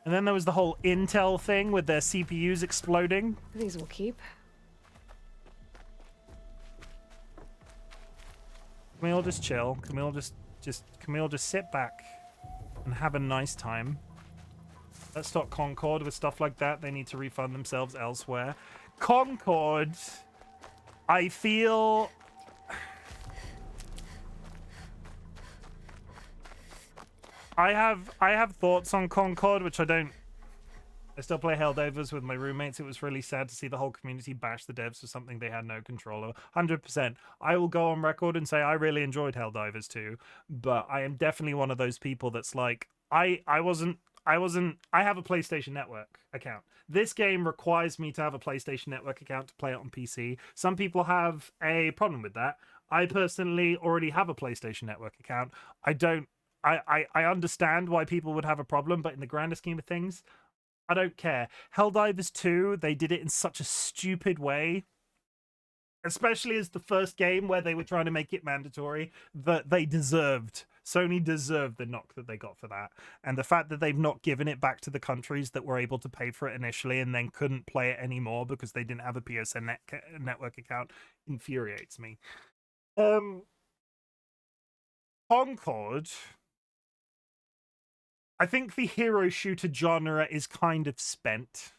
then there was the whole Intel thing with their CPUs exploding. These will keep. Can we all just chill? Can we all just sit back and have a nice time? Let's stop Concord with stuff like that. They need to refund themselves elsewhere. Concord, I feel... I have thoughts on Concord, which I don't I still play Helldivers with my roommates. It was really sad to see the whole community bash the devs for something they had no control over. 100%. I will go on record and say I really enjoyed Helldivers too, but I am definitely one of those people that's like, I have a PlayStation Network account. This game requires me to have a PlayStation Network account to play it on PC. Some people have a problem with that. I personally already have a PlayStation Network account. I understand why people would have a problem, but in the grander scheme of things, I don't care. Helldivers 2, they did it in such a stupid way, especially as the first game where they were trying to make it mandatory, that Sony deserved the knock that they got for that. And the fact that they've not given it back to the countries that were able to pay for it initially and then couldn't play it anymore because they didn't have a PSN network account infuriates me. Concord, I think the hero shooter genre is kind of spent.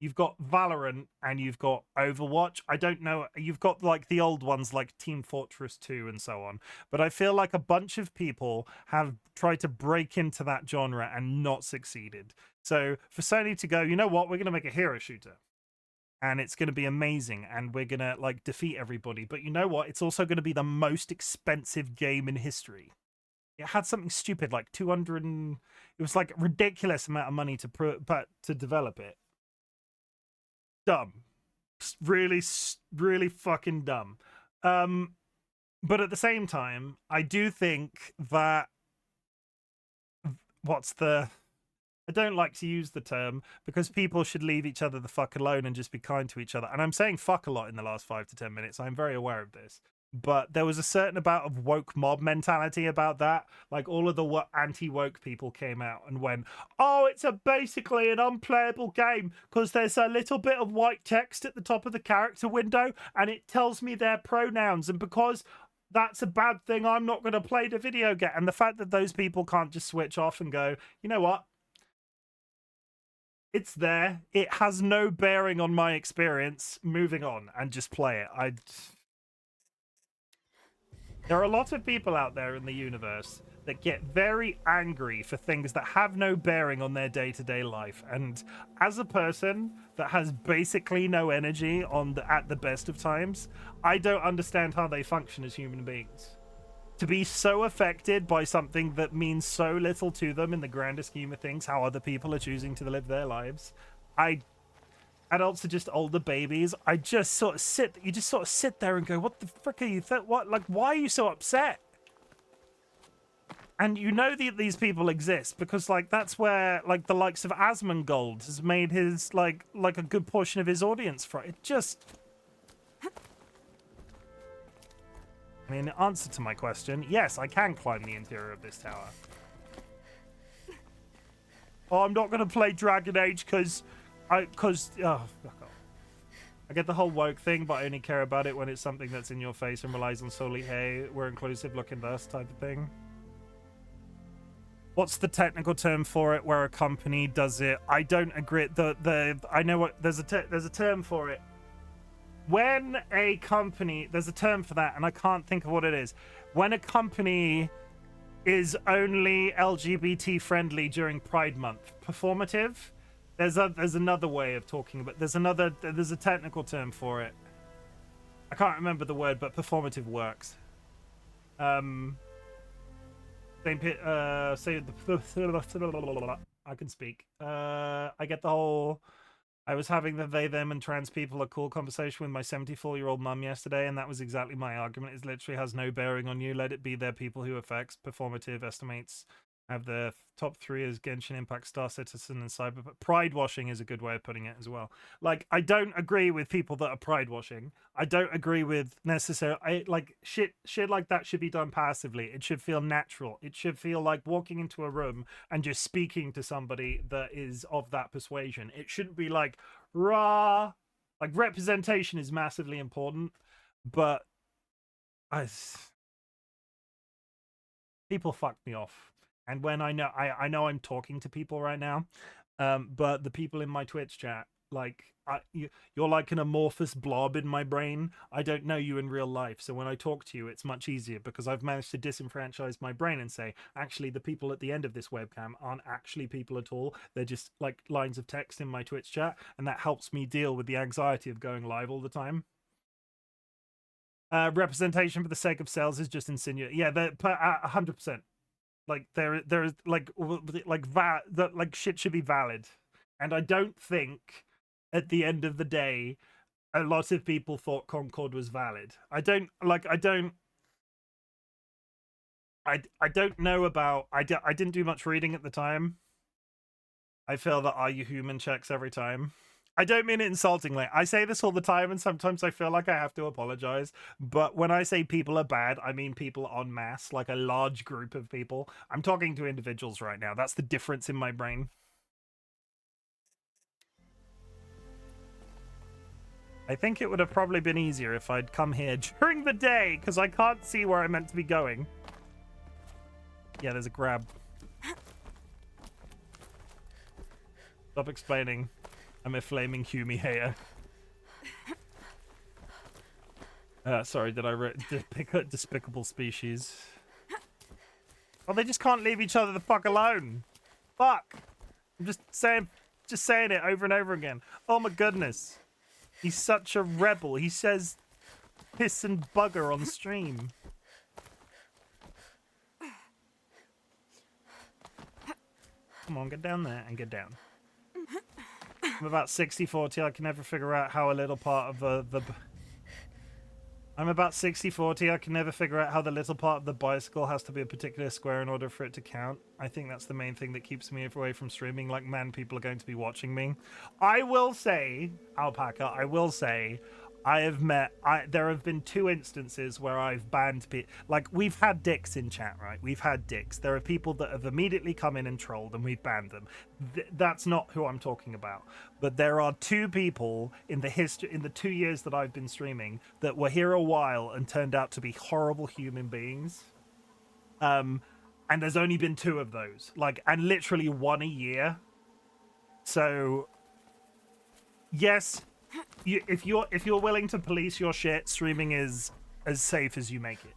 You've got Valorant and you've got Overwatch. I don't know. You've got like the old ones like Team Fortress 2 and so on. But I feel like a bunch of people have tried to break into that genre and not succeeded. So for Sony to go, you know what? We're going to make a hero shooter. And it's going to be amazing. And we're going to like defeat everybody. But you know what? It's also going to be the most expensive game in history. It had something stupid like 200 and it was like a ridiculous amount of money to develop it. Dumb. Really, really fucking dumb. But at the same time, I do think that I don't like to use the term because people should leave each other the fuck alone and just be kind to each other. And I'm saying fuck a lot in the last 5 to 10 minutes. I'm very aware of this. But there was a certain amount of woke mob mentality about that. Like all of the anti-woke people came out and went, oh, it's basically an unplayable game because there's a little bit of white text at the top of the character window and it tells me their pronouns. And because that's a bad thing, I'm not going to play the video game. And the fact that those people can't just switch off and go, you know what? It's there. It has no bearing on my experience. Moving on and just play it. There are a lot of people out there in the universe that get very angry for things that have no bearing on their day-to-day life. And as a person that has basically no energy at the best of times, I don't understand how they function as human beings. To be so affected by something that means so little to them in the grander scheme of things, how other people are choosing to live their lives. Adults are just older babies. You just sort of sit there and go, what the frick are you, why are you so upset? And you know that these people exist because like, that's where like the likes of Asmongold has made his like a good portion of his audience for it. I mean, in answer to my question, yes, I can climb the interior of this tower. Oh, I'm not going to play Dragon Age because fuck off. I get the whole woke thing, but I only care about it when it's something that's in your face and relies on solely, hey, we're inclusive, look at us type of thing. What's the technical term for it where a company does it? I don't agree. I know what there's a term for it. When a company, there's a term for that, and I can't think of what it is. When a company is only LGBT friendly during Pride Month, performative. There's another way of talking about. There's a technical term for it. I can't remember the word, but performative works. I can speak. I get the whole. I was having the they, them, and trans people are cool conversation with my 74-year-old mum yesterday, and that was exactly my argument. It literally has no bearing on you. Let it be their people who affects. Performative estimates have the top 3 as Genshin Impact, Star Citizen, and Cyber. Pride washing is a good way of putting it as well. Like, I don't agree with people that are pride washing. I don't agree with necessarily like shit like that should be done passively. It should feel natural. It should feel like walking into a room and just speaking to somebody that is of that persuasion. It shouldn't be like rah. Like, representation is massively important, but people fuck me off. And when I know I'm talking to people right now, but the people in my Twitch chat Like, you're like an amorphous blob in my brain. I don't know you in real life, so when I talk to you, it's much easier because I've managed to disenfranchise my brain and say, actually, the people at the end of this webcam aren't actually people at all. They're just like lines of text in my Twitch chat, and that helps me deal with the anxiety of going live all the time. Representation for the sake of sales is just insinuate. Yeah, 100%. Like there is like shit should be valid, and I don't think at the end of the day a lot of people thought Concord was valid. I don't know about. I didn't do much reading at the time. I feel that Are You Human checks every time. I don't mean it insultingly. I say this all the time, and sometimes I feel like I have to apologize. But when I say people are bad, I mean people en masse, like a large group of people. I'm talking to individuals right now. That's the difference in my brain. I think it would have probably been easier if I'd come here during the day, because I can't see where I'm meant to be going. Yeah, there's a grab. Stop explaining. I'm a flaming Hume hater. Sorry, did I pick up despicable species? Well, they just can't leave each other the fuck alone. Fuck. I'm just saying it over and over again. Oh my goodness. He's such a rebel. He says piss and bugger on stream. Come on, get down there and get down. I'm about 60-40. I can never figure out how a little part of the I'm about 60-40. I can never figure out how the little part of the bicycle has to be a particular square in order for it to count. I think that's the main thing that keeps me away from streaming. Like, man, people are going to be watching me. I will say, Alpaca, I will say, there have been 2 instances where I've banned people. Like, we've had dicks in chat, right? We've had dicks. There are people that have immediately come in and trolled, and we've banned them. That's not who I'm talking about. But there are 2 people in the 2 years that I've been streaming that were here a while and turned out to be horrible human beings. And there's only been 2 of those. Like, and literally 1 a year. So, yes. If you're willing to police your shit, streaming is as safe as you make it.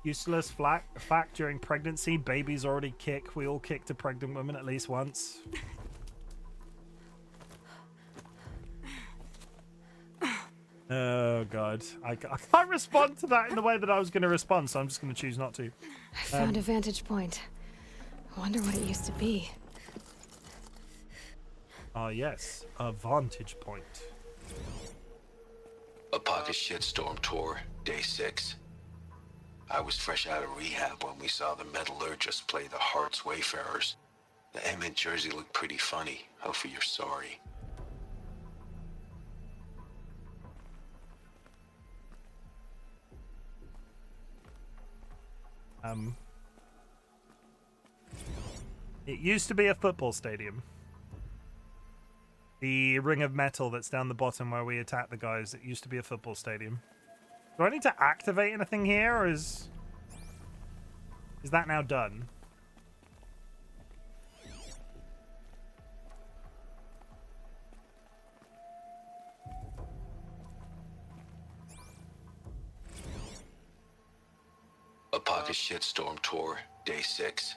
Useless fact during pregnancy, babies already kick. We all kicked a pregnant woman at least once. Oh god, I can't respond to that in the way that I was going to respond, so I'm just going to choose not to. I found a vantage point. I wonder what it used to be. Yes, a vantage point. A pocket shitstorm tour, day 6. I was fresh out of rehab when we saw the metallurgists play the Hearts Wayfarers. The M jersey looked pretty funny. Hopefully you're sorry. It used to be a football stadium. The ring of metal that's down the bottom where we attack the guys, it used to be a football stadium. Do I need to activate anything here, or is that now done? A pocket shitstorm tour, day 6.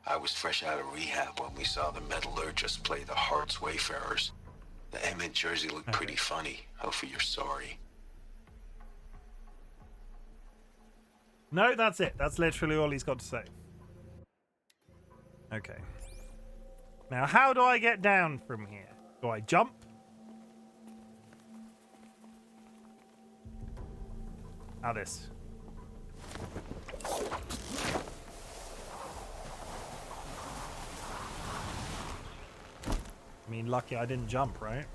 I was fresh out of rehab when we saw the metallurgists play the Hearts Wayfarers. The M jersey looked pretty funny. Hopefully you're sorry. No, that's it. That's literally all he's got to say. Okay. Now, how do I get down from here? Do I jump? How this? I mean, lucky I didn't jump, right?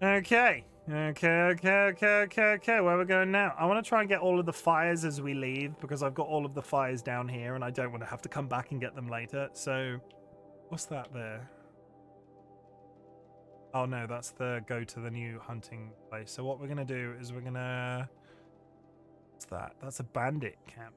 Okay. Okay. Where are we going now? I want to try and get all of the fires as we leave, because I've got all of the fires down here, and I don't want to have to come back and get them later. So, what's that there? Oh, no, that's the go to the new hunting place. So what we're going to do is we're going to... What's that? That's a bandit camp.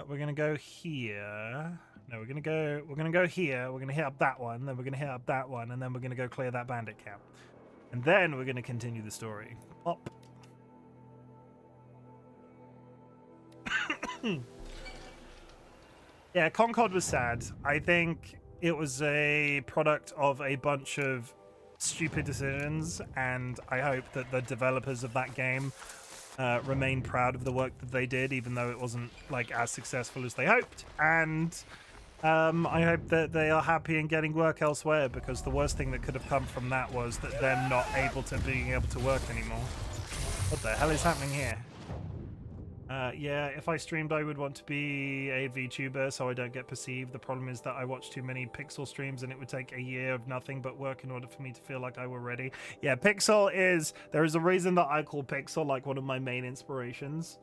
We're gonna go here. No, we're gonna go here. We're gonna hit up that one, then we're gonna hit up that one, and then we're gonna go clear that bandit camp. And then we're gonna continue the story. Up. Yeah, Concord was sad. I think it was a product of a bunch of stupid decisions, and I hope that the developers of that game remain proud of the work that they did, even though it wasn't like as successful as they hoped. And I hope that they are happy in getting work elsewhere, because the worst thing that could have come from that was that they're not being able to work anymore. What the hell is happening here? Yeah, if I streamed, I would want to be a VTuber so I don't get perceived. The problem is that I watch too many Pixel streams and it would take a year of nothing but work in order for me to feel like I were ready. Yeah, Pixel is... There is a reason that I call Pixel like one of my main inspirations.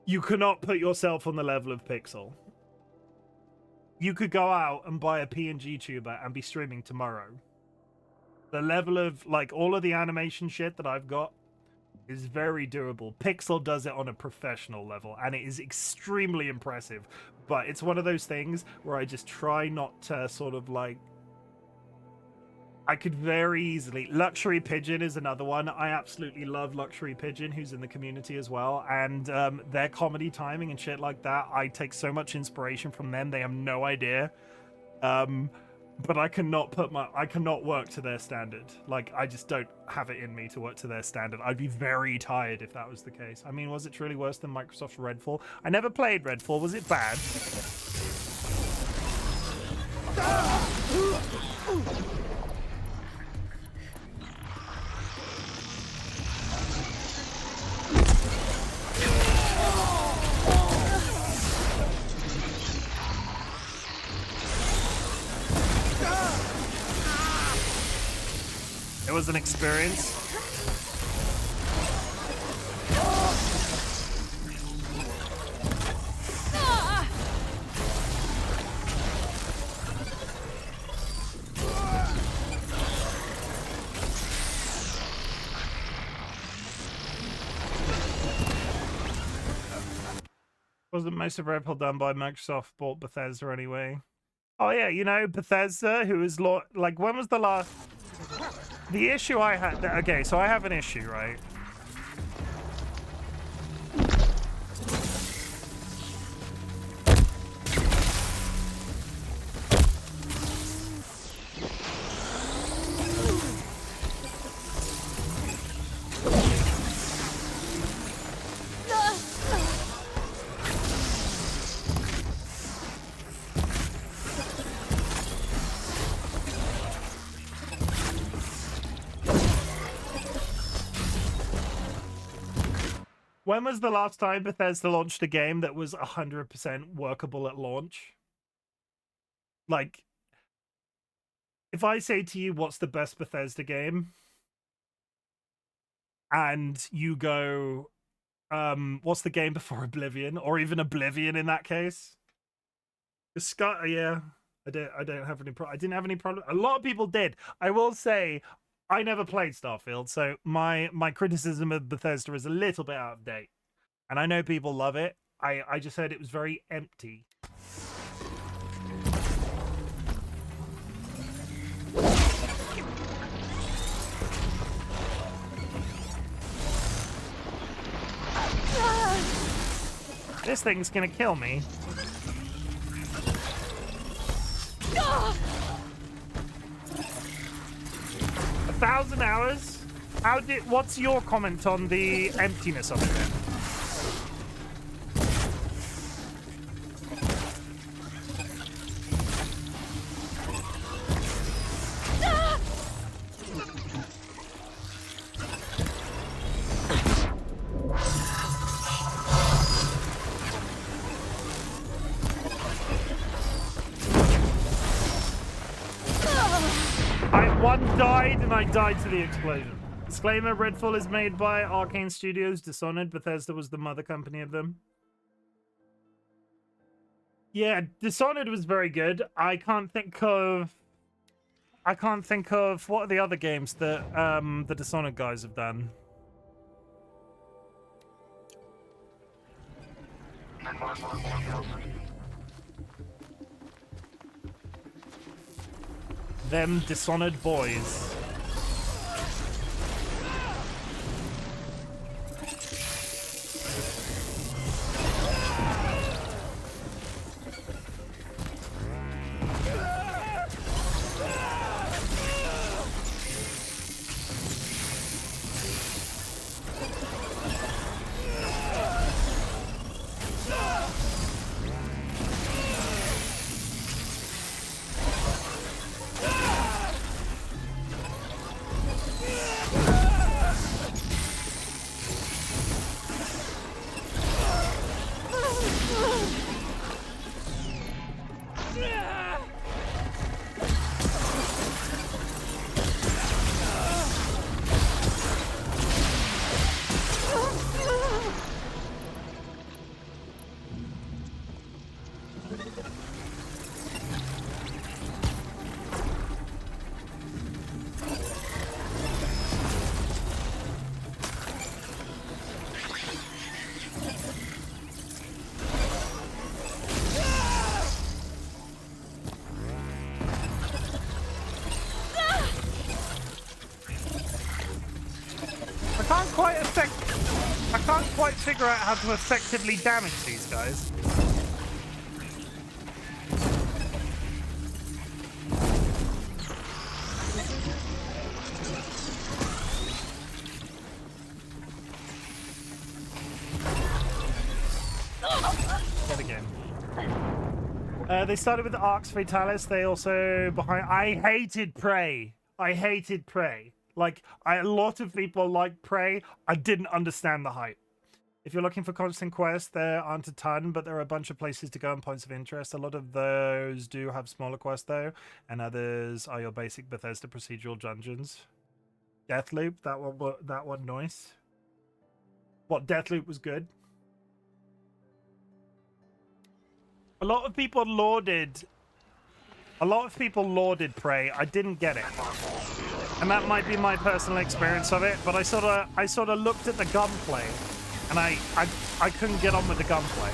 You cannot put yourself on the level of Pixel. You could go out and buy a PNG tuber and be streaming tomorrow. The level of, like, all of the animation shit that I've got is very durable. Pixel does it on a professional level, and it is extremely impressive. But it's one of those things where I just try not to sort of like... I could very easily... Luxury Pigeon is another one. I absolutely love Luxury Pigeon, who's in the community as well. And their comedy timing and shit like that, I take so much inspiration from them. They have no idea. But I cannot work to their standard. Like, I just don't have it in me to work to their standard. I'd be very tired if that was the case. I mean, was it truly worse than Microsoft's Redfall? I never played Redfall. Was it bad? It was an experience. Wasn't most of Redfall done by Microsoft? Bought Bethesda anyway. Oh yeah, you know, Bethesda, who is like, when was the last... The issue I had... Okay, so I have an issue, right? When was the last time Bethesda launched a game that was 100% workable at launch? Like, if I say to you, what's the best Bethesda game? And you go, what's the game before Oblivion? Or even Oblivion in that case? Yeah, I don't have any I didn't have any problem. A lot of people did. I will say, I never played Starfield, so my criticism of Bethesda is a little bit out of date. And I know people love it. I just heard it was very empty. This thing's gonna kill me. 1,000 hours? What's your comment on the emptiness of it then? I died to the explosion. Disclaimer, Redfall is made by Arcane Studios, Dishonored. Bethesda was the mother company of them. Yeah, Dishonored was very good. I can't think of what are the other games that the Dishonored guys have done. Them dishonored boys. I can't quite figure out how to effectively damage these guys. Dead again. They started with the Arx Fatalis. They also I hated Prey. I hated Prey. Like, a lot of people like Prey. I didn't understand the hype. If you're looking for constant quests, there aren't a ton, but there are a bunch of places to go and points of interest. A lot of those do have smaller quests, though, and others are your basic Bethesda procedural dungeons. Deathloop, that one nice. What, Deathloop was good? A lot of people lauded Prey. I didn't get it. And that might be my personal experience of it, but I sort of looked at the gunplay, and I couldn't get on with the gunplay.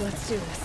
Let's do this.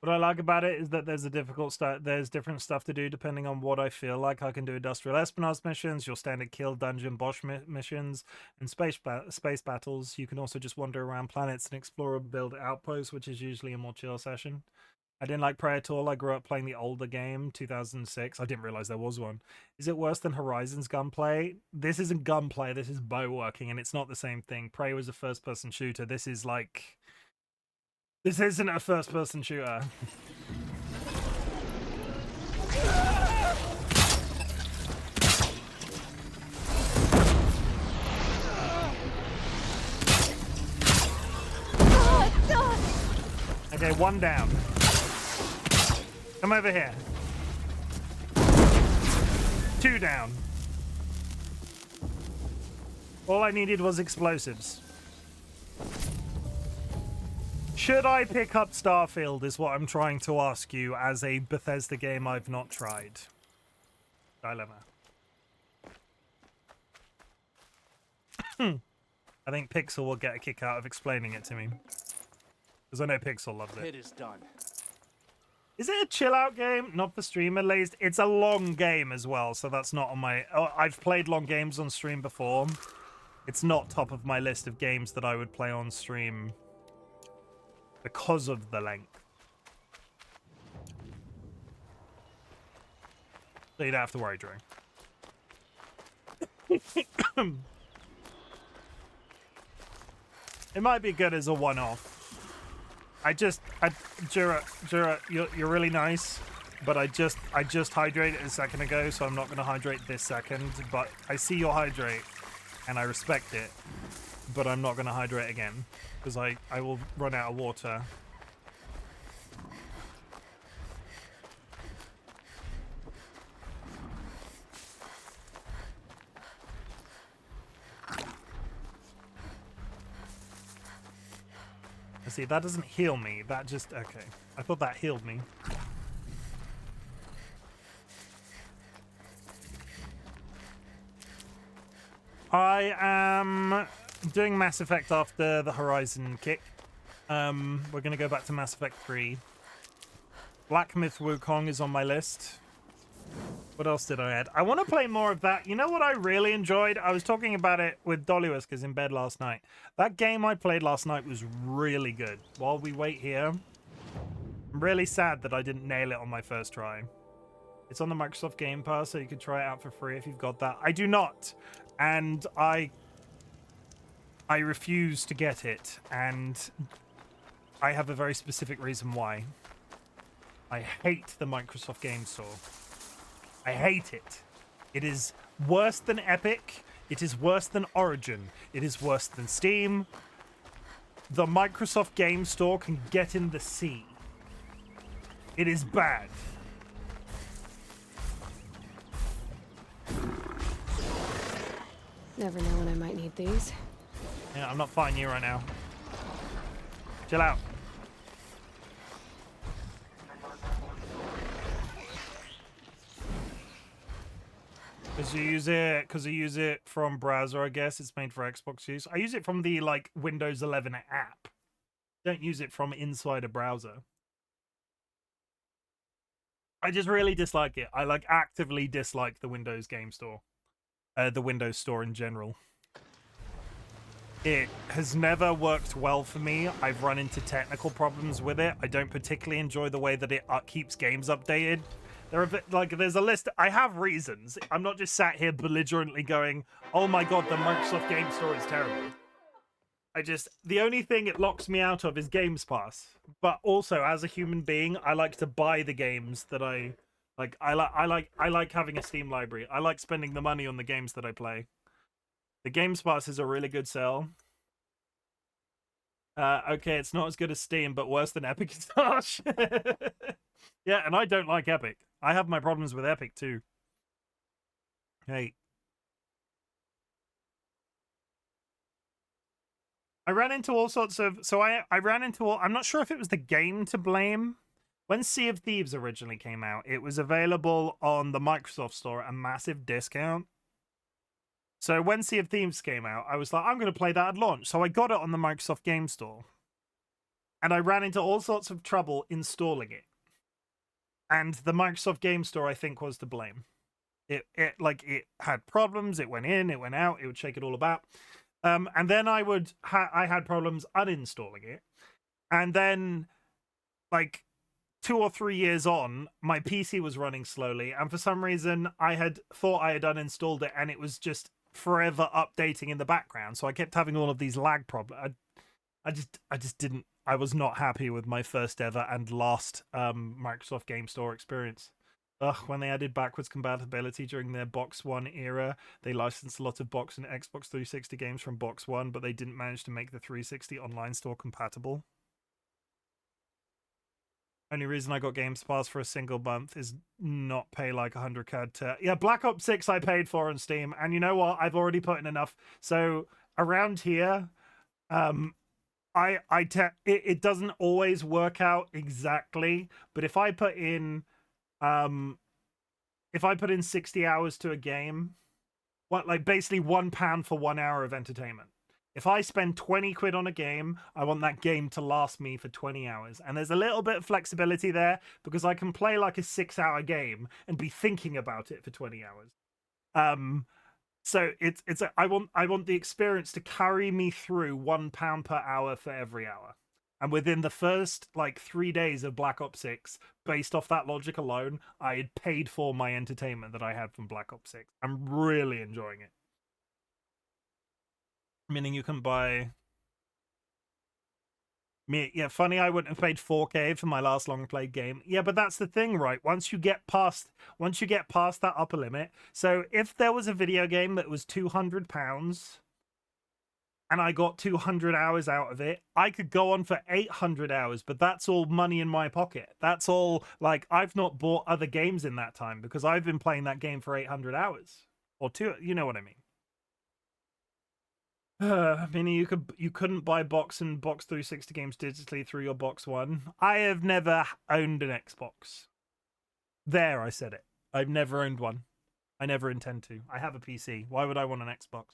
What I like about it is that there's there's different stuff to do depending on what I feel like. I can do industrial espionage missions, your standard kill dungeon boss missions, and space battles. You can also just wander around planets and explore and build outposts, which is usually a more chill session. I didn't like Prey at all. I grew up playing the older game, 2006. I didn't realize there was one. Is it worse than Horizon's gunplay? This isn't gunplay, this is bow working, and it's not the same thing. Prey was a first-person shooter. This isn't a first-person shooter. Okay, one down. Come over here. Two down. All I needed was explosives. Should I pick up Starfield is what I'm trying to ask you as a Bethesda game I've not tried. Dilemma. I think Pixel will get a kick out of explaining it to me. Because I know Pixel loves it. It is done. Is it a chill-out game? Not for stream, at least. It's a long game as well, so that's not on my... Oh, I've played long games on stream before. It's not top of my list of games that I would play on stream because of the length. So you don't have to worry, Drew. It might be good as a one-off. Jura, you're really nice, but I just hydrated a second ago, so I'm not going to hydrate this second. But I see your hydrate, and I respect it, but I'm not going to hydrate again because I will run out of water. see, that doesn't heal me. That just... Okay. I thought that healed me. I am doing Mass Effect after the Horizon kick. We're going to go back to Mass Effect 3. Black Myth Wukong is on my list. What else did I add? I want to play more of that. You know what I really enjoyed? I was talking about it with DollyWhiskers in bed last night. That game I played last night was really good. While we wait here, I'm really sad that I didn't nail it on my first try. It's on the Microsoft Game Pass, so you can try it out for free if you've got that. I do not. And I refuse to get it. And I have a very specific reason why. I hate the Microsoft Game Store. I hate it. It is worse than Epic. It is worse than Origin. It is worse than Steam. The Microsoft Game Store can get in the sea. It is bad. Never know when I might need these. Yeah, I'm not fighting you right now. Chill out. Because you use it from browser, I guess. It's made for Xbox use. I use it from the, like, Windows 11 app. Don't use it from inside a browser. I just really dislike it. I, like, actively dislike the Windows Game Store. The Windows Store in general. It has never worked well for me. I've run into technical problems with it. I don't particularly enjoy the way that it keeps games updated. There are a bit, like, there's a list. I have reasons. I'm not just sat here belligerently going, oh my god, the Microsoft Game Store is terrible. The only thing it locks me out of is Games Pass. But also, as a human being, I like to buy the games that I like. I like having a Steam library. I like spending the money on the games that I play. The Games Pass is a really good sell. Okay, it's not as good as Steam, but worse than Epic is harsh. Yeah, and I don't like Epic. I have my problems with Epic too. Hey. I ran into all sorts of... So I ran into all... I'm not sure if it was the game to blame. When Sea of Thieves originally came out, it was available on the Microsoft Store at a massive discount. So when Sea of Thieves came out, I was like, I'm going to play that at launch. So I got it on the Microsoft Game Store. And I ran into all sorts of trouble installing it. And the Microsoft Game Store, I think, was to blame. It had problems. It went in, it went out. It would shake it all about. And then I had problems uninstalling it. And then, like, 2 or 3 years on, my PC was running slowly. And for some reason, I had thought I had uninstalled it, and it was just forever updating in the background. So I kept having all of these lag problems. I just didn't. I was not happy with my first ever and last Microsoft Game Store experience. Ugh, when they added backwards compatibility during their Box One era, they licensed a lot of Box and Xbox 360 games from Box One, but they didn't manage to make the 360 online store compatible. Only reason I got Games Pass for a single month is not pay like 100 CAD to... Yeah, Black Ops 6 I paid for on Steam, and you know what? I've already put in enough. So around here, it doesn't always work out exactly, but if I put in 60 hours to a game, basically £1 for 1 hour of entertainment. If I spend 20 quid on a game, I want that game to last me for 20 hours. And there's a little bit of flexibility there because I can play like a 6-hour game and be thinking about it for 20 hours. So I want the experience to carry me through £1 per hour for every hour. And within the first, 3 days of Black Ops 6, based off that logic alone, I had paid for my entertainment that I had from Black Ops 6. I'm really enjoying it. Meaning you can buy... Yeah, funny I wouldn't have paid 4K for my last long-played game. Yeah, but that's the thing, right? Once you get past that upper limit... So if there was a video game that was £200... and I got 200 hours out of it, I could go on for 800 hours, but that's all money in my pocket. That's all, I've not bought other games in that time because I've been playing that game for 800 hours. Or two, you know what I mean. Meaning you couldn't buy box and box 360 games digitally through your box one. I have never owned an Xbox. There, I said it. I've never owned one. I never intend to. I have a PC. Why would I want an Xbox?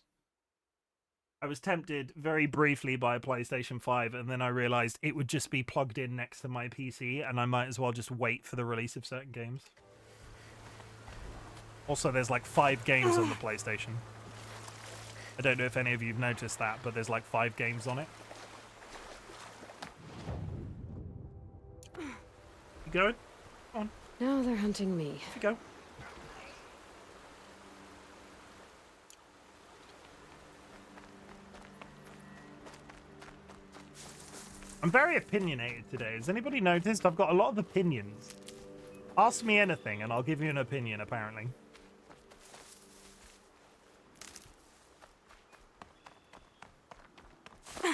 I was tempted very briefly by a PlayStation 5, and then I realized it would just be plugged in next to my PC, and I might as well just wait for the release of certain games. Also, there's like 5 games on the PlayStation. I don't know if any of you have noticed that, but there's like 5 games on it. You going? Come on. Now they're hunting me. Off you go. I'm very opinionated today. Has anybody noticed? I've got a lot of opinions. Ask me anything and I'll give you an opinion, apparently.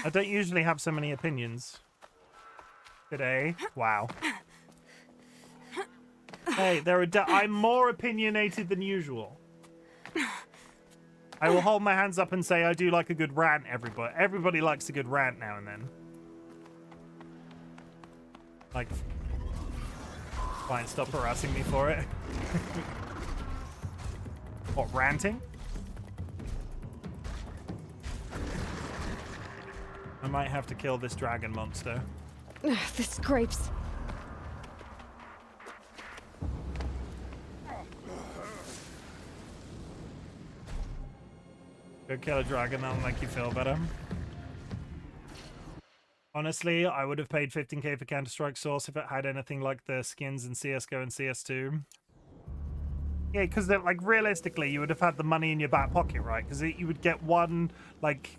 I don't usually have so many opinions. Today. Wow. Hey, I'm more opinionated than usual. I will hold my hands up and say I do like a good rant, everybody. Everybody likes a good rant now and then. Like, fine, stop harassing me for it. What, ranting? I might have to kill this dragon monster. The scrapes. Go kill a dragon, that'll make you feel better. Honestly, I would have paid 15k for Counter-Strike Source if it had anything like the skins in CSGO and CS2. Yeah, because like realistically, you would have had the money in your back pocket, right? Because you would get one, like,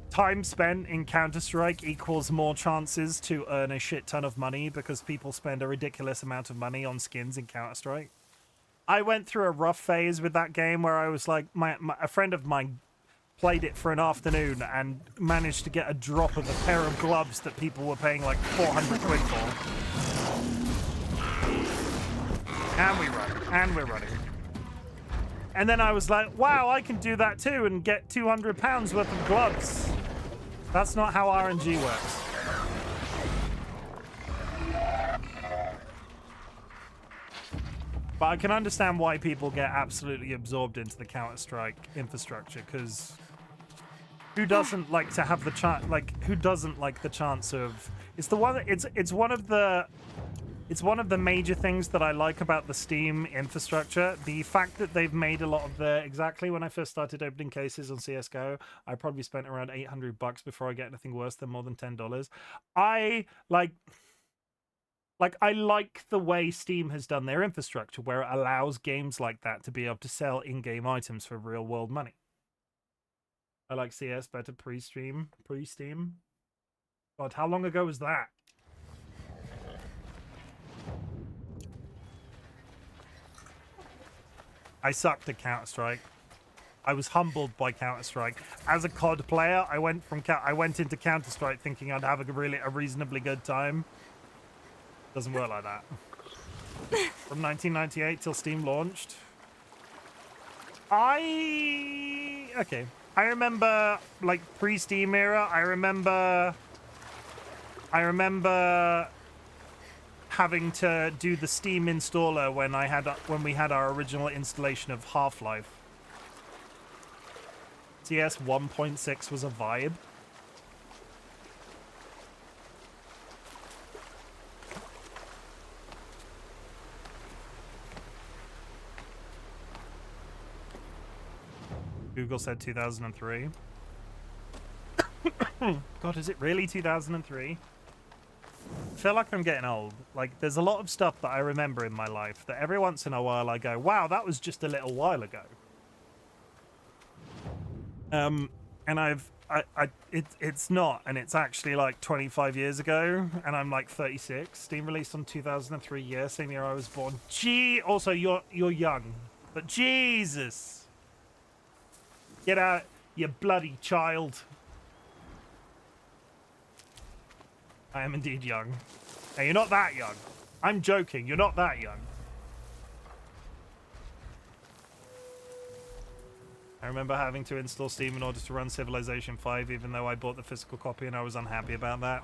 time spent in Counter-Strike equals more chances to earn a shit ton of money because people spend a ridiculous amount of money on skins in Counter-Strike. I went through a rough phase with that game where I was like, a friend of mine played it for an afternoon and managed to get a drop of a pair of gloves that people were paying like 400 quid for. And we're running. And then I was like, wow, I can do that too and get £200 worth of gloves. That's not how RNG works. But I can understand why people get absolutely absorbed into the Counter-Strike infrastructure, because who doesn't like to have the chance? Like, who doesn't like the chance of? It's one of the major things that I like about the Steam infrastructure. The fact that they've made a lot of the exactly when I first started opening cases on CS:GO, I probably spent around $800 before I get anything worse than more than $10. I like the way Steam has done their infrastructure, where it allows games like that to be able to sell in-game items for real-world money. I like CS better pre-Steam. God, how long ago was that? I sucked at Counter-Strike. I was humbled by Counter-Strike. As a COD player, I went into Counter-Strike thinking I'd have a reasonably good time. Doesn't work like that. From 1998 till Steam launched. Okay. I remember, like, pre-Steam era, I remember having to do the Steam installer when we had our original installation of Half-Life. CS 1.6 was a vibe. Google said 2003. God, is it really 2003? I feel like I'm getting old. Like, there's a lot of stuff that I remember in my life that every once in a while I go, wow, that was just a little while ago. And it's not, and it's actually like 25 years ago, and I'm like 36. Steam released on 2003, yeah, same year I was born. Also, you're young, but Jesus. Get out, you bloody child. I am indeed young. Hey, you're not that young. I'm joking, you're not that young. I remember having to install Steam in order to run Civilization 5, even though I bought the physical copy and I was unhappy about that.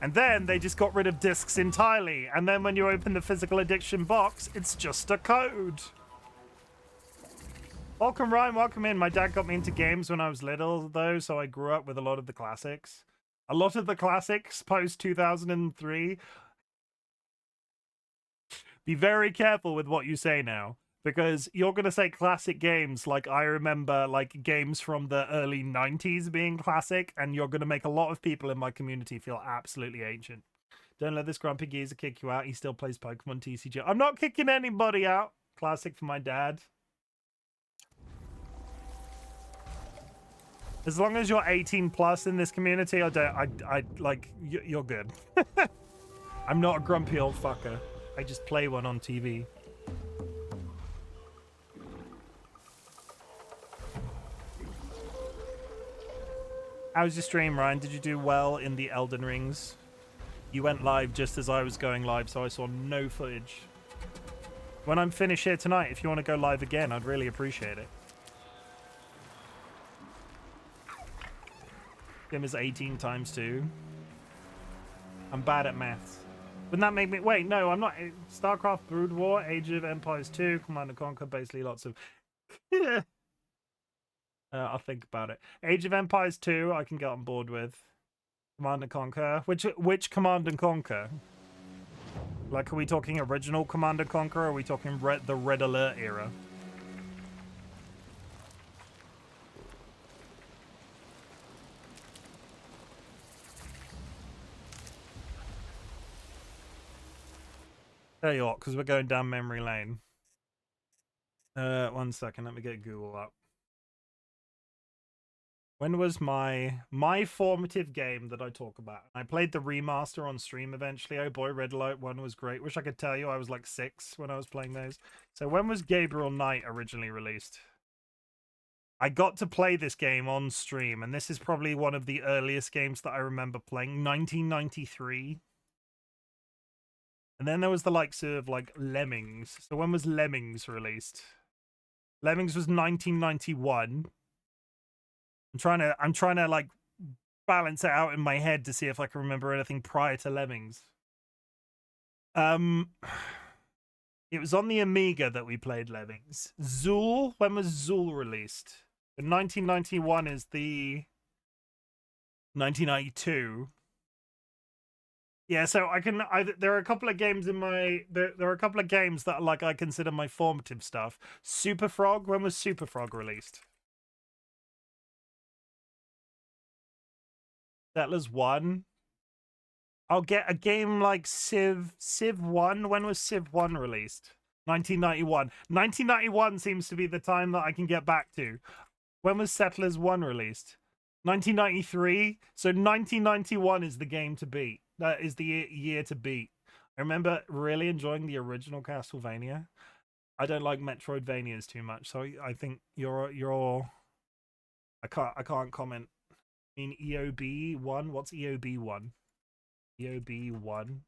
And then they just got rid of discs entirely. And then when you open the physical edition box, it's just a code. Welcome, Ryan. Welcome in. My dad got me into games when I was little, though, so I grew up with a lot of the classics. A lot of the classics post-2003. Be very careful with what you say now, because you're going to say classic games like I remember like games from the early 90s being classic, and you're going to make a lot of people in my community feel absolutely ancient. Don't let this grumpy geezer kick you out. He still plays Pokemon TCG. I'm not kicking anybody out. Classic for my dad. As long as you're 18 plus in this community, you're good. I'm not a grumpy old fucker. I just play one on TV. How was your stream, Ryan? Did you do well in the Elden Rings? You went live just as I was going live, so I saw no footage. When I'm finished here tonight, if you want to go live again, I'd really appreciate it. Game is 18 times 2. I'm bad at maths. Wouldn't that make me... Wait, no, I'm not... StarCraft, Brood War, Age of Empires 2, Command & Conquer, basically lots of... I'll think about it. Age of Empires 2, I can get on board with. Command & Conquer. Which Command & Conquer? Like, are we talking original Command & Conquer, or are we talking the Red Alert era? Tell you what, because we're going down memory lane. 1 second, let me get Google up. When was my formative game that I talk about? I played the remaster on stream eventually. Oh boy, Red Alert 1 was great. Wish I could tell you I was like 6 when I was playing those. So when was Gabriel Knight originally released? I got to play this game on stream, and this is probably one of the earliest games that I remember playing. 1993. And then there was the likes of like Lemmings. So when was Lemmings released? Lemmings was 1991. I'm trying to like balance it out in my head to see if I can remember anything prior to Lemmings. It was on the Amiga that we played Lemmings. Zool, when was Zool released? 1991 is the 1992. Yeah, so there are a couple of games in my there are a couple of games that like I consider my formative stuff. Super Frog, when was Super Frog released? Settlers 1. I'll get a game like Civ 1. When was Civ 1 released? 1991. 1991 seems to be the time that I can get back to. When was Settlers 1 released? 1993. So 1991 is the game to beat. That is the year to beat. I remember really enjoying the original Castlevania. I don't like Metroidvanias too much, so I think you're I can't comment. I mean, EOB 1. What's EOB 1? EOB 1.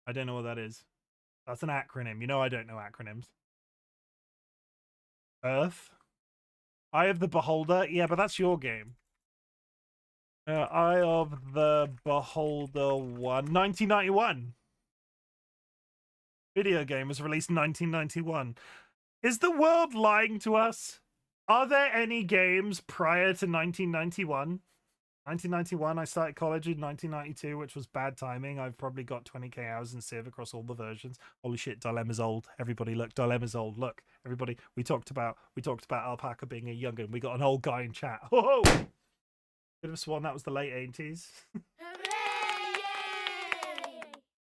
I don't know what that is. That's an acronym. You know I don't know acronyms. Earth. Eye of the Beholder. Yeah, but that's your game. Eye of the Beholder 1. 1991. Video game was released in 1991. Is the world lying to us? Are there any games prior to 1991? 1991, I started college in 1992, which was bad timing. I've probably got 20k hours in Civ across all the versions. Holy shit, Dilemma's old. Everybody, look, Dilemma's old. Look, everybody, we talked about Alpaca being a young'un. We got an old guy in chat. Oh, could have sworn that was the late 80s.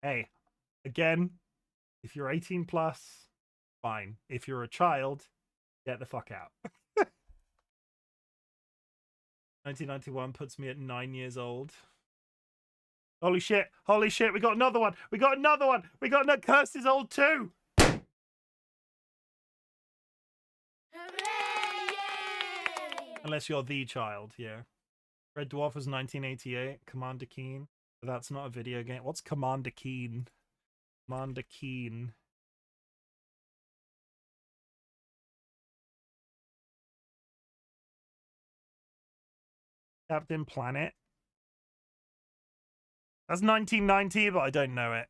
Hey, again, if you're 18 plus, fine. If you're a child, get the fuck out. 1991 puts me at 9 years old. Holy shit, we got another one. We got another Curse is old too. Unless you're the child, yeah. Red Dwarf was 1988. Commander Keen. But that's not a video game. What's Commander Keen? Commander Keen. Captain Planet. That's 1990, but I don't know it.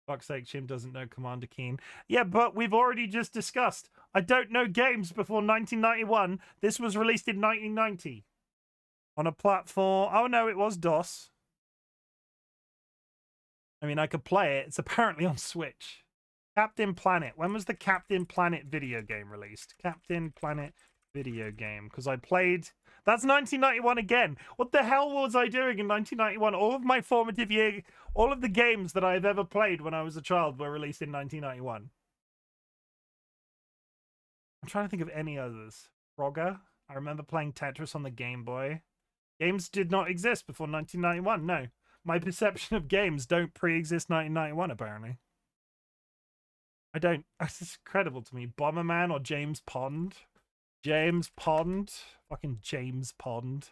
Fuck's sake, Chim doesn't know Commander Keen. Yeah, but we've already just discussed. I don't know games before 1991. This was released in 1990. On a platform... Oh, no, it was DOS. I mean, I could play it. It's apparently on Switch. Captain Planet. When was the Captain Planet video game released? Captain Planet video game. Because I played... That's 1991 again. What the hell was I doing in 1991? All of my formative year... All of the games that I've ever played when I was a child were released in 1991. I'm trying to think of any others. Frogger. I remember playing Tetris on the Game Boy. Games did not exist before 1991. No. My perception of games don't pre-exist 1991, apparently. I don't... It's incredible to me. Bomberman or James Pond? James Pond? Fucking James Pond.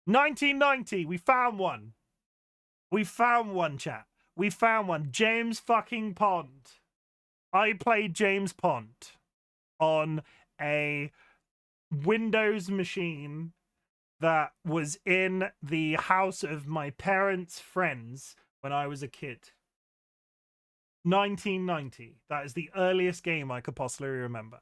1990! We found one! We found one, chat. We found one. James fucking Pond. I played James Pond on a Windows machine that was in the house of my parents' friends when I was a kid. 1990. That is the earliest game I could possibly remember.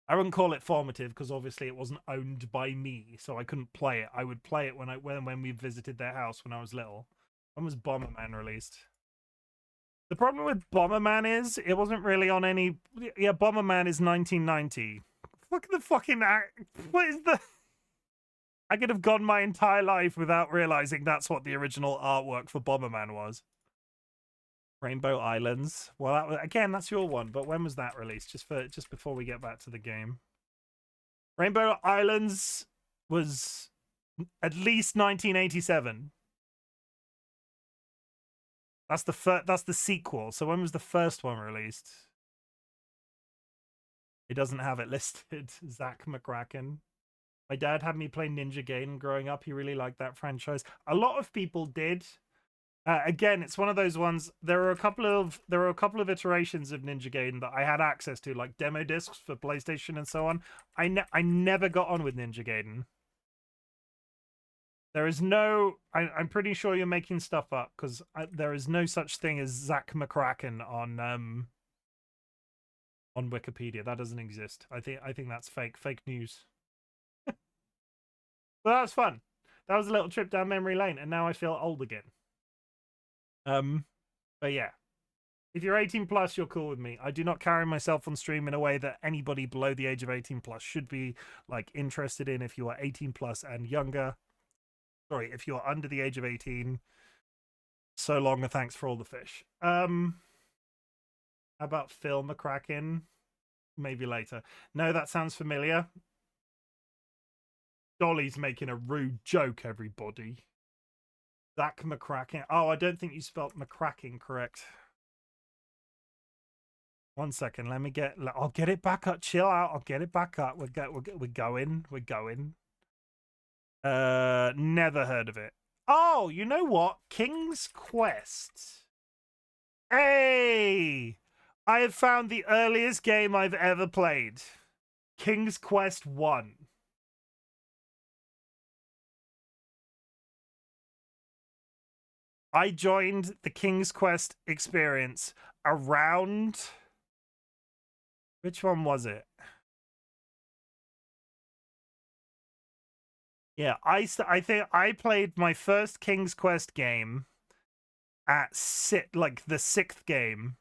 I wouldn't call it formative because obviously it wasn't owned by me, so I couldn't play it. I would play it when we visited their house when I was little. When was Bomberman released? The problem with Bomberman is it wasn't really on any... Yeah, Bomberman is 1990. Look at the fucking... What is the... I could have gone my entire life without realizing that's what the original artwork for Bomberman was. Rainbow Islands. Well, that was, again, that's your one. But when was that released? Just before we get back to the game. Rainbow Islands was at least 1987. That's the sequel. So when was the first one released? It doesn't have it listed. Zach McCracken. My dad had me play Ninja Gaiden growing up. He really liked that franchise. A lot of people did. Again, it's one of those ones. There are a couple of iterations of Ninja Gaiden that I had access to, like demo discs for PlayStation and so on. I never got on with Ninja Gaiden. There is no... I'm pretty sure you're making stuff up because there is no such thing as Zach McCracken on Wikipedia. That doesn't exist. I think that's fake news. But that was fun. That was a little trip down memory lane, and now I feel old again. But yeah, if you're 18 plus, you're cool with me. I do not carry myself on stream in a way that anybody below the age of 18 plus should be like interested in. If you are 18 plus and younger, sorry, if you're under the age of 18, so long, and thanks for all the fish. How about Phil McCracken? Maybe later. No, that sounds familiar. Dolly's making a rude joke, everybody. Zach McCracken. Oh, I don't think you spelt McCracken correct. 1 second. Let me get... I'll get it back up. Chill out. I'll get it back up. We're going. Never heard of it. Oh, you know what? King's Quest. Hey! I have found the earliest game I've ever played. King's Quest 1. I joined the King's Quest experience around... Which one was it? Yeah, I think I played my first King's Quest game at like the 6th game,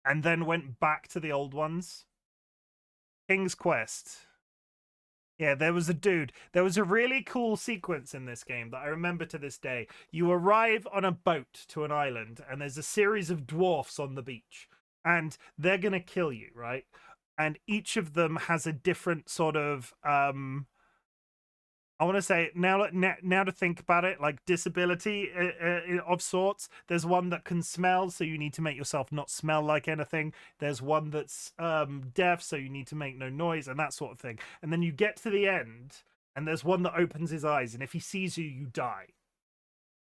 and then went back to the old ones. King's Quest. Yeah, there was a dude. There was a really cool sequence in this game that I remember to this day. You arrive on a boat to an island, and there's a series of dwarfs on the beach, and they're gonna kill you, right? And each of them has a different sort of I want to say now to think about it, like disability of sorts. There's one that can smell, so you need to make yourself not smell like anything. There's one that's deaf, so you need to make no noise and that sort of thing. And then you get to the end, and there's one that opens his eyes, and if he sees you, you die.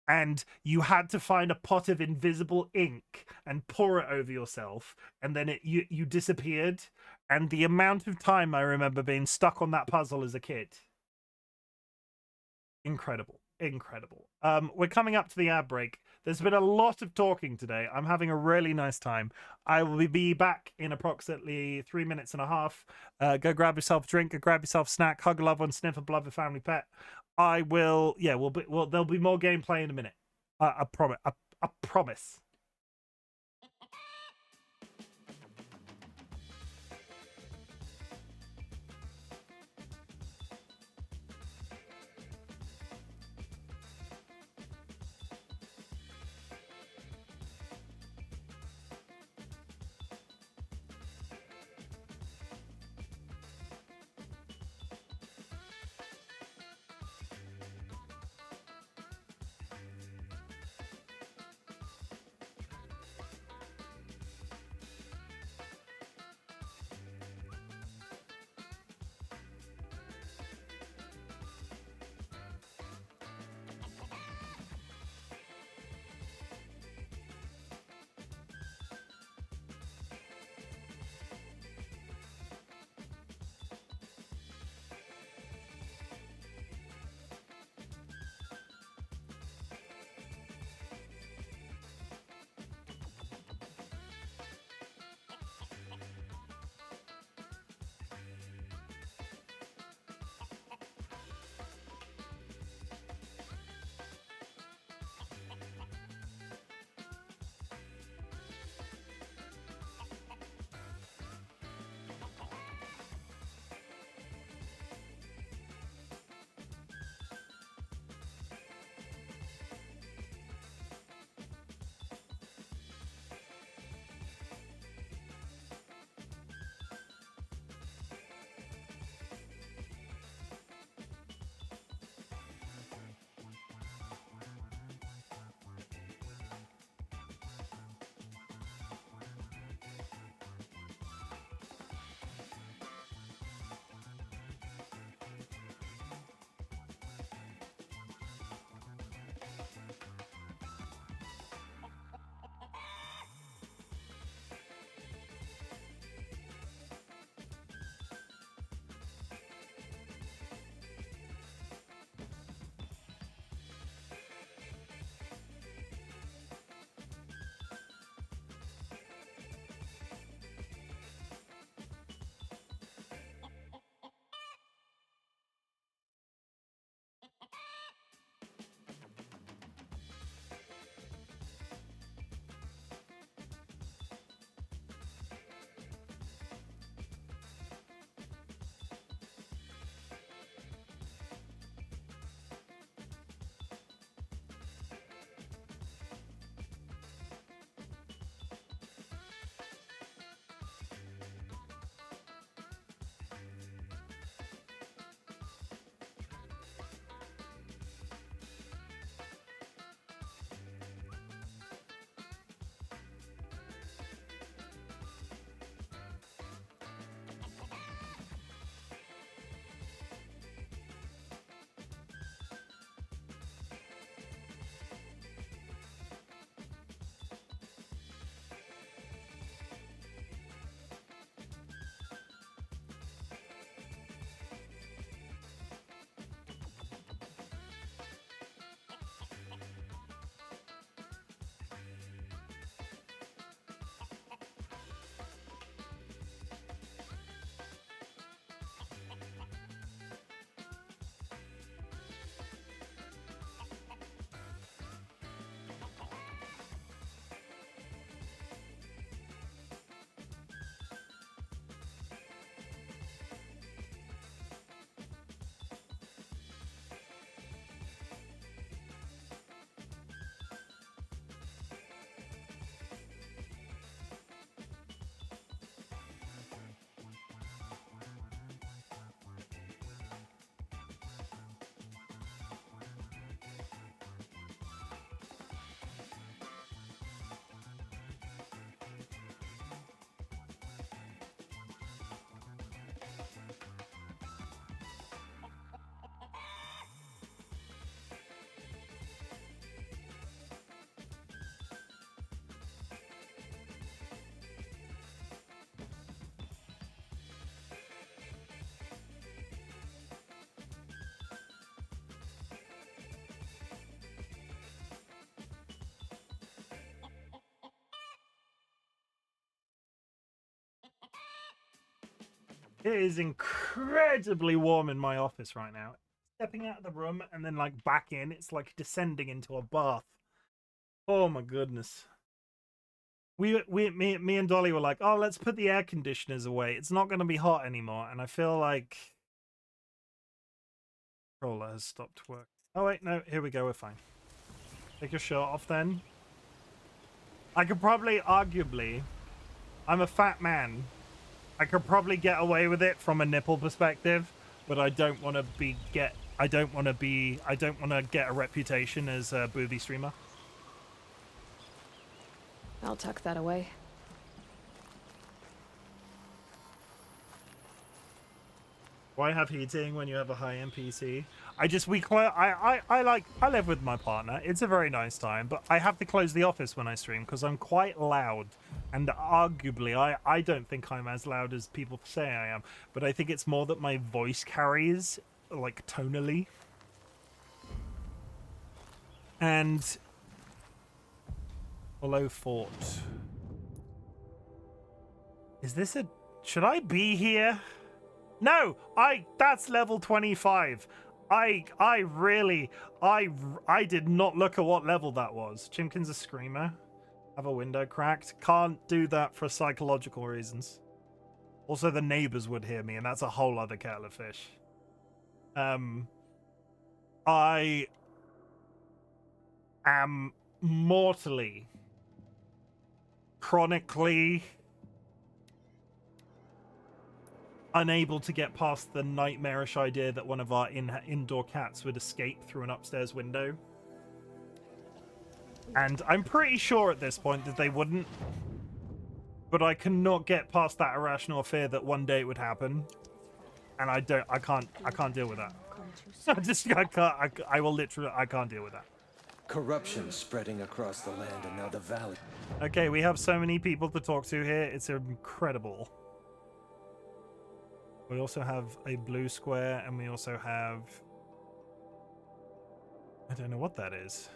And you had to find a pot of invisible ink and pour it over yourself, and then you disappeared. and the amount of time I remember being stuck on that puzzle as a kid. Incredible. Incredible. We're coming up to the ad break. There's been a lot of talking today. I'm having a really nice time. I will be back in approximately 3 minutes and a half. Go grab yourself a drink, go grab yourself a snack, hug a loved one, sniff a beloved family pet. I will, yeah, there'll be more gameplay in a minute. I promise. I promise. It is incredibly warm in my office right now. Stepping out of the room and then like back in, it's like descending into a bath. Oh my goodness. Me and Dolly were like, oh, let's put the air conditioners away. It's not going to be hot anymore. And I feel like controller has stopped working. Oh wait, no, here we go. We're fine. Take your shirt off then. I could probably, arguably, I'm a fat man. I could probably get away with it from a nipple perspective, but I don't want to get a reputation as a booby streamer. I'll tuck that away. Why have heating when you have a high-end PC? I live with my partner. It's a very nice time, but I have to close the office when I stream because I'm quite loud. And arguably, I don't think I'm as loud as people say I am, but I think it's more that my voice carries, like, tonally. And Hollow Fort. Is this a... Should I be here? No, that's level 25. I did not look at what level that was. Chimken's a screamer. Have a window cracked. Can't do that for psychological reasons. Also, the neighbors would hear me, and that's a whole other kettle of fish. I am mortally, chronically unable to get past the nightmarish idea that one of our indoor cats would escape through an upstairs window. And I'm pretty sure at this point that they wouldn't. But I cannot get past that irrational fear that one day it would happen. And I can't deal with that. I can't deal with that. Corruption spreading across the land and now the valley. Okay, we have so many people to talk to here. It's incredible. We also have a blue square, and we also have... I don't know what that is.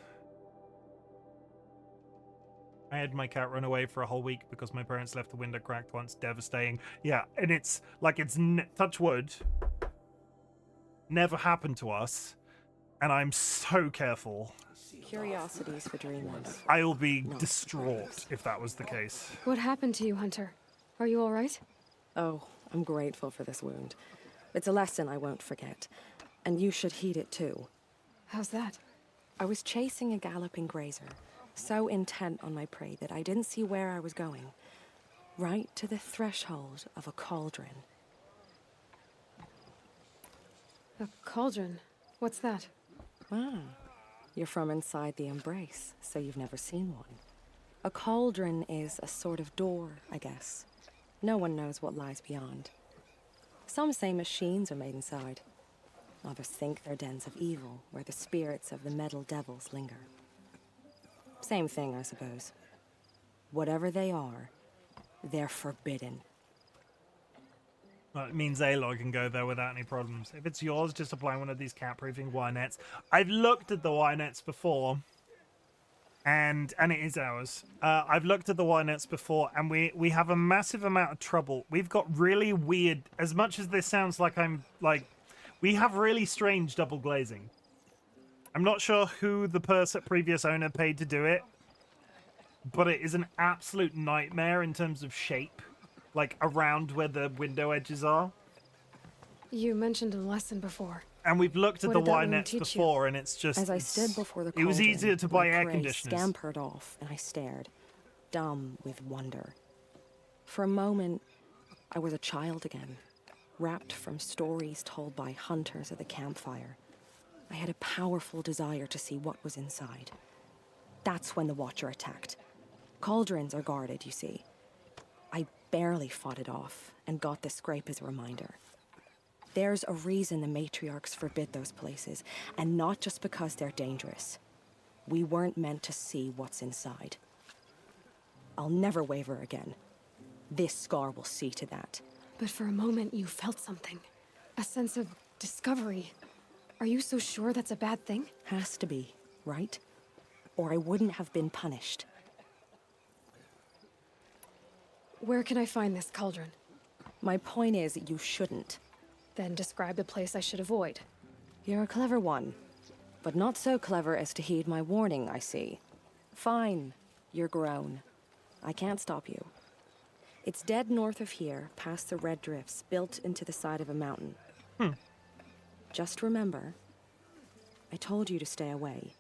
I had my cat run away for a whole week because my parents left the window cracked once. Devastating. Yeah, and it's like touch wood. Never happened to us. And I'm so careful. Curiosities for dreamers. I will be distraught if that was the case. What happened to you, Hunter? Are you all right? Oh, I'm grateful for this wound. It's a lesson I won't forget. And you should heed it too. How's that? I was chasing a galloping grazer, so intent on my prey that I didn't see where I was going. Right to the threshold of a cauldron. A cauldron? What's that? Ah, you're from inside the embrace, so you've never seen one. A cauldron is a sort of door, I guess. No one knows what lies beyond. Some say machines are made inside. Others think they're dens of evil, where the spirits of the metal devils linger. Same thing, I suppose. Whatever they are, they're forbidden. Well, it means Aloy can go there without any problems. If it's yours, just apply one of these cat-proofing wire nets. I've looked at the wire nets before. And it is ours. I've looked at the wire nets before, and we have a massive amount of trouble. We've got really weird, as much as this sounds like we have really strange double glazing. I'm not sure who the previous owner paid to do it, but it is an absolute nightmare in terms of shape, like around where the window edges are. You mentioned a lesson before. And we've looked at the wire nets before, and it's just... As I stood before the cauldron, it was easier to buy air prey conditioners. Scampered off, and I stared, dumb with wonder. For a moment, I was a child again, wrapped from stories told by hunters at the campfire. I had a powerful desire to see what was inside. That's when the Watcher attacked. Cauldrons are guarded, you see. I barely fought it off, and got the scrape as a reminder. There's a reason the matriarchs forbid those places, and not just because they're dangerous. We weren't meant to see what's inside. I'll never waver again. This scar will see to that. But for a moment you felt something. A sense of discovery. Are you so sure that's a bad thing? Has to be, right? Or I wouldn't have been punished. Where can I find this cauldron? My point is, you shouldn't. Then describe the place I should avoid. You're a clever one, but not so clever as to heed my warning, I see. Fine, you're grown. I can't stop you. It's dead north of here, past the red drifts, built into the side of a mountain. Just remember, I told you to stay away.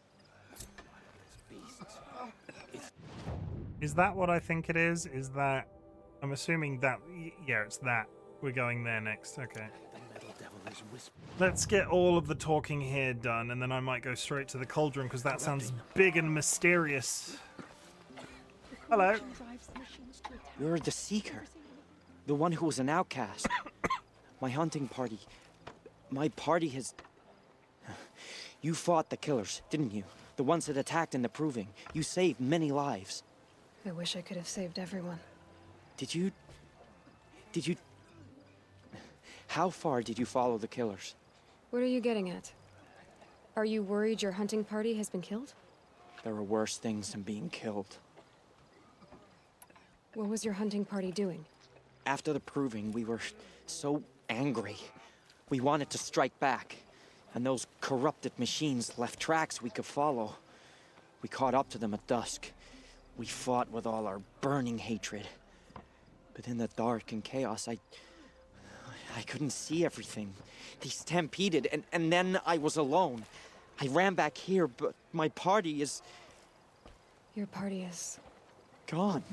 Is that what I think it is? Is that... I'm assuming that... Yeah, it's that. We're going there next. Okay. Let's get all of the talking here done, and then I might go straight to the cauldron, because that sounds big and mysterious. Hello. You're the Seeker. The one who was an outcast. My hunting party. My party has... You fought the killers, didn't you? The ones that attacked in the Proving. You saved many lives. I wish I could have saved everyone. Did you... How far did you follow the killers? What are you getting at? Are you worried your hunting party has been killed? There are worse things than being killed. What was your hunting party doing? After the Proving, we were so angry. We wanted to strike back. And those corrupted machines left tracks we could follow. We caught up to them at dusk. We fought with all our burning hatred. But in the dark and chaos, I couldn't see everything. They stampeded, and then I was alone. I ran back here, but my party is... Your party is... gone.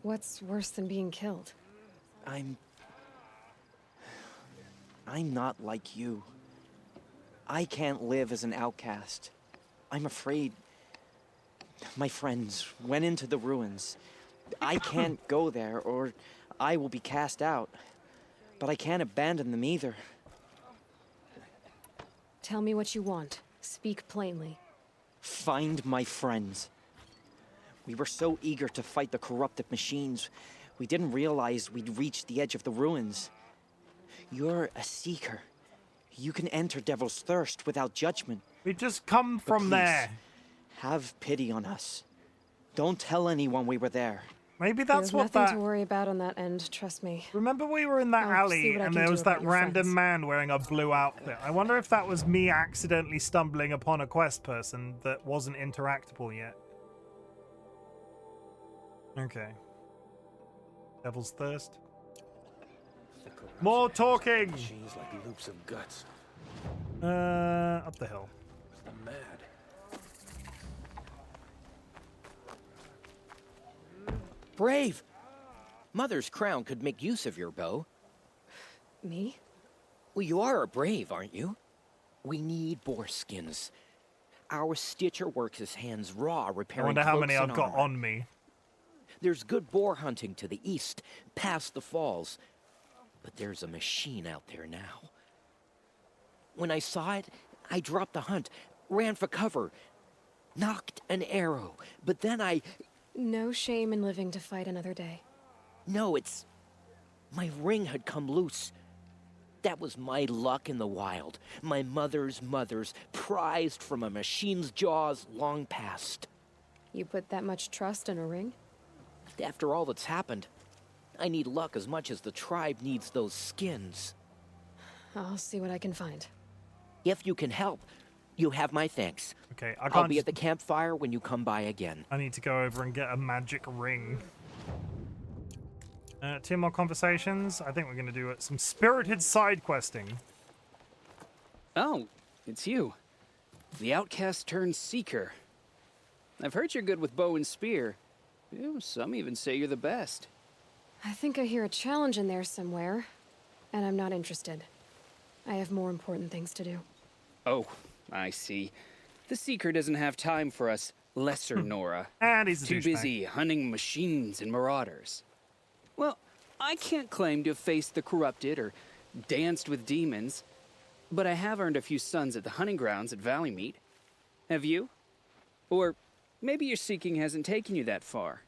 What's worse than being killed? I'm not like you. I can't live as an outcast. I'm afraid... My friends went into the ruins. I can't go there, or I will be cast out. But I can't abandon them either. Tell me what you want. Speak plainly. Find my friends. We were so eager to fight the corrupted machines, we didn't realize we'd reached the edge of the ruins. You're a Seeker. You can enter Devil's Thirst without judgment. We just come from there. Have pity on us. Don't tell anyone we were there. Maybe that's what nothing to worry about on that end, trust me. Remember we were in that alley and there was that random man wearing a blue outfit. I wonder if that was me accidentally stumbling upon a quest person that wasn't interactable yet. Okay. Devil's Thirst. More talking! Machines like loops of guts. Up the hill. I'm mad. Brave! Mother's crown could make use of your bow. Me? Well, you are a brave, aren't you? We need boar skins. Our stitcher works his hands raw, repairing I wonder how cloaks many and I've got armor. on me. There's good boar hunting to the east, past the falls. But there's a machine out there now. When I saw it, I dropped the hunt, ran for cover, knocked an arrow, but then I... No shame in living to fight another day. No, it's... My ring had come loose. That was my luck in the wild. My mother's prized from a machine's jaws long past. You put that much trust in a ring? After all that's happened, I need luck as much as the tribe needs those skins. I'll see what I can find. If you can help, you have my thanks. Okay, I'll be at the campfire when you come by again. I need to go over and get a magic ring. 2 more conversations. I think we're going to do some spirited side questing. Oh, it's you. The outcast turned seeker. I've heard you're good with bow and spear. Some even say you're the best. I think I hear a challenge in there somewhere, and I'm not interested. I have more important things to do. Oh, I see. The Seeker doesn't have time for us lesser Nora. And he's a too douchebag. busy hunting machines and marauders. Well, I can't claim to have faced the corrupted or danced with demons, but I have earned a few sons at the hunting grounds at Valley Meet. Have you? Or maybe your seeking hasn't taken you that far.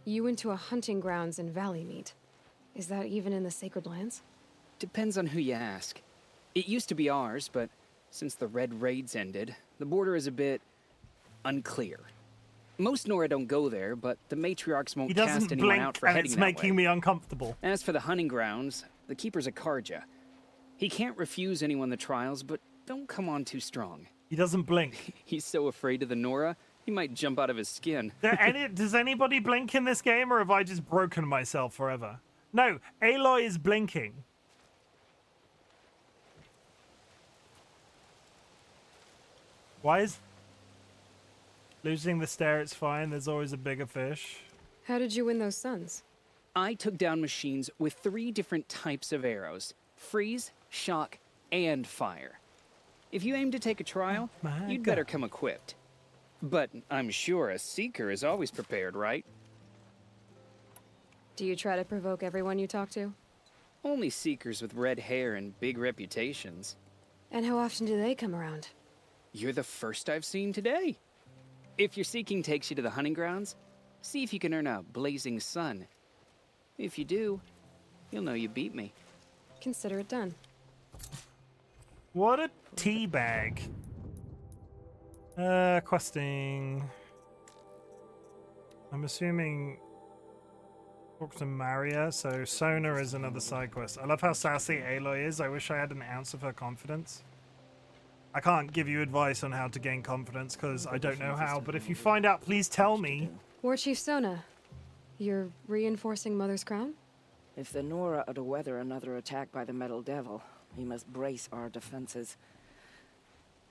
You went to a hunting grounds in Valley Meet. Is that even in the Sacred Lands? Depends on who you ask. It used to be ours, but since the Red Raids ended, the border is a bit unclear. Most Nora don't go there, but the matriarchs won't He cast doesn't anyone blink, out for and heading it's that making way. me uncomfortable. As for the hunting grounds, the keeper's a Karja. He can't refuse anyone the trials, but don't come on too strong. He doesn't blink. He's so afraid of the Nora, he might jump out of his skin. Does anybody blink in this game, or have I just broken myself forever? No, Aloy is blinking. Why is... Losing the stare, it's fine. There's always a bigger fish. How did you win those suns? I took down machines with 3 different types of arrows. Freeze, shock, and fire. If you aim to take a trial, you'd better come equipped. But I'm sure a seeker is always prepared, right? Do you try to provoke everyone you talk to? Only seekers with red hair and big reputations. And how often do they come around? You're the first I've seen today. If your seeking takes you to the hunting grounds, see if you can earn a blazing sun. If you do, you'll know you beat me. Consider it done. What a teabag. Questing. I'm assuming talk to Maria, so Sona is another side quest. I love how sassy Aloy is. I wish I had an ounce of her confidence. I can't give you advice on how to gain confidence because I don't know how, but if you find out, please tell me. War Chief Sona, you're reinforcing Mother's Crown? If the Nora are to weather another attack by the Metal Devil, we must brace our defenses.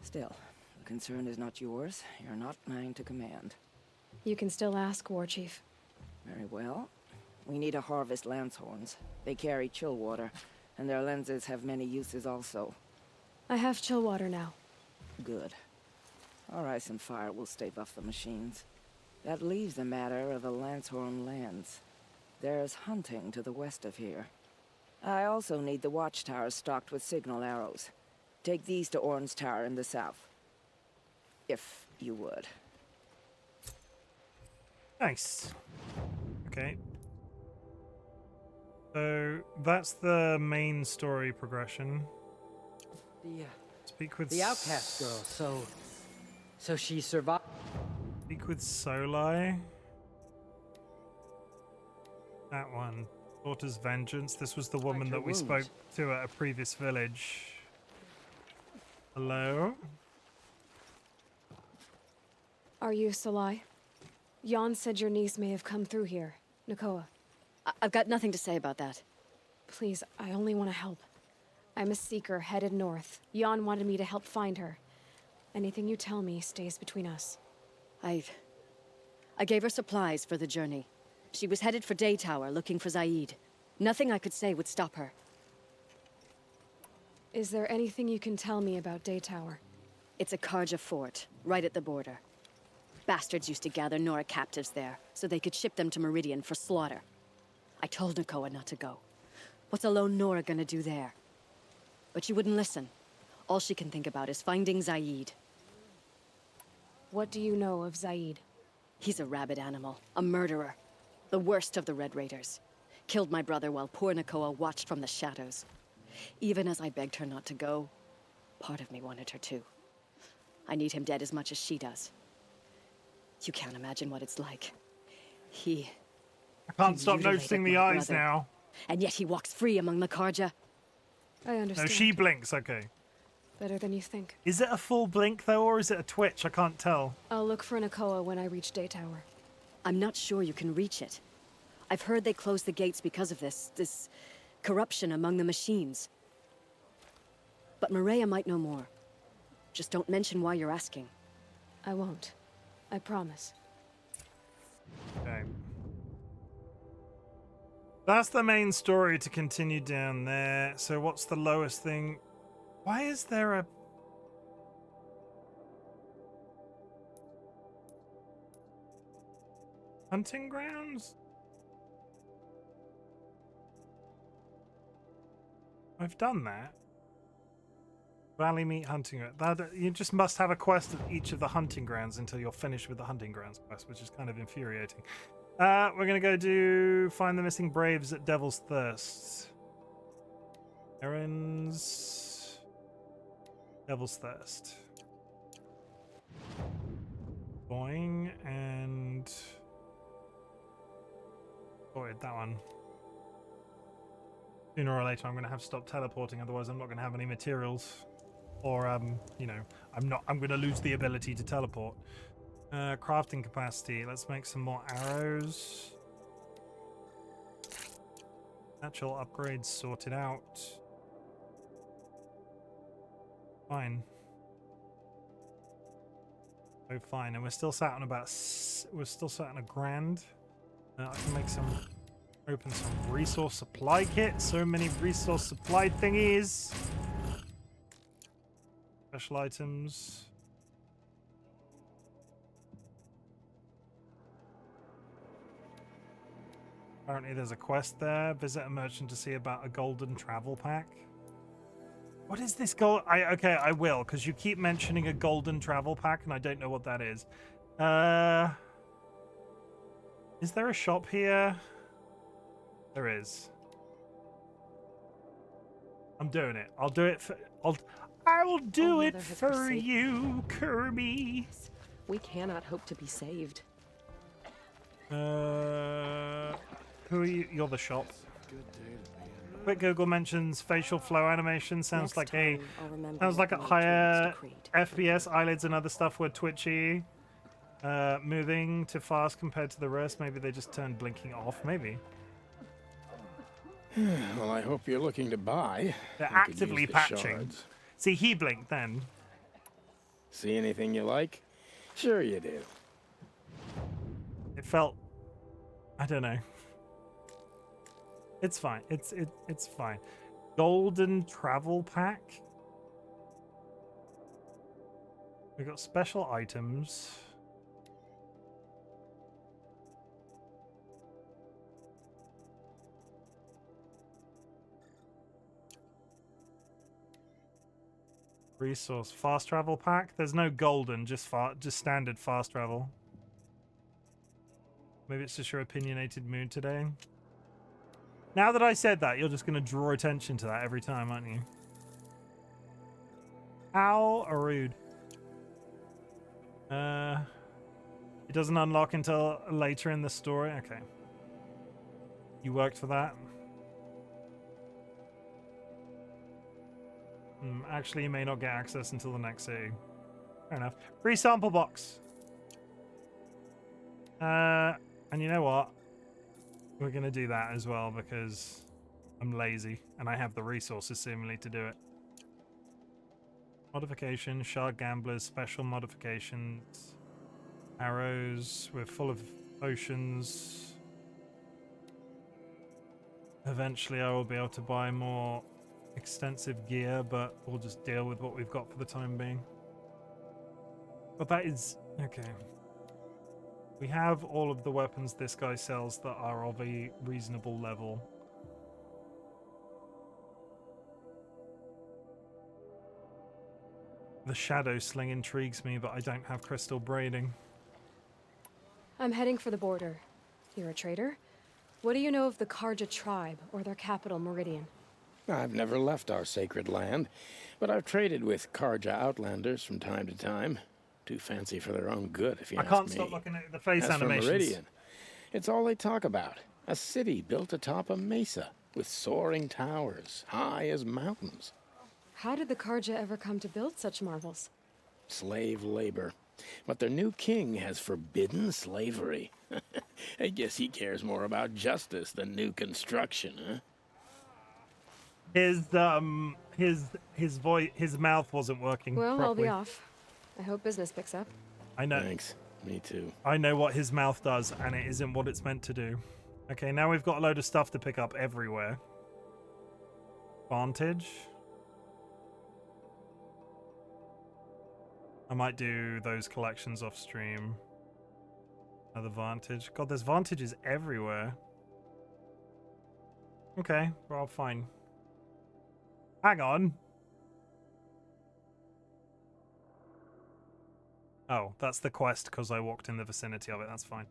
Still, the concern is not yours. You're not mine to command. You can still ask, War Chief. Very well. We need to harvest Lancehorns. They carry chill water, and their lenses have many uses also. I have chill water now. Good. Our ice and fire will stave off the machines. That leaves the matter of the Lancehorn lands. There's hunting to the west of here. I also need the watchtowers stocked with signal arrows. Take these to Orn's Tower in the south. If you would. Nice. Okay. So that's the main story progression. Speak with the outcast girl. So she survived. Speak with Soli. That one. Daughter's Vengeance. This was the woman that we spoke to at a previous village. Hello? Are you Salai? Jan said your niece may have come through here. Nakoa. I've got nothing to say about that. Please, I only want to help. I'm a seeker headed north. Jan wanted me to help find her. Anything you tell me stays between us. I gave her supplies for the journey. She was headed for Day Tower, looking for Zaid. Nothing I could say would stop her. Is there anything you can tell me about Day Tower? It's a Karja fort, right at the border. Bastards used to gather Nora captives there, so they could ship them to Meridian for slaughter. I told Nakoa not to go. What's a lone Nora gonna do there? But she wouldn't listen. All she can think about is finding Zaid. What do you know of Zaid? He's a rabid animal, a murderer. The worst of the Red Raiders. Killed my brother while poor Nakoa watched from the shadows. Even as I begged her not to go, part of me wanted her to. I need him dead as much as she does. You can't imagine what it's like. I can't stop noticing the eyes brother. now. And yet he walks free among the Karja. I understand. No, she blinks, okay. Better than you think. Is it a full blink, though, or is it a twitch? I can't tell. I'll look for Nakoa when I reach Day Tower. I'm not sure you can reach it. I've heard they closed the gates because of this corruption among the machines. But Maria might know more. Just don't mention why you're asking. I won't. I promise. Okay. That's the main story to continue down there. So what's the lowest thing? Why is there a... hunting grounds? I've done that. Valley Meat Hunting Ground. That, you just must have a quest at each of the hunting grounds until you're finished with the hunting grounds quest, which is kind of infuriating. We're gonna go find the missing Braves at Devil's Thirst. Errands. Devil's Thirst. Boing and Avoid that one. Sooner or later, I'm going to have to stop teleporting. Otherwise, I'm not going to have any materials, or you know, I'm going to lose the ability to teleport. Crafting capacity. Let's make some more arrows. Natural upgrades sorted out. Fine. Oh, fine. And we're still sat on about. We're still sat on $1,000. I can make some. Open some resource supply kit. So many resource supply thingies. Special items. Apparently there's a quest there. Visit a merchant to see about a golden travel pack. What is this gold? Okay, I will, because you keep mentioning a golden travel pack and I don't know what that is. Is there a shop here? There is. I'm doing it. I'll do it for... I'll do it for you, Kirby. We cannot hope to be saved. Who are you? You're the shop. Quick Google mentions facial flow animation. Sounds like a higher FPS. Eyelids and other stuff were twitchy. Moving too fast compared to the rest. Maybe they just turned blinking off. Maybe. Well, I hope you're looking to buy. They're actively patching. See, he blinked then. See anything you like? Sure you do. It felt... I don't know. It's fine. It's fine. Golden travel pack. We got special items. Resource fast travel pack. There's no golden, just standard fast travel. Maybe it's just your opinionated mood today. Now that I said that, you're just going to draw attention to that every time, aren't you? How rude. It doesn't unlock until later in the story. Okay. You worked for that. Actually, you may not get access until the next city. Fair enough. Free sample box. And you know what? We're going to do that as well because I'm lazy and I have the resources seemingly to do it. Modification, shard gamblers, special modifications. Arrows. We're full of potions. Eventually I will be able to buy more extensive gear, but we'll just deal with what we've got for the time being. But that is... okay. We have all of the weapons this guy sells that are of a reasonable level. The shadow sling intrigues me, but I don't have crystal braiding. I'm heading for the border. You're a trader? What do you know of the Karja tribe or their capital, Meridian? I've never left our sacred land, but I've traded with Karja outlanders from time to time. Too fancy for their own good, if you ask me. I can't stop looking at the face animations. For Meridian, it's all they talk about. A city built atop a mesa with soaring towers, high as mountains. How did the Karja ever come to build such marvels? Slave labor. But their new king has forbidden slavery. I guess he cares more about justice than new construction, huh? His mouth wasn't working Well, properly. I'll be off. I hope business picks up. I know. Thanks. Me too. I know what his mouth does, and it isn't what it's meant to do. Okay, now we've got a load of stuff to pick up everywhere. Vantage. I might do those collections off stream. Another Vantage. God, there's Vantages everywhere. Okay, well, fine. Hang on. Oh, that's the quest because I walked in the vicinity of it. That's fine.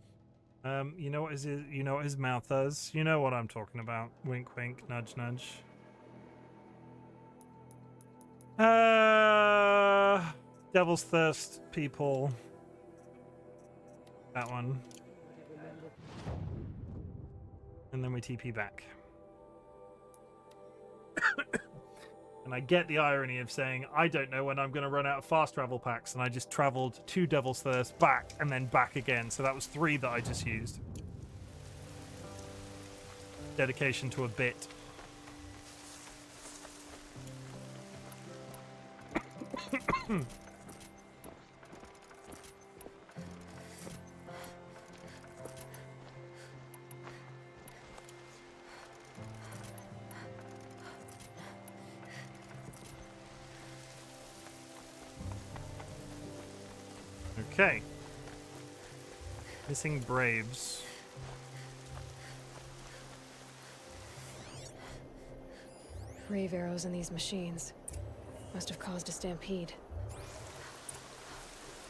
You know what his mouth does? You know what I'm talking about. Wink, wink, nudge, nudge. Devil's Thirst, people. That one. and then we TP back. And I get the irony of saying, I don't know when I'm going to run out of fast travel packs, and I just traveled to Devil's Thirst, back, and then back again. So that was 3 that I just used. Dedication to a bit. Okay. Missing Braves. Brave arrows in these machines must have caused a stampede.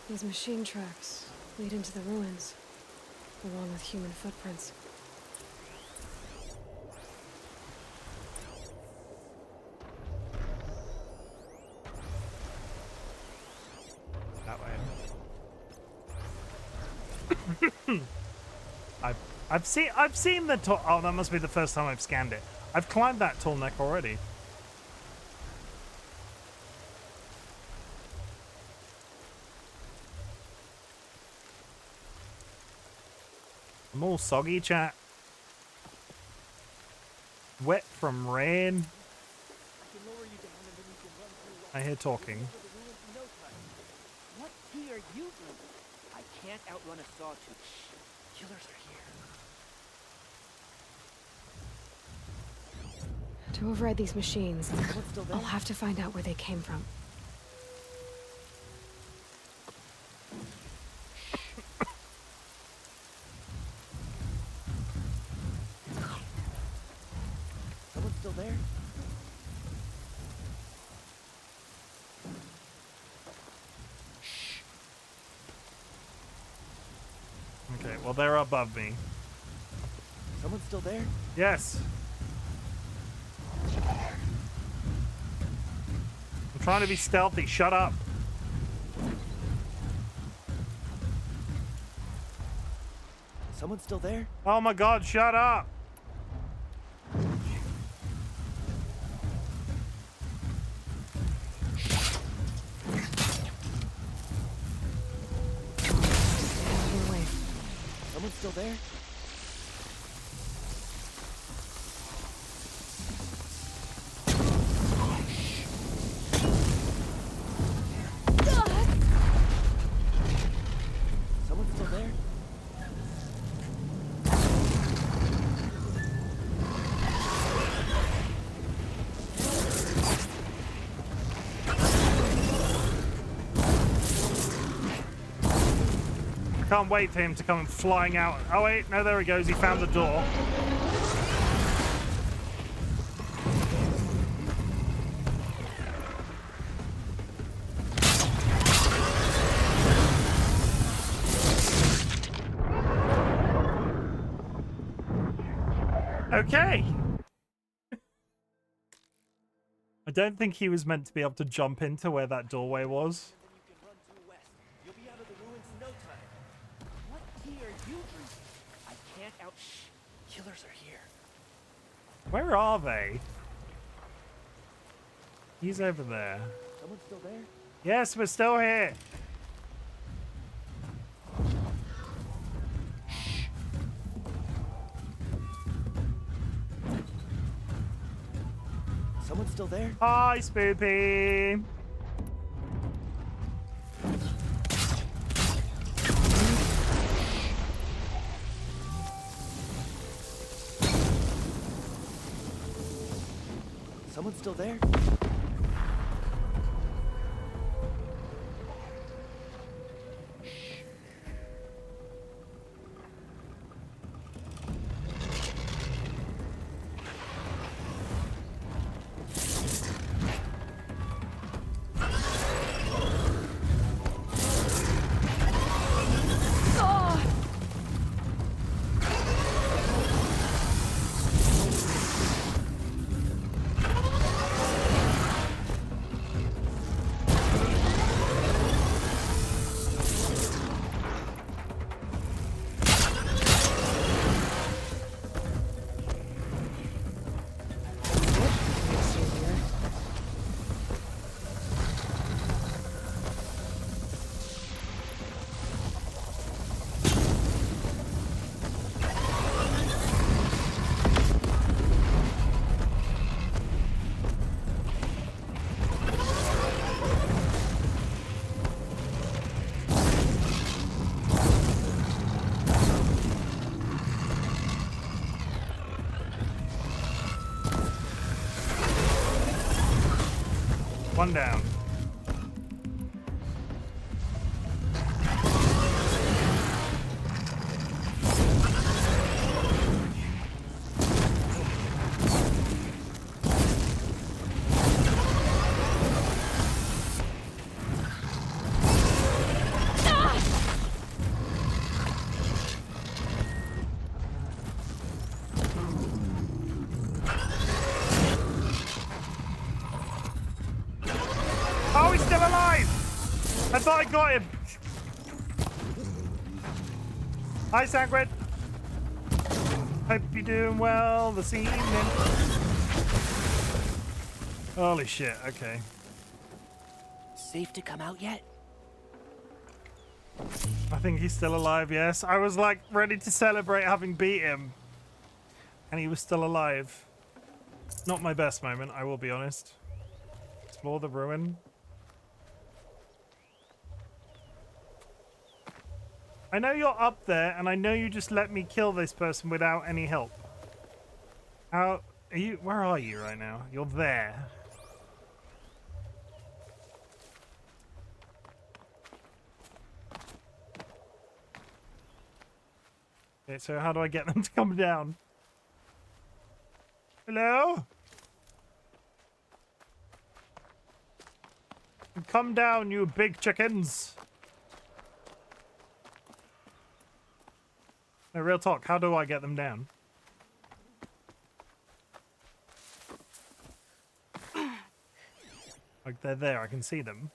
These machine tracks lead into the ruins, along with human footprints. That way. I've seen the tall. Oh, that must be the first time I've scanned it. I've climbed that tall neck already. I'm all soggy, chat. Wet from rain. I hear talking. What key are you doing? I can't outrun a sawtooth. Killers are here. To override these machines, I'll have to find out where they came from. Someone still there? Okay, well, they're above me. Someone still there? Yes. I'm trying to be stealthy. Shut up. Someone still there? Oh my god, shut up. Someone still there? Someone still there? Can't wait for him to come flying out. Oh wait, no, there he goes. He found the door. Okay. I don't think he was meant to be able to jump into where that doorway was. Killers are here. Where are they? He's over there. Someone still there? Yes, we're still here. Someone still there? Hi, Spoopy. Someone still there? One down. Oh, he's still alive! I thought I got him. Hi, Sangrid. Hope you're doing well this evening. Holy shit, okay. Safe to come out yet? I think he's still alive, yes. I was like ready to celebrate having beat him. And he was still alive. Not my best moment, I will be honest. Explore the ruin. I know you're up there, and I know you just let me kill this person without any help. How are you? Where are you right now? You're there. Okay, so how do I get them to come down? Hello? Come down, you big chickens. No, real talk, how do I get them down? Like, they're there, I can see them.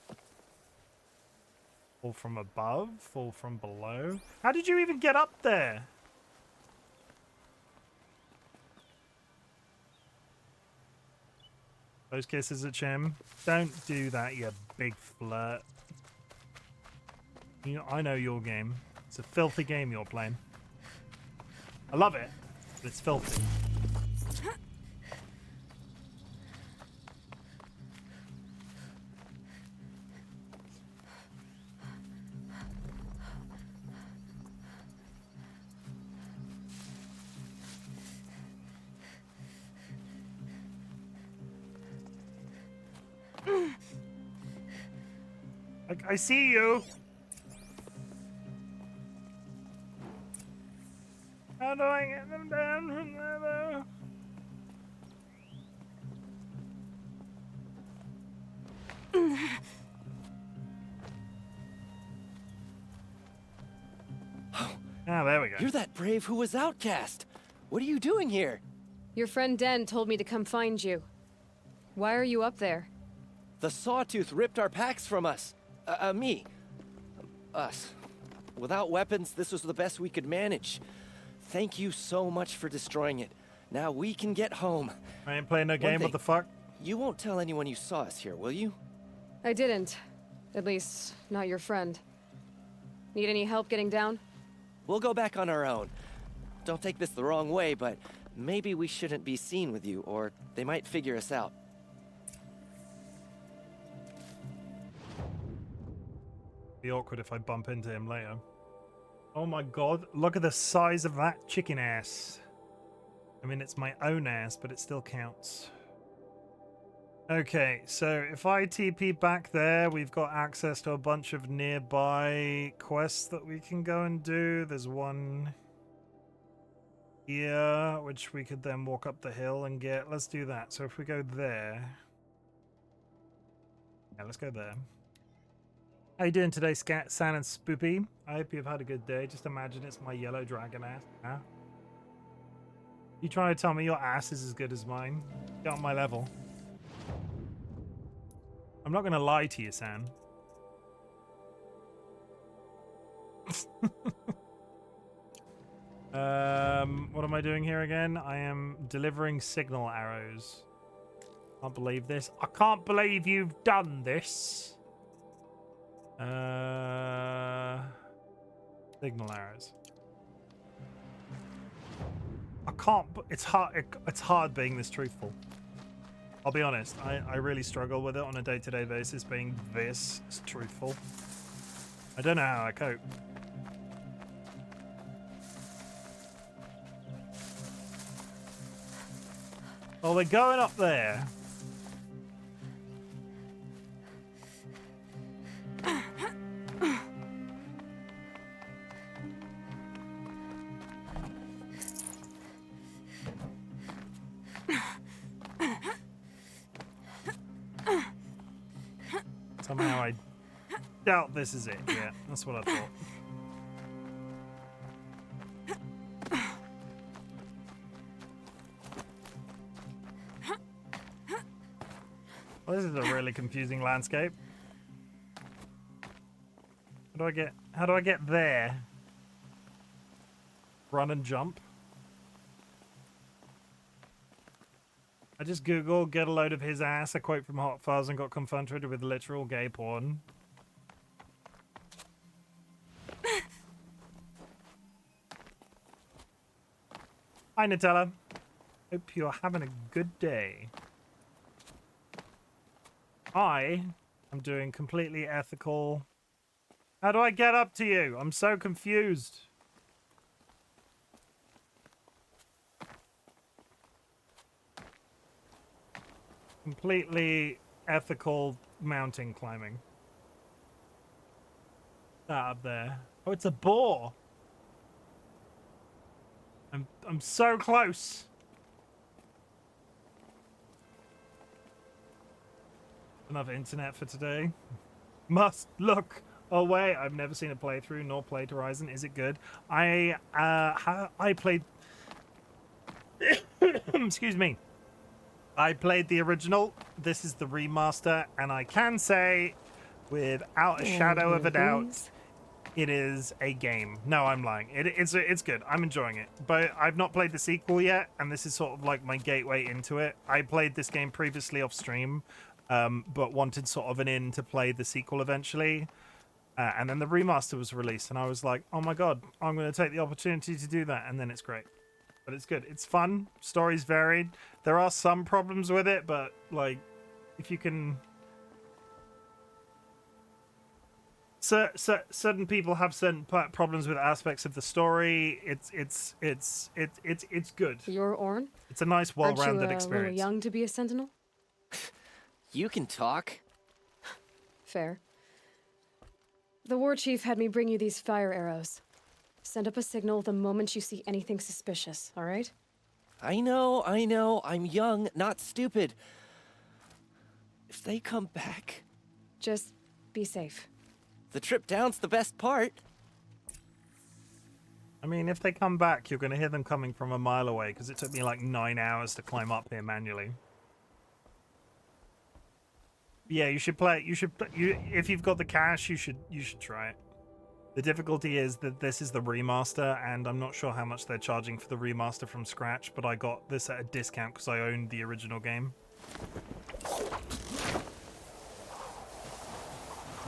Fall from above, fall from below. How did you even get up there? Those kisses at Chim. Don't do that, you big flirt. You know, I know your game. It's a filthy game you're playing. I love it, but it's filthy. Like, I see you. How do I get them down from there, though? Ah, there we go. You're that brave who was outcast. What are you doing here? Your friend Den told me to come find you. Why are you up there? The Sawtooth ripped our packs from us. Me. Us. Without weapons, this was the best we could manage. Thank you so much for destroying it. Now we can get home. I ain't playing no game, what the fuck? You won't tell anyone you saw us here, will you? I didn't. At least, not your friend. Need any help getting down? We'll go back on our own. Don't take this the wrong way, but maybe we shouldn't be seen with you, or they might figure us out. Be awkward if I bump into him later. Oh my god, look at the size of that chicken ass. I mean, it's my own ass, but it still counts. Okay, so if I TP back there, we've got access to a bunch of nearby quests that we can go and do. There's one here, which we could then walk up the hill and get. Let's do that. So if we go there. Yeah, let's go there. How you doing today, San and Spoopy? I hope you've had a good day. Just imagine it's my yellow dragon ass. Huh? You trying to tell me your ass is as good as mine? Get on my level. I'm not going to lie to you, San. What am I doing here again? I am delivering signal arrows. Can't believe this. I can't believe you've done this. Signal arrows. I can't. It's hard. It's hard being this truthful. I'll be honest. I really struggle with it on a day-to-day basis. Being this truthful. I don't know how I cope. Oh, they're going up there. Somehow I doubt this is it. Yeah, that's what I thought. Well, this is a really confusing landscape. How do I get there? Run and jump? I just Googled "get a load of his ass," a quote from Hot Fuzz, and got confronted with literal gay porn. Hi, Nutella. Hope you're having a good day. I am doing completely ethical. How do I get up to you? I'm so confused. Completely ethical mountain climbing. That up there. Oh, it's a boar. I'm so close. Enough internet for today. Must look away. I've never seen a playthrough nor played Horizon. Is it good? I played. Excuse me. I played the original. This is the remaster, and I can say, without a shadow of a doubt, it is a game. No, I'm lying. It's good. I'm enjoying it, but I've not played the sequel yet, and this is sort of like my gateway into it. I played this game previously off stream, but wanted sort of an in to play the sequel eventually, and then the remaster was released, and I was like, oh my god, I'm going to take the opportunity to do that, and then it's great. But it's good. It's fun. Story's varied. There are some problems with it, but like, if you can, certain people have certain problems with aspects of the story. It's good. You're Orn? It's a nice, well-rounded Aren't you experience. a little young to be a sentinel? You can talk. Fair. The war chief had me bring you these fire arrows. Send up a signal the moment you see anything suspicious, all right? I know. I'm young, not stupid. If they come back... Just be safe. The trip down's the best part. I mean, if they come back, you're going to hear them coming from a mile away, because it took me like 9 hours to climb up here manually. Yeah, you should play. If you've got the cash, you should try it. The difficulty is that this is the remaster, and I'm not sure how much they're charging for the remaster from scratch, but I got this at a discount because I owned the original game.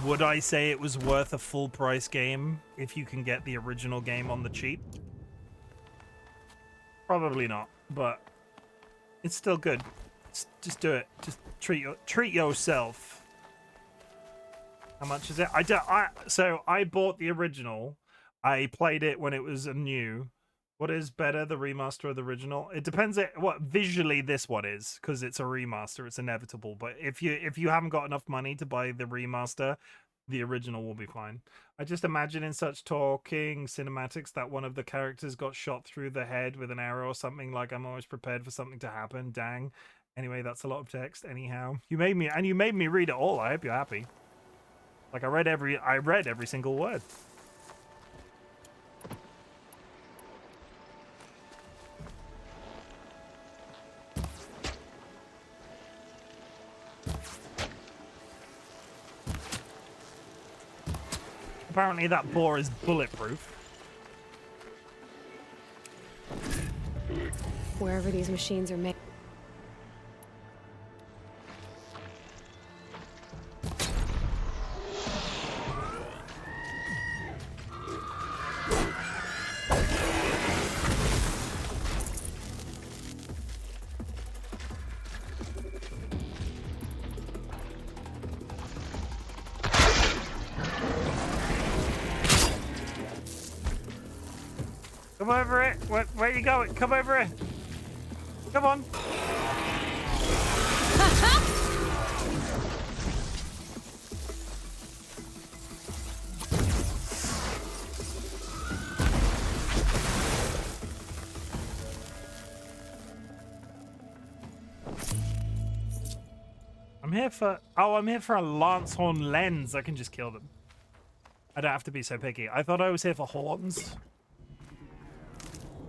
Would I say it was worth a full price game if you can get the original game on the cheap? Probably not, but it's still good. Just do it. Just treat yourself. How much is it? So I bought the original. I played it when it was new. What is better, the remaster or the original? It depends what visually this one is, because it's a remaster. It's inevitable. But if you haven't got enough money to buy the remaster, the original will be fine. I just imagine in such talking cinematics that one of the characters got shot through the head with an arrow or something. Like, I'm always prepared for something to happen. Dang. Anyway, that's a lot of text. Anyhow, you made me read it all. I hope you're happy. Like, I read every single word. Apparently that boar is bulletproof. Wherever these machines are made. Come over it. Where are you going? Come over it. Come on. here for... Oh, I'm here for a Lancehorn lens. I can just kill them. I don't have to be so picky. I thought I was here for horns.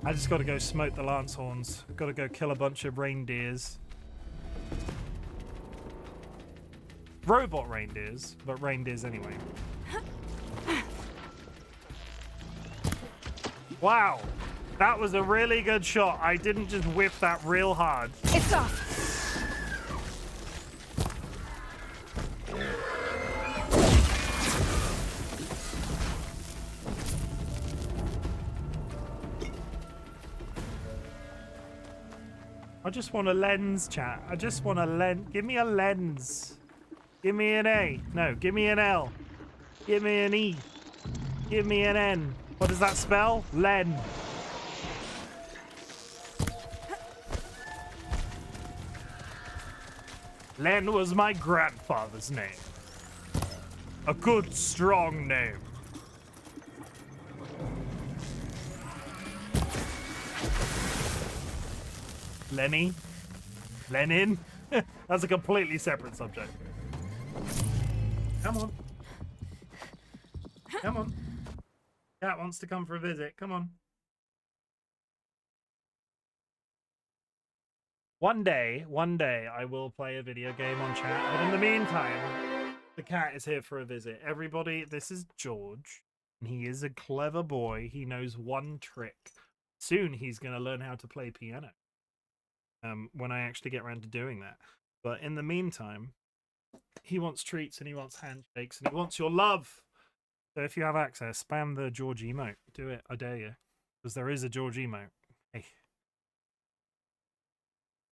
I just got to go smoke the Lancehorns. Got to go kill a bunch of reindeers. Robot reindeers, but reindeers anyway. Wow. That was a really good shot. I didn't just whip that real hard. It's off. I just want a lens, chat. I just want a lens. Give me a lens. Give me an A. No, give me an L. Give me an E. Give me an N. What does that spell? Len. Len was my grandfather's name. A good, strong name. Lenny? Lenin? That's a completely separate subject. Come on. Come on. Cat wants to come for a visit. Come on. One day, I will play a video game on chat. But in the meantime, the cat is here for a visit. Everybody, this is George. And he is a clever boy. He knows one trick. Soon he's going to learn how to play piano. When I actually get around to doing that. But in the meantime, he wants treats and he wants handshakes and he wants your love. So if you have access, spam the George emote. Do it, I dare you. Because there is a George emote. Hey.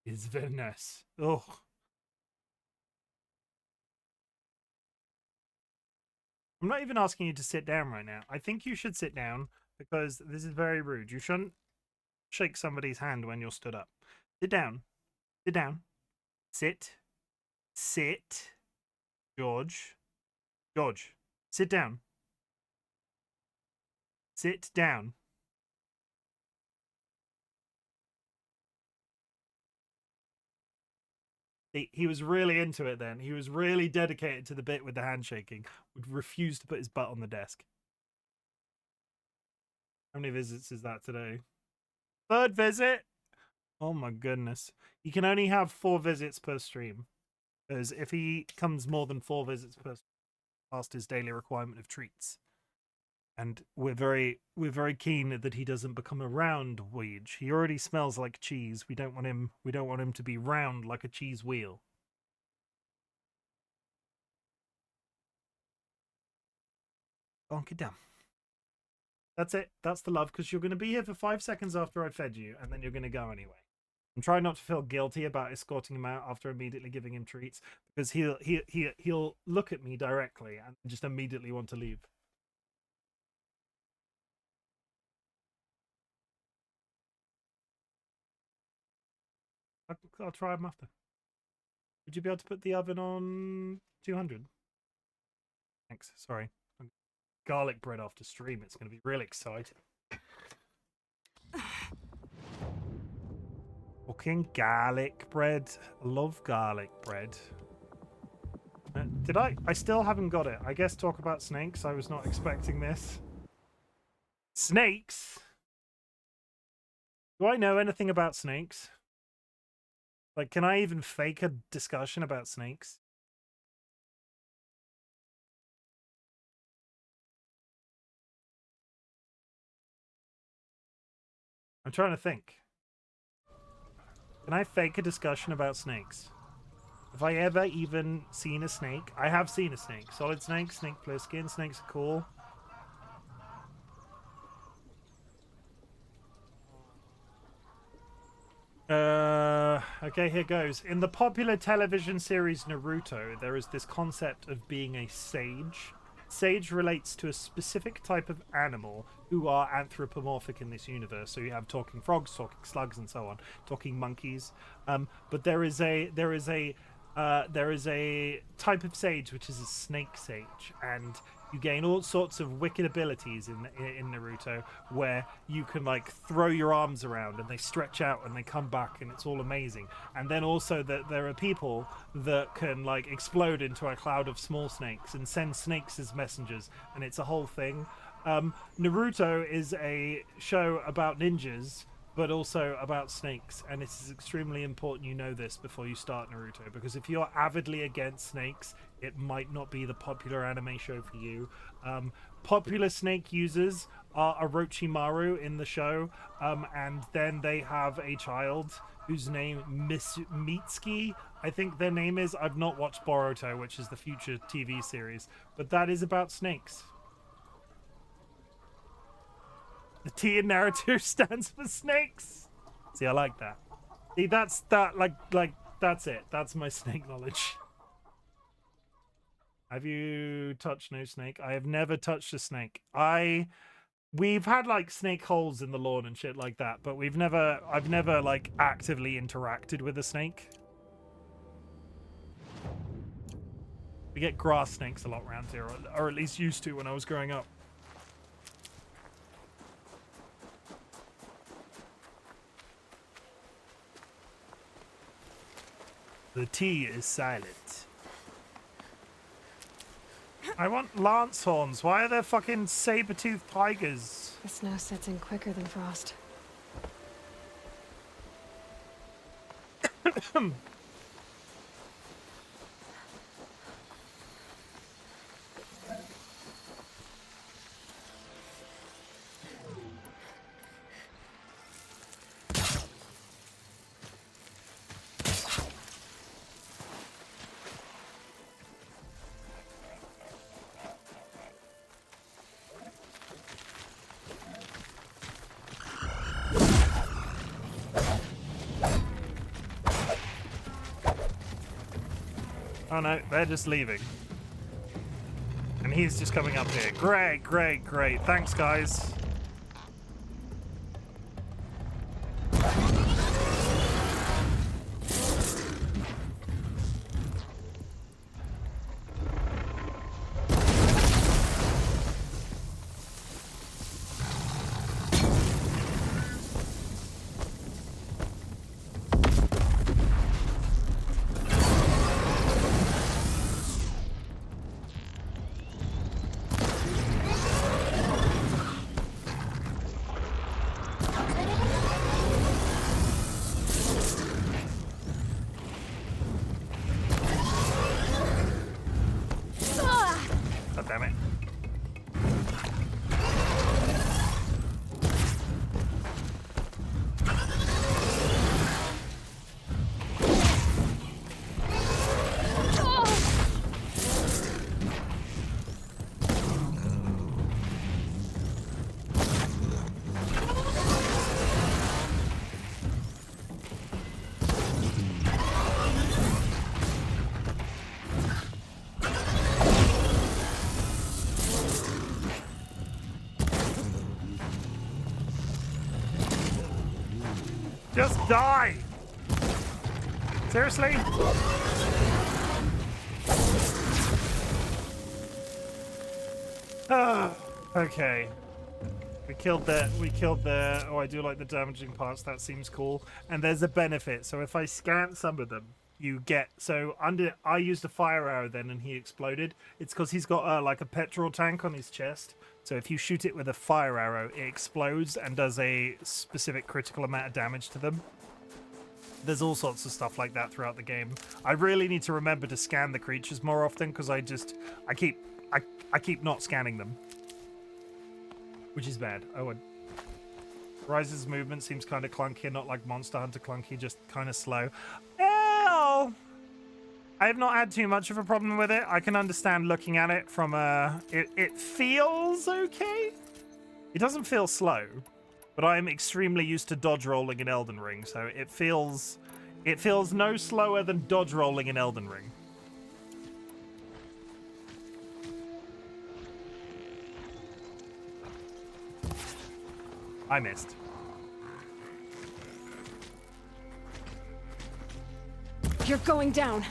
It's very nice. Oh. I'm not even asking you to sit down right now. I think you should sit down because this is very rude. You shouldn't shake somebody's hand when you're stood up. Sit down. Sit down. Sit. Sit. George. George. Sit down. Sit down. He was really into it then. He was really dedicated to the bit with the handshaking. Would refuse to put his butt on the desk. How many visits is that today? 3rd visit? Oh my goodness. You can only have 4 visits per stream. Because if he comes more than 4 visits per stream, past his daily requirement of treats. And we're very keen that he doesn't become a round weege. He already smells like cheese. We don't want him to be round like a cheese wheel. Go on, get down. That's it. That's the love, because you're going to be here for 5 seconds after I fed you, and then you're going to go anyway. I'm trying not to feel guilty about escorting him out after immediately giving him treats, because he'll look at me directly and just immediately want to leave. I'll try him after. Would you be able to put the oven on 200? Thanks. Sorry. Garlic bread after stream. It's going to be really exciting. Fucking garlic bread. I love garlic bread. Did I? I still haven't got it. I guess talk about snakes. I was not expecting this. Snakes? Do I know anything about snakes? Like, can I even fake a discussion about snakes? I'm trying to think. Can I fake a discussion about snakes? Have I ever even seen a snake? I have seen a snake. Solid snake, snake Plissken. Snakes are cool. Okay, here goes. In the popular television series Naruto, there is this concept of being a sage. Sage relates to a specific type of animal who are anthropomorphic in this universe. So you have talking frogs, talking slugs, and so on, talking monkeys. But there is a there is a type of sage which is a snake sage, and you gain all sorts of wicked abilities in Naruto, where you can like throw your arms around and they stretch out and they come back, and it's all amazing. And then also that there are people that can like explode into a cloud of small snakes and send snakes as messengers, and it's a whole thing. Naruto is a show about ninjas, but also about snakes, and it is extremely important you know this before you start Naruto, because if you're avidly against snakes, it might not be the popular anime show for you. Popular snake users are Orochimaru in the show, and then they have a child whose name Mitsuki, I think their name is. I've not watched Boruto, which is the future TV series, but that is about snakes. The T in Naruto stands for snakes. See, I like that. See, that's it. That's my snake knowledge. Have you touched no snake? I have never touched a snake. We've had like snake holes in the lawn and shit like that, but I've never like actively interacted with a snake. We get grass snakes a lot around here, or at least used to when I was growing up. The T is silent. I want lance horns. Why are there fucking saber-toothed tigers? The snow sets in quicker than frost. Oh no, they're just leaving. And he's just coming up here. Great, great, great. Thanks, guys. Just die! Seriously? Okay. We killed the oh, I do like the damaging parts, that seems cool. And there's a benefit, so if I scan some of them, you get, I used a fire arrow then and he exploded. It's because he's got like a petrol tank on his chest. So if you shoot it with a fire arrow, it explodes and does a specific critical amount of damage to them. There's all sorts of stuff like that throughout the game. I really need to remember to scan the creatures more often because I keep not scanning them, which is bad. Oh, and Rise's movement seems kind of clunky, not like Monster Hunter clunky, just kind of slow. Well, I have not had too much of a problem with it. I can understand looking at it from a... It feels okay. It doesn't feel slow, but I'm extremely used to dodge rolling in Elden Ring, so it feels no slower than dodge rolling in Elden Ring. I missed. You're going down.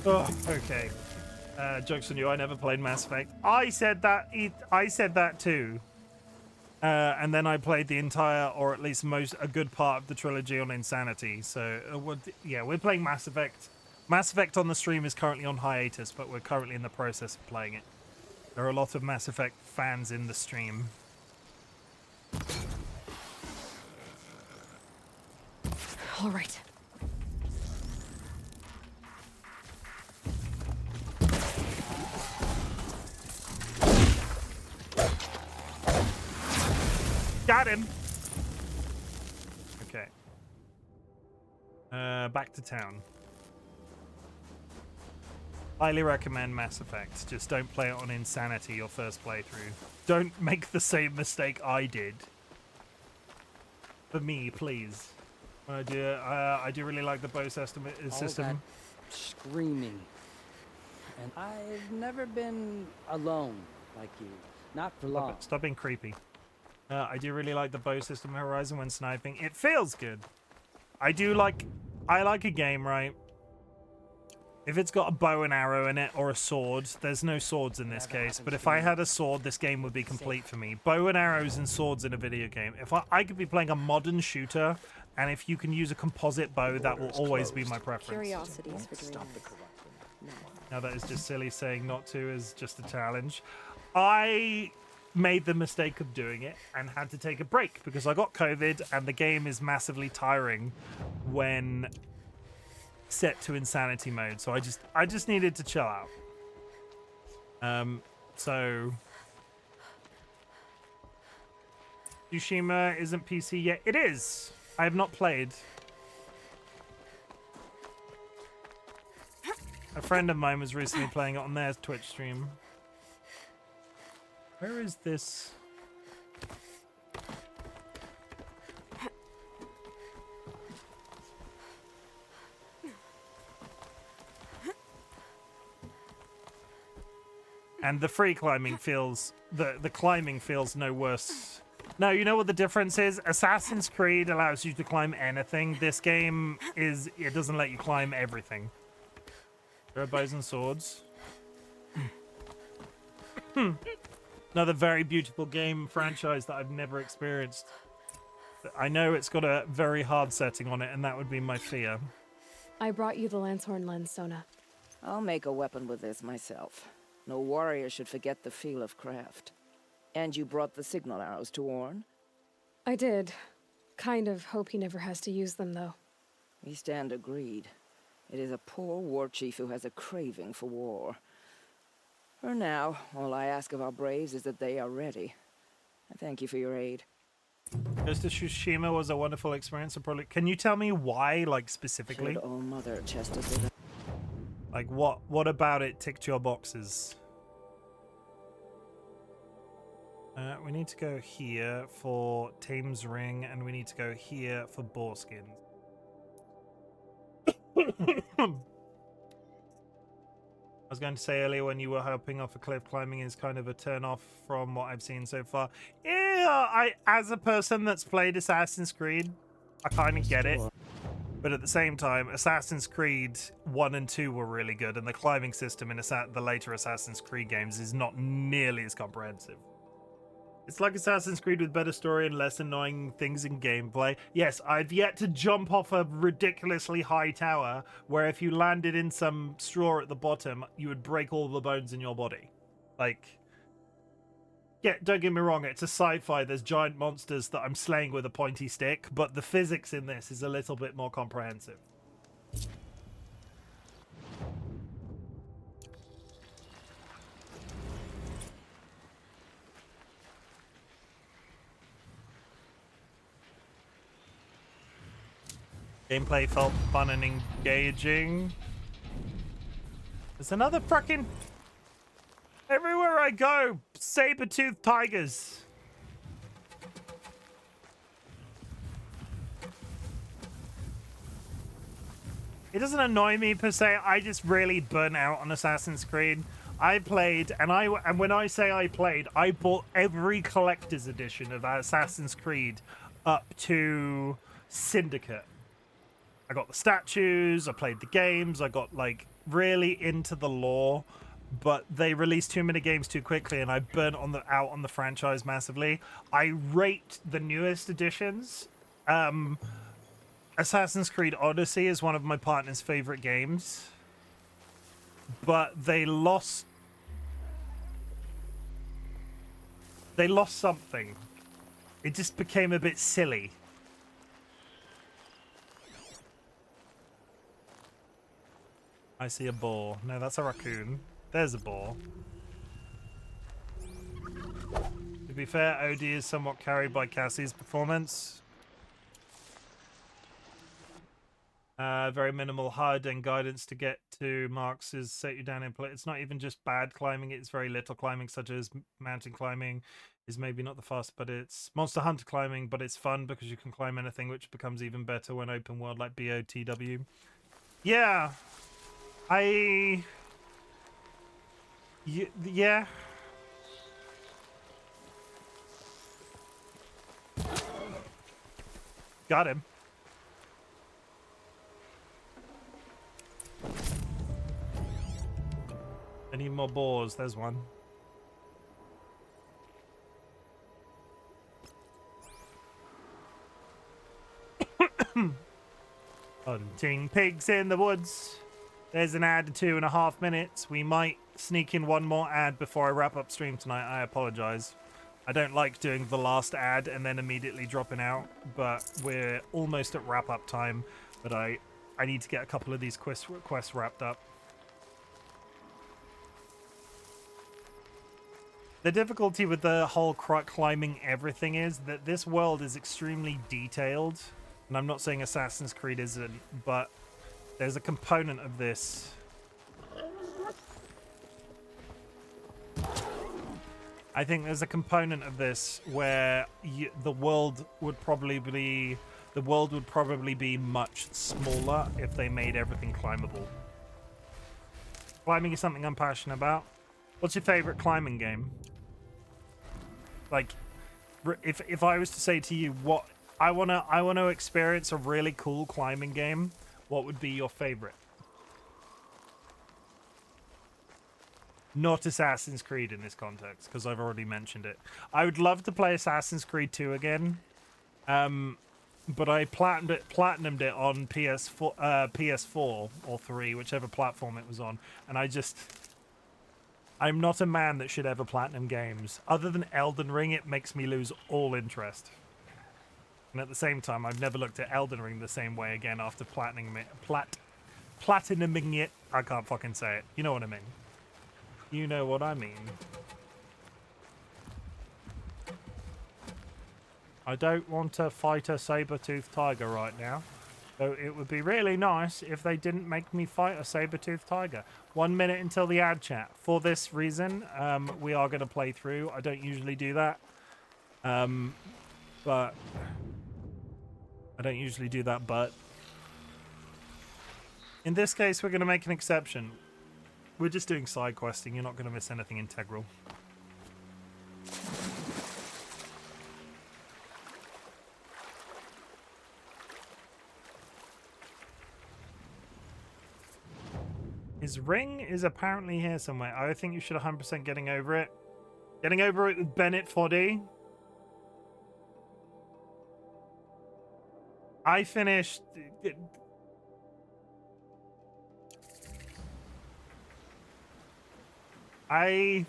Oh, okay. Jokes on you. I never played Mass Effect. I said that. I said that too. And then I played the entire, or at least a good part of the trilogy on Insanity. So, yeah, we're playing Mass Effect. Mass Effect on the stream is currently on hiatus, but we're currently in the process of playing it. There are a lot of Mass Effect fans in the stream. All right. Got him. Okay. Back to town. Highly recommend Mass Effect. Just don't play it on Insanity your first playthrough. Don't make the same mistake I did. For me, please. I do really like the bow system. All that screaming. And I've never been alone like you. Not for long. Stop being creepy. I do really like the bow system in Horizon when sniping. It feels good. I like a game, right? If it's got a bow and arrow in it or a sword, there's no swords in this case, but if I had a sword, this game would be complete for me. Bow and arrows and swords in a video game. If I could be playing a modern shooter, and if you can use a composite bow, that will always be my preference. Curiosities for dreamers. Now that is just silly. Saying not to is just a challenge. I made the mistake of doing it and had to take a break because I got COVID and the game is massively tiring when set to insanity mode, so I just needed to chill out. So Tsushima isn't PC yet. It is. I have not played. A friend of mine was recently playing it on their Twitch stream. Where is this? And the free climbing feels the climbing feels no worse. No, you know what the difference is? Assassin's Creed allows you to climb anything. This game it doesn't let you climb everything. There are bows and swords. Another very beautiful game franchise that I've never experienced. I know it's got a very hard setting on it, and that would be my fear. I brought you the Lancehorn lens, Sona. I'll make a weapon with this myself. No warrior should forget the feel of craft. And you brought the signal arrows to Orn? I did. Kind of hope he never has to use them, though. We stand agreed. It is a poor war chief who has a craving for war. For now, all I ask of our braves is that they are ready. I thank you for your aid. Ghost of Tsushima was a wonderful experience. Can you tell me why, like, specifically? Should All Mother attest us with Like, what about it ticked your boxes? We need to go here for Thames Ring, and we need to go here for boar skins. I was going to say earlier when you were hopping off a cliff, climbing is kind of a turn off from what I've seen so far. Yeah, as a person that's played Assassin's Creed, I kind of get it. But at the same time, Assassin's Creed 1 and 2 were really good, and the climbing system in the later Assassin's Creed games is not nearly as comprehensive. It's like Assassin's Creed with better story and less annoying things in gameplay. Yes, I've yet to jump off a ridiculously high tower where if you landed in some straw at the bottom, you would break all the bones in your body. Like, yeah, don't get me wrong, it's a sci-fi, there's giant monsters that I'm slaying with a pointy stick, but the physics in this is a little bit more comprehensive. Gameplay felt fun and engaging. There's another fucking... Everywhere I go, saber-toothed tigers. It doesn't annoy me per se. I just really burn out on Assassin's Creed. I played, and when I say I played, I bought every collector's edition of Assassin's Creed up to Syndicate. I got the statues, I played the games, I got, like, really into the lore, but they released too many games too quickly, and I burnt out on the franchise massively. I rate the newest editions. Assassin's Creed Odyssey is one of my partner's favorite games, but they lost something. It just became a bit silly. I see a boar. No, that's a raccoon. There's a boar. To be fair, OD is somewhat carried by Cassie's performance. Very minimal HUD and guidance to get to marks is set you down in place. It's not even just bad climbing, it's very little climbing, such as mountain climbing is maybe not the fastest, but it's monster hunter climbing, but it's fun because you can climb anything, which becomes even better when open world like BOTW. Yeah. Yeah. Got him. I need more boars. There's one. Hunting pigs in the woods. There's an ad to 2.5 minutes. We might sneak in one more ad before I wrap up stream tonight. I apologize. I don't like doing the last ad and then immediately dropping out, but we're almost at wrap-up time. But I need to get a couple of these quests wrapped up. The difficulty with the whole climbing everything is that this world is extremely detailed. And I'm not saying Assassin's Creed isn't, but there's a component of this. I think there's a component of this where the world would probably be much smaller if they made everything climbable. Climbing is something I'm passionate about. What's your favorite climbing game? Like, if I was to say to you, what I wanna experience a really cool climbing game, what would be your favorite? Not Assassin's Creed in this context, because I've already mentioned it. I would love to play Assassin's Creed 2 again, but I platinumed it on PS4 or 3, whichever platform it was on, and I'm not a man that should ever platinum games. Other than Elden Ring, it makes me lose all interest. And at the same time, I've never looked at Elden Ring the same way again after platinuming it. I can't fucking say it. You know what I mean. You know what I mean. I don't want to fight a saber-toothed tiger right now. So it would be really nice if they didn't make me fight a saber-toothed tiger. 1 minute until the ad chat. For this reason, we are going to play through. I don't usually do that. But in this case, we're going to make an exception. We're just doing side questing. You're not going to miss anything integral. His ring is apparently here somewhere. I think you should 100% getting over it. Getting over it with Bennett Foddy. I finished... I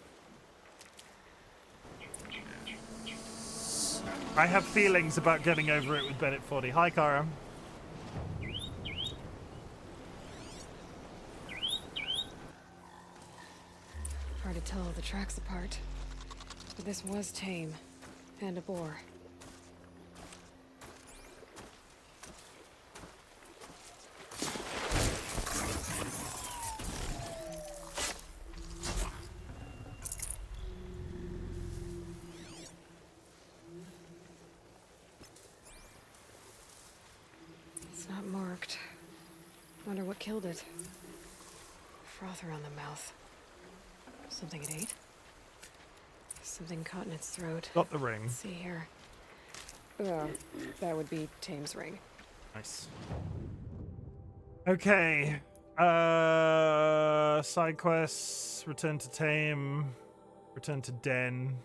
have feelings about getting over it with Bennett Foddy. Hi, Kara. Hard to tell the tracks apart, but this was tame, and a boar. It's not marked. Wonder what killed it. Froth around the mouth. Something it ate? Something caught in its throat. Got the ring. Let's see here. That would be Tame's ring. Nice. Okay. Side quests, return to Tame, return to Den.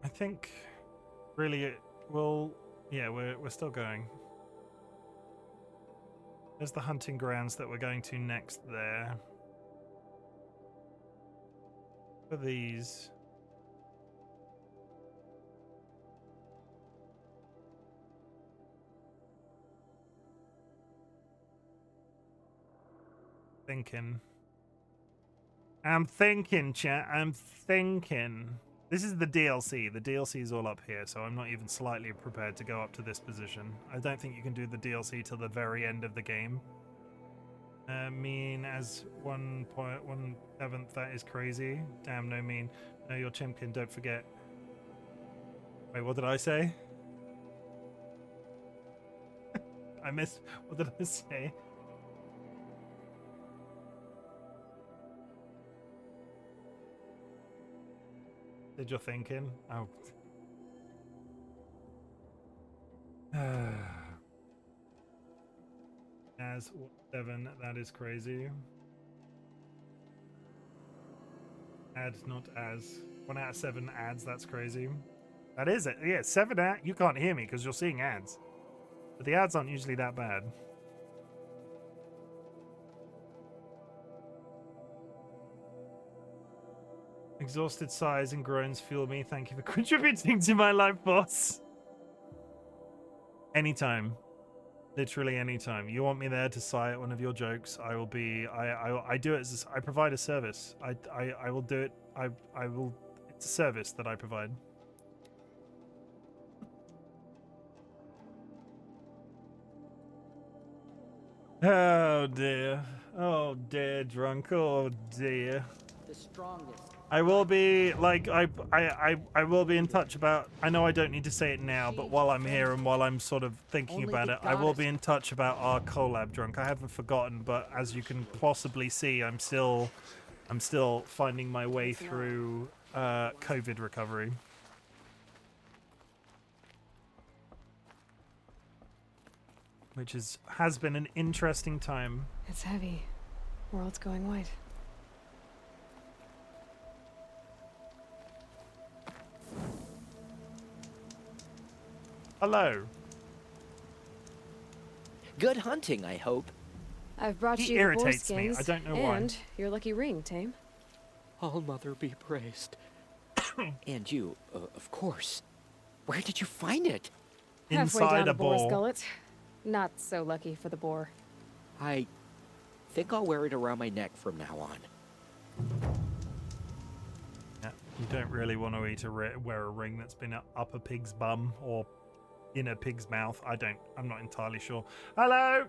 I think really it will, yeah, we're still going. There's the hunting grounds that we're going to next there. For these. I'm thinking, chat. I'm thinking. This is the DLC. The DLC is all up here, so I'm not even slightly prepared to go up to this position. I don't think you can do the DLC till the very end of the game. Mean as 1.17, that is crazy. Damn, no mean. No, your Chimken, don't forget. Wait, what did I say? I missed. What did I say? Did you thinking? Oh. As 7, that is crazy. Ads, not as. 1 out of 7 ads, that's crazy. That is it. Yeah, 7 ads. You can't hear me because you're seeing ads. But the ads aren't usually that bad. Exhausted sighs and groans fuel me. Thank you for contributing to my life force. Anytime. Literally anytime. You want me there to sigh at one of your jokes, I will be. I do it as I provide a service. I will do it. I will. It's a service that I provide. Oh dear. Oh dear, drunk. Oh dear. The strongest. I will be like I will be in touch about. I know I don't need to say it now, but while I'm here and while I'm sort of thinking about it, I will be in touch about our collab, drunk. I haven't forgotten, but as you can possibly see, I'm still finding my way through COVID recovery. Which has been an interesting time. It's heavy. World's going white. Hello. Good hunting, I hope. I've brought He you the boar irritates me. skins I don't know why. and your lucky ring, Tame. All Mother be praised. And you, of course. Where did you find it? Halfway Inside down a a boar's boar. gullet. Not so lucky for the boar. I think I'll wear it around my neck from now on. Yeah, you don't really want to wear a ring that's been up a pig's bum or in a pig's mouth. I'm not entirely sure. Hello,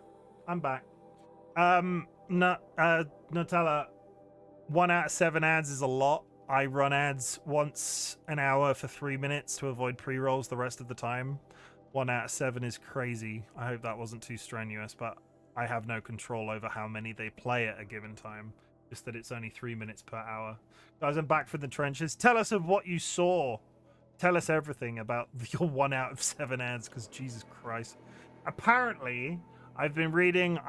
I'm back. Nutella, 1 out of 7 ads is a lot. I run ads once an hour for 3 minutes to avoid pre-rolls the rest of the time. 1 out of 7 is crazy. I hope that wasn't too strenuous, but I have no control over how many they play at a given time. Just that it's only 3 minutes per hour. Guys, I'm back from the trenches. Tell us of what you saw. Tell us everything about your 1 out of 7 ads, because Jesus Christ. Apparently, I've been reading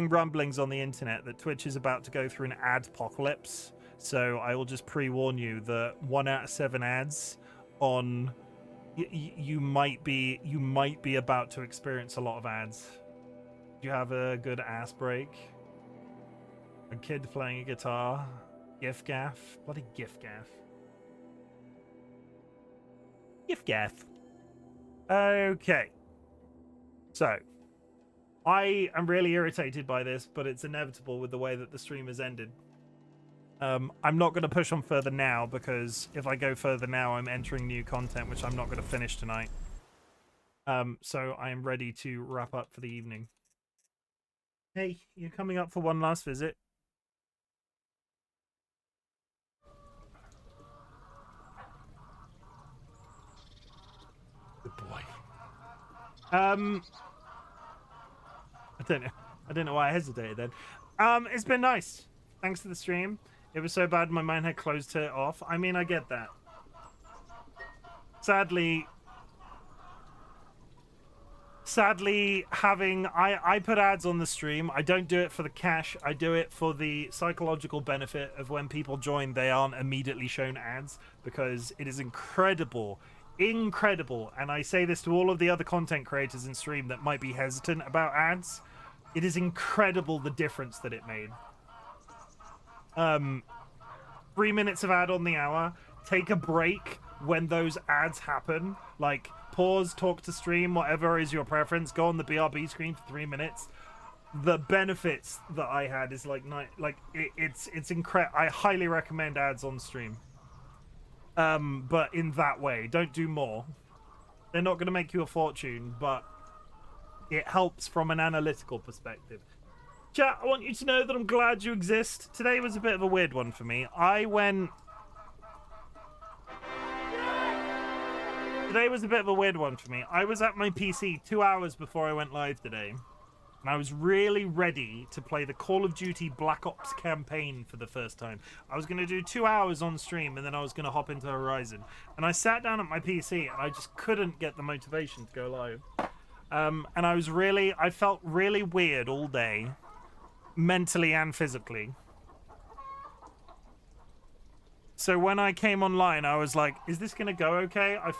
rumblings on the internet that Twitch is about to go through an ad-pocalypse. So I will just pre-warn you that 1 out of 7 ads on you might be about to experience a lot of ads. Do you have a good ass break? A kid playing a guitar? Gif gaff? Bloody gif gaff. Gif gaff. Okay. So, I am really irritated by this, but it's inevitable with the way that the stream has ended. I'm not going to push on further now, because if I go further now, I'm entering new content, which I'm not going to finish tonight. So I am ready to wrap up for the evening. Hey, you're coming up for one last visit? Good boy. I don't know why I hesitated then. It's been nice. Thanks for the stream. It was so bad my mind had closed it off. I mean, I get that. Sadly, I put ads on the stream. I don't do it for the cash. I do it for the psychological benefit of when people join, they aren't immediately shown ads, because it is incredible, and I say this to all of the other content creators in stream that might be hesitant about ads. It is incredible the difference that it made. 3 minutes of ad on the hour. Take a break when those ads happen. Like, pause, talk to stream, whatever is your preference. Go on the BRB screen for 3 minutes. The benefits that I had is it's incredible. I highly recommend ads on stream. But in that way, don't do more. They're not going to make you a fortune, but it helps from an analytical perspective. Chat, I want you to know that I'm glad you exist. Today was a bit of a weird one for me. Today was a bit of a weird one for me. I was at my PC 2 hours before I went live today, and I was really ready to play the Call of Duty Black Ops campaign for the first time. I was going to do 2 hours on stream, and then I was going to hop into Horizon. And I sat down at my PC, and I just couldn't get the motivation to go live. And I felt really weird all day, mentally and physically. So when I came online, I was like, is this going to go okay? I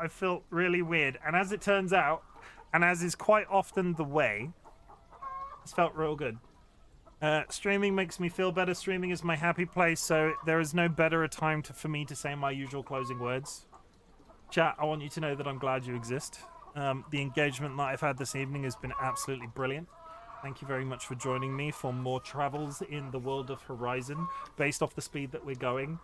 felt really weird. And as it turns out, and as is quite often the way, this felt real good. Streaming makes me feel better. Streaming is my happy place, so there is no better a time for me to say my usual closing words. Chat, I want you to know that I'm glad you exist. The engagement that I've had this evening has been absolutely brilliant. Thank you very much for joining me for more travels in the world of Horizon. Based off the speed that we're going,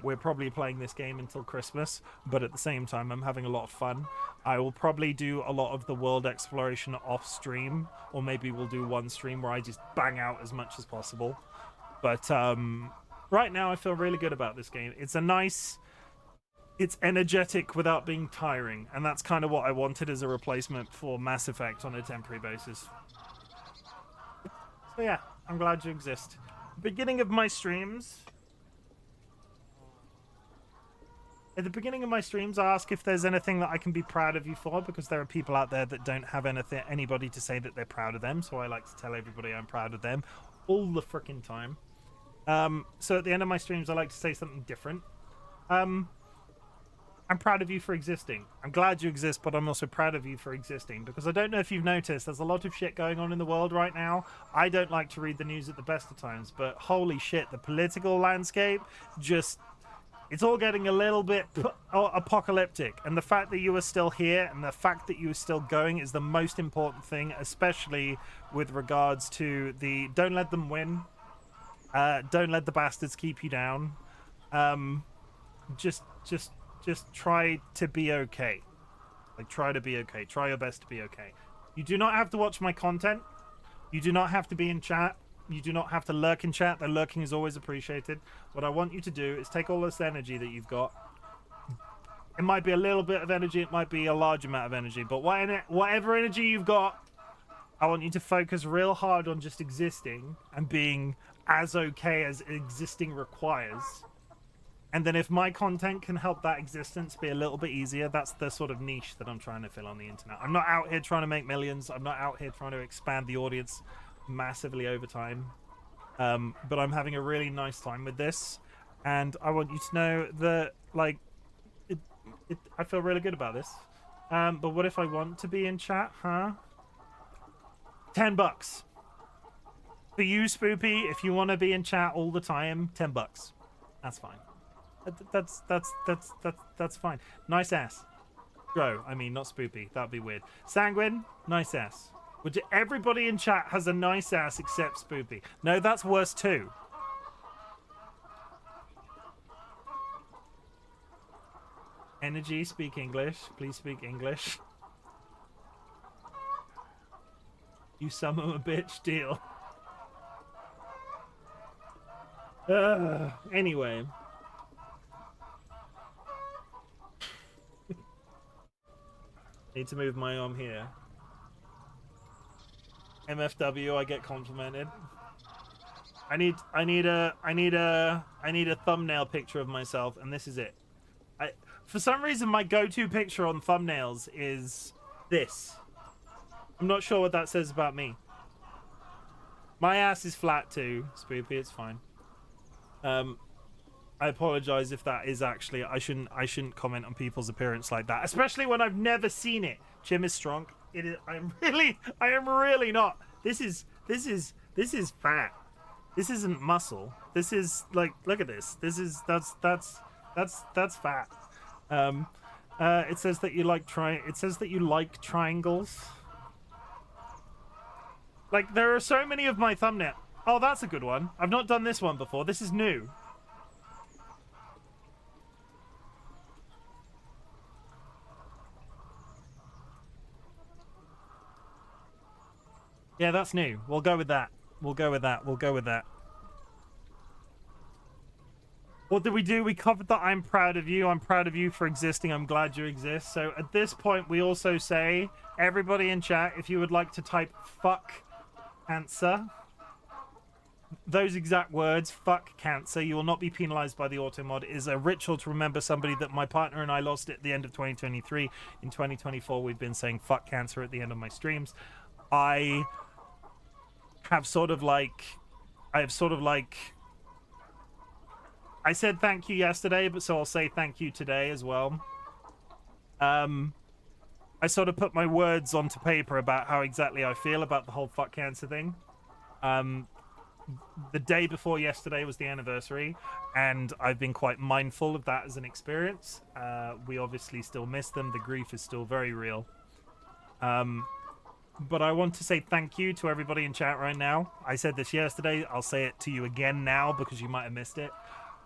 we're probably playing this game until Christmas, but at the same time, I'm having a lot of fun. I will probably do a lot of the world exploration off stream, or maybe we'll do one stream where I just bang out as much as possible. But right now, I feel really good about this game. It's energetic without being tiring, and that's kind of what I wanted as a replacement for Mass Effect on a temporary basis. So yeah, I'm glad you exist. Beginning of my streams. At the beginning of my streams, I ask if there's anything that I can be proud of you for, because there are people out there that don't have anybody to say that they're proud of them, so I like to tell everybody I'm proud of them all the frickin' time. So at the end of my streams, I like to say something different. I'm proud of you for existing. I'm glad you exist, but I'm also proud of you for existing, because I don't know if you've noticed, there's a lot of shit going on in the world right now. I don't like to read the news at the best of times, but holy shit, the political landscape it's all getting a little bit apocalyptic, and the fact that you are still here and the fact that you are still going is the most important thing, especially with regards to the don't let them win, don't let the bastards keep you down. Just try to be okay. Like, try to be okay. Try your best to be okay. You do not have to watch my content. You do not have to be in chat. You do not have to lurk in chat. The lurking is always appreciated. What I want you to do is take all this energy that you've got. It might be a little bit of energy. It might be a large amount of energy. But whatever energy you've got, I want you to focus real hard on just existing and being as okay as existing requires. And then if my content can help that existence be a little bit easier, that's the sort of niche that I'm trying to fill on the internet. I'm not out here trying to make millions. I'm not out here trying to expand the audience massively over time. But I'm having a really nice time with this. And I want you to know that, like, I feel really good about this. But what if I want to be in chat, huh? $10. For you, Spoopy, if you want to be in chat all the time, $10. That's fine. That's fine. Nice ass. Bro, I mean, not Spoopy. That'd be weird. Sanguine, nice ass. Everybody in chat has a nice ass except Spoopy. No, that's worse too. Energy, speak English. Please speak English. You son of a bitch, deal. Anyway. Need to move my arm here. MFW, I get complimented. I need a thumbnail picture of myself, and this is it. For some reason, my go-to picture on thumbnails is this. I'm not sure what that says about me. My ass is flat too, Spoopy. It's fine. I apologize if that is actually. I shouldn't comment on people's appearance like that, especially when I've never seen it. Chim is strong. It is. I am really not. This is fat. This isn't muscle. This is like, look at this. That's fat. It says that you like triangles. Like, there are so many of my thumbnail. Oh, that's a good one. I've not done this one before. This is new. Yeah, that's new. We'll go with that. We'll go with that. What did we do? We covered that I'm proud of you. I'm proud of you for existing. I'm glad you exist. So at this point, we also say, everybody in chat, if you would like to type fuck cancer, those exact words, fuck cancer, you will not be penalized by the auto mod. It is a ritual to remember somebody that my partner and I lost at the end of 2023. In 2024, we've been saying fuck cancer at the end of my streams. I said thank you yesterday, but so I'll say thank you today as well. I sort of put my words onto paper about how exactly I feel about the whole fuck cancer thing. The day before yesterday was the anniversary, and I've been quite mindful of that as an experience. We obviously still miss them. The grief is still very real. But I want to say thank you to everybody in chat right now. I said this yesterday. I'll say it to you again now because you might have missed it.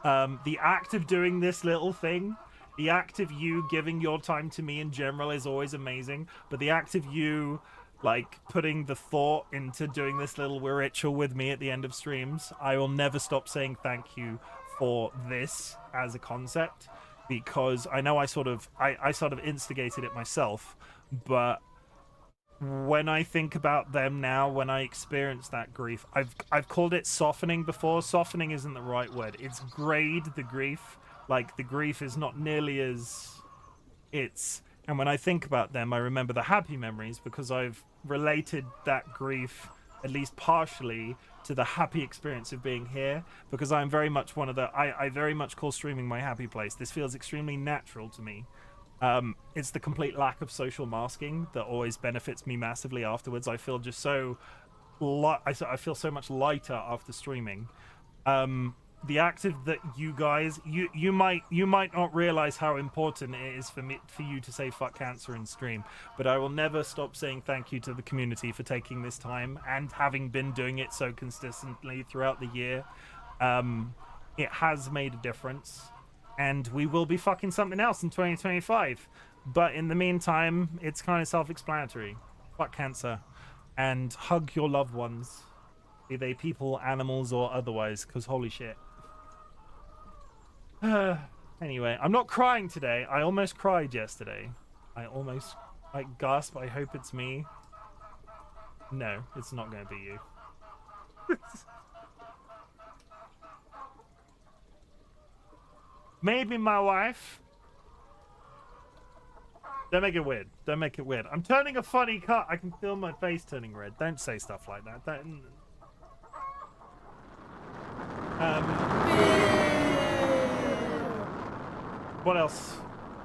The act of doing this little thing, the act of you giving your time to me in general is always amazing. But the act of you, like, putting the thought into doing this little ritual with me at the end of streams, I will never stop saying thank you for this as a concept, because I know I sort of instigated it myself, but when I think about them now, when I experience that grief, I've called it softening before. Softening isn't the right word. It's grade the grief. Like, the grief is not nearly as and when I think about them, I remember the happy memories because I've related that grief, at least partially, to the happy experience of being here, because I'm very much I very much call streaming my happy place. This feels extremely natural to me. It's the complete lack of social masking that always benefits me massively afterwards. I feel just so I feel so much lighter after streaming. The act of that you guys, you might not realize how important it is for you to say fuck cancer in stream, but I will never stop saying thank you to the community for taking this time and having been doing it so consistently throughout the year. It has made a difference. And we will be fucking something else in 2025. But in the meantime, it's kind of self-explanatory. Fuck cancer. And hug your loved ones. Be they people, animals, or otherwise. Because holy shit. Anyway, I'm not crying today. I almost cried yesterday. I almost, like, gasp. I hope it's me. No, it's not going to be you. Maybe my wife. Don't make it weird. Don't make it weird. I'm turning a funny cut. I can feel my face turning red. Don't say stuff like that. What else?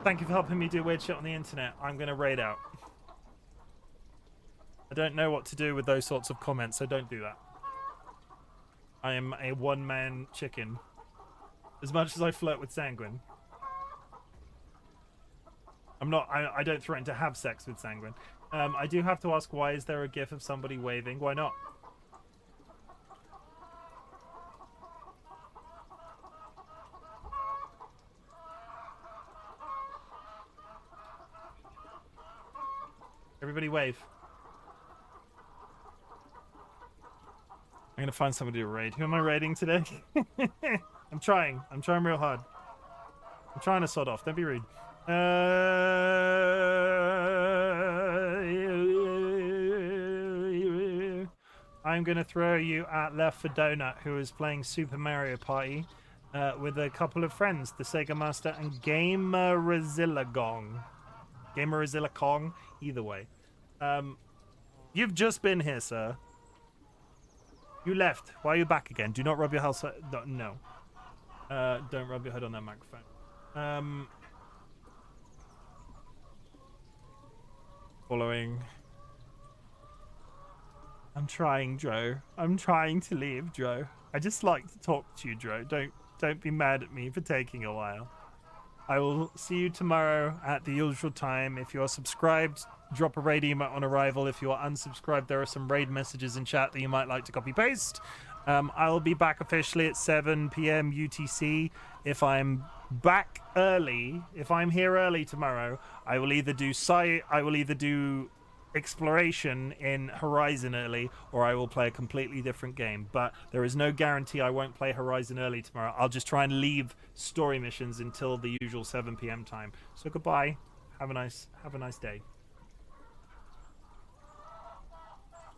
Thank you for helping me do weird shit on the internet. I'm going to raid out. I don't know what to do with those sorts of comments, so don't do that. I am a one-man chicken. As much as I flirt with Sanguine. I don't threaten to have sex with Sanguine. I do have to ask, why is there a gif of somebody waving? Why not? Everybody wave. I'm gonna find somebody to raid. Who am I raiding today? I'm trying real hard. I'm trying to sort off. Don't be rude. I'm going to throw you at Left for Donut, who is playing Super Mario Party with a couple of friends, the Sega Master and Gamerizilla Gong. Gamerizilla Kong, either way. You've just been here, sir. You left. Why are you back again? Do not rub your house. No. Don't rub your head on that microphone. Following. I'm trying, Dro. I'm trying to leave, Dro. I just like to talk to you, Dro. Don't be mad at me for taking a while. I will see you tomorrow at the usual time. If you are subscribed, drop a raid email on arrival. If you are unsubscribed, there are some raid messages in chat that you might like to copy paste. I'll be back officially at 7 p.m. UTC. If I'm back early, if I'm here early tomorrow, I will either do exploration in Horizon early, or I will play a completely different game. But there is no guarantee I won't play Horizon early tomorrow. I'll just try and leave story missions until the usual 7 p.m. time. So goodbye. Have a nice day.